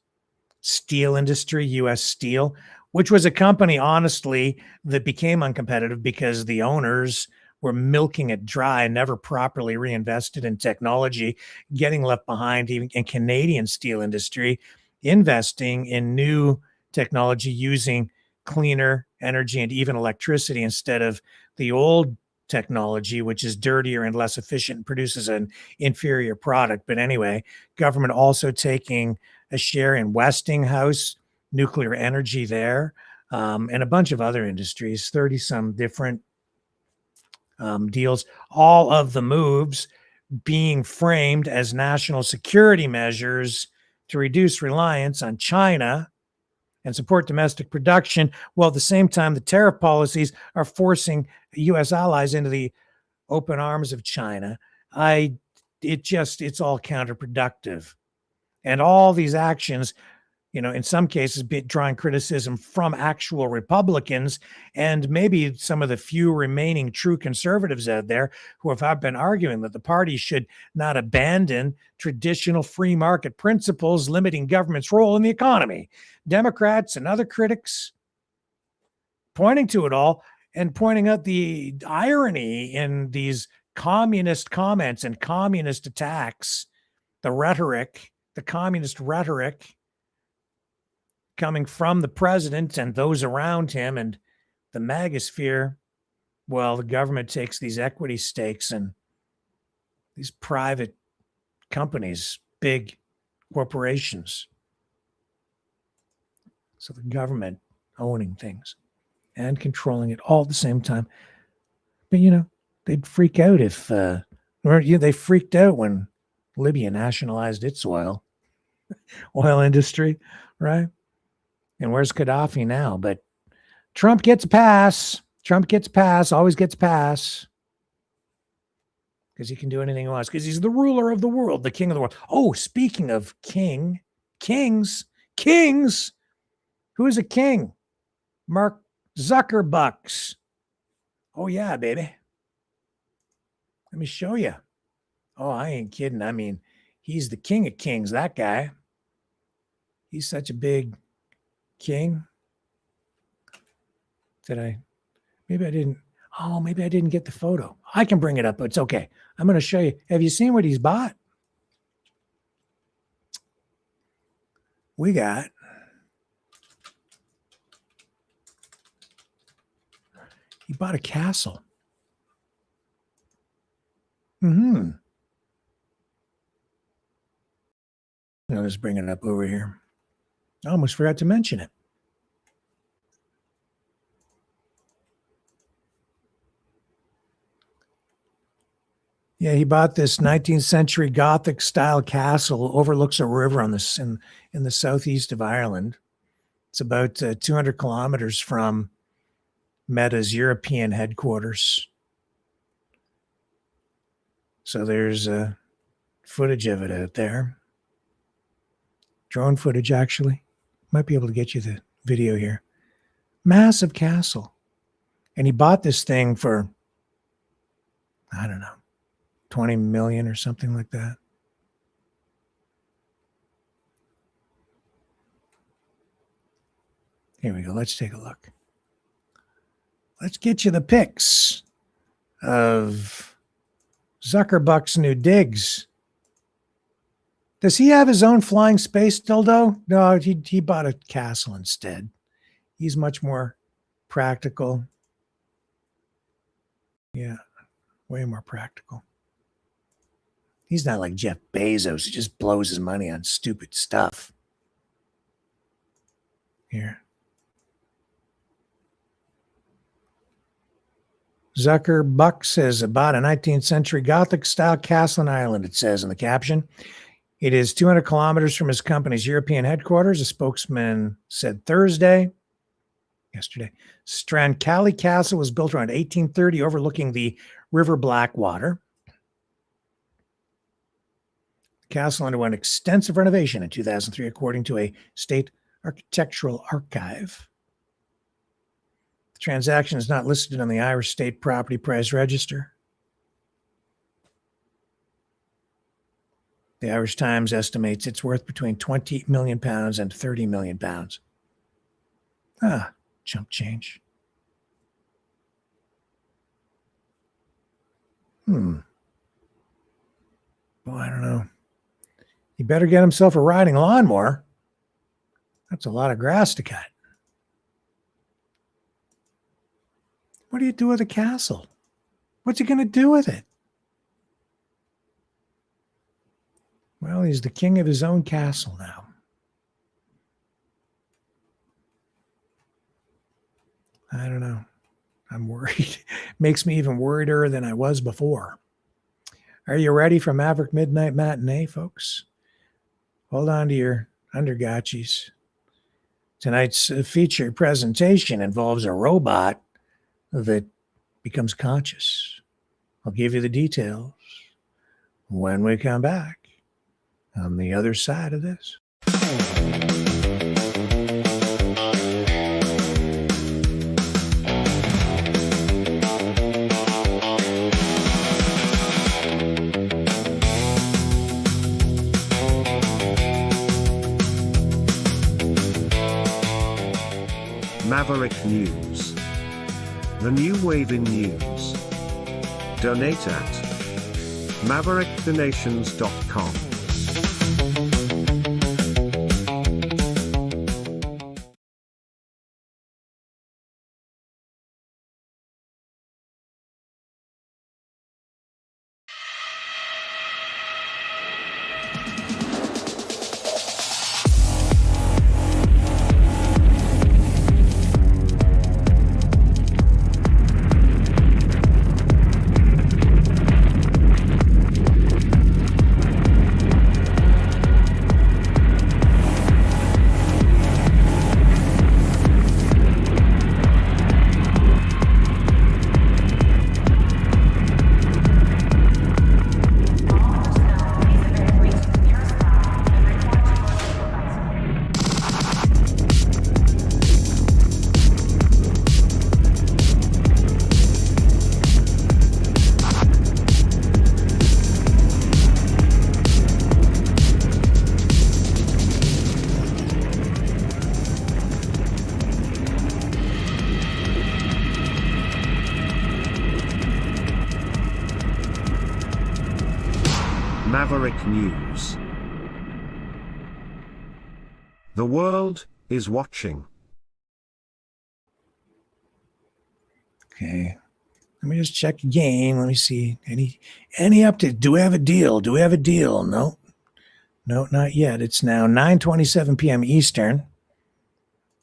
S2: steel industry, U.S. Steel, which was a company, honestly, that became uncompetitive because the owners were milking it dry, never properly reinvested in technology, getting left behind even in Canadian steel industry, investing in new technology using cleaner energy and even electricity instead of the old technology, which is dirtier and less efficient and produces an inferior product. But anyway, government also taking a share in Westinghouse, nuclear energy there, and a bunch of other industries, 30 some different deals, all of the moves being framed as national security measures to reduce reliance on China and support domestic production, while at the same time the tariff policies are forcing U.S. allies into the open arms of China. It's all counterproductive. And all these actions, in some cases, drawing criticism from actual Republicans and maybe some of the few remaining true conservatives out there who have been arguing that the party should not abandon traditional free market principles limiting government's role in the economy. Democrats and other critics pointing to it all and pointing out the irony in these communist comments and communist attacks, the communist rhetoric coming from the president and those around him and the magosphere. Well, the government takes these equity stakes in these private companies, big corporations. So the government owning things and controlling it all at the same time. But, they'd freak out if, they freaked out when Libya nationalized its oil industry, right? And where's Gaddafi now? But Trump gets a pass. Always gets a pass. Because he can do anything he wants. Because he's the ruler of the world, the king of the world. Oh, speaking of kings. Who is a king? Mark Zuckerberg. Oh, yeah, baby. Let me show you. Oh, I ain't kidding. I mean, he's the king of kings, that guy. He's such a big king. Maybe I didn't. Oh, maybe I didn't get the photo. I can bring it up, but it's okay. I'm going to show you. Have you seen what he's bought? We got he bought a castle. I'll just bring it up over here. I almost forgot to mention it. Yeah, he bought this 19th century Gothic style castle, overlooks a river on this in the southeast of Ireland. It's about 200 kilometers from Meta's European headquarters. So there's footage of it out there. Drone footage, actually. Might be able to get you the video here. Massive castle. And he bought this thing for, I don't know, 20 million or something like that. Here we go. Let's take a look. Let's get you the pics of Zuckerberg's new digs. Does he have his own flying space dildo? No, he bought a castle instead. He's much more practical. Yeah, way more practical. He's not like Jeff Bezos, who just blows his money on stupid stuff. Here. Zuckerberg says about a 19th century Gothic style castle in Ireland, it says in the caption. It is 200 kilometers from his company's European headquarters, a spokesman said yesterday. Strancally Castle was built around 1830, overlooking the River Blackwater. The castle underwent extensive renovation in 2003, according to a state architectural archive. The transaction is not listed on the Irish State Property Price Register. The Irish Times estimates it's worth between £20 million and £30 million. Chump change. Well, I don't know. He better get himself a riding lawnmower. That's a lot of grass to cut. What do you do with a castle? What's he going to do with it? Well, he's the king of his own castle now. I don't know. I'm worried. Makes me even worrieder than I was before. Are you ready for Maverick Midnight Matinee, folks? Hold on to your undergotchis. Tonight's feature presentation involves a robot that becomes conscious. I'll give you the details when we come back on the other side of this.
S1: Maverick News. The new wave in news. Donate at maverickdonations.com. Maverick News. The world is watching.
S2: Okay. Let me just check again. Let me see. Any update? Do we have a deal? Do we have a deal? No. No, not yet. It's now 9:27 p.m. Eastern.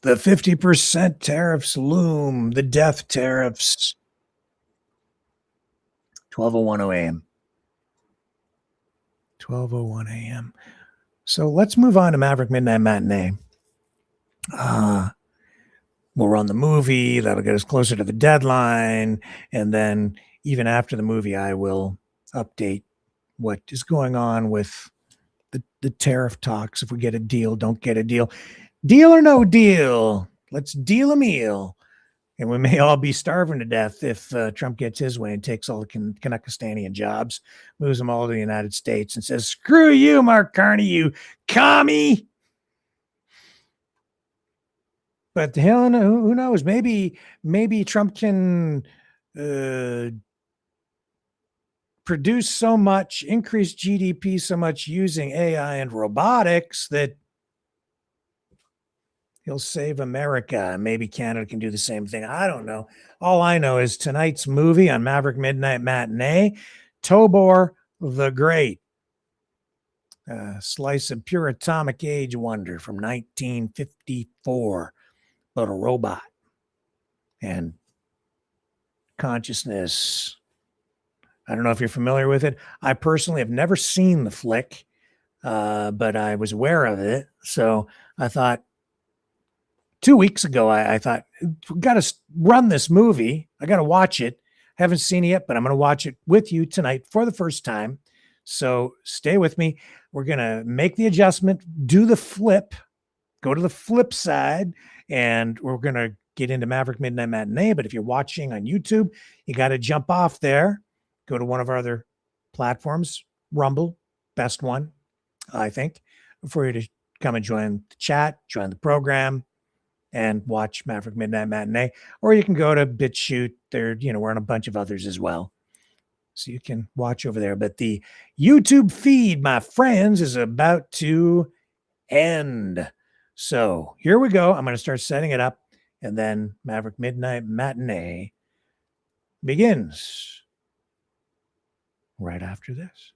S2: The 50% tariffs loom. The death tariffs. 12:01 a.m. 12:01 a.m. So let's move on to Maverick Midnight Matinee. We'll run the movie. That'll get us closer to the deadline. And then even after the movie, I will update what is going on with the tariff talks. If we get a deal, don't get a deal. Deal or no deal. Let's deal a meal. And we may all be starving to death if Trump gets his way and takes all the Kazakhstanian jobs, moves them all to the United States and says, screw you, Mark Carney, you commie. But hell, who knows? Maybe Trump can produce so much, increase GDP so much using AI and robotics that he'll save America. Maybe Canada can do the same thing. I don't know. All I know is tonight's movie on Maverick Midnight Matinee, Tobor the Great, a slice of pure atomic age wonder from 1954. About a robot and consciousness. I don't know if you're familiar with it. I personally have never seen the flick, but I was aware of it. So I thought 2 weeks ago, I thought, we got to run this movie. I got to watch it. Haven't seen it yet, but I'm going to watch it with you tonight for the first time. So stay with me. We're going to make the adjustment, do the flip, go to the flip side, and we're going to get into Maverick Midnight Matinee. But if you're watching on YouTube, you got to jump off there, go to one of our other platforms, Rumble, best one, I think, for you to come and join the chat, join the program, and watch Maverick Midnight Matinee. Or you can go to BitChute. We're on a bunch of others as well. So you can watch over there. But the YouTube feed, my friends, is about to end. So here we go. I'm going to start setting it up, and then Maverick Midnight Matinee begins right after this.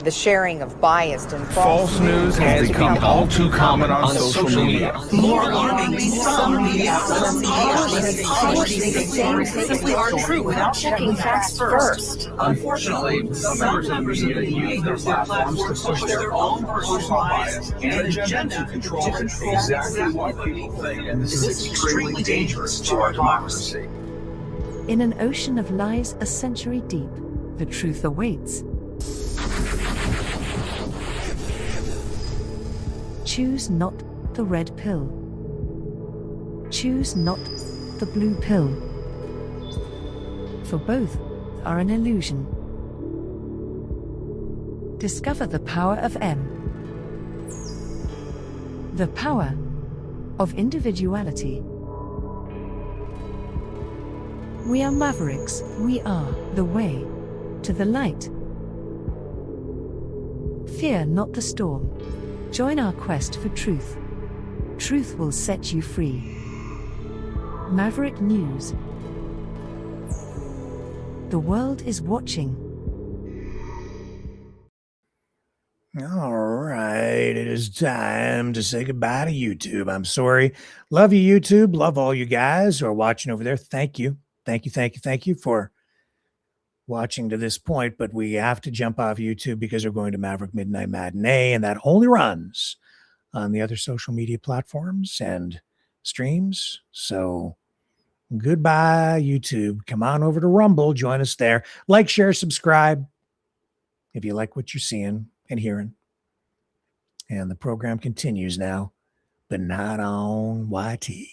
S20: The sharing of biased and
S3: False news has become all too common on social media.
S8: More alarmingly, some media simply aren't true without checking facts first.
S3: Unfortunately, some members of the media use their platforms to push their own personal bias and agenda to control exactly what people think, and this is extremely dangerous to our democracy.
S21: In an ocean of lies a century deep, the truth awaits. Choose not the red pill. Choose not the blue pill. For both are an illusion. Discover the power of M. The power of individuality. We are mavericks. We are the way to the light. Fear not the storm. Join our quest for truth. Truth will set you free. Maverick News. The world is watching.
S2: All right, it is time to say goodbye to YouTube. I'm sorry. Love you, YouTube. Love all you guys who are watching over there. Thank you. Thank you for watching to this point, but we have to jump off YouTube because we're going to Maverick Midnight Matinee, and that only runs on the other social media platforms and streams. So goodbye, YouTube. Come on over to Rumble. Join us there. Like, share, subscribe if you like what you're seeing and hearing. And the program continues now, but not on YT.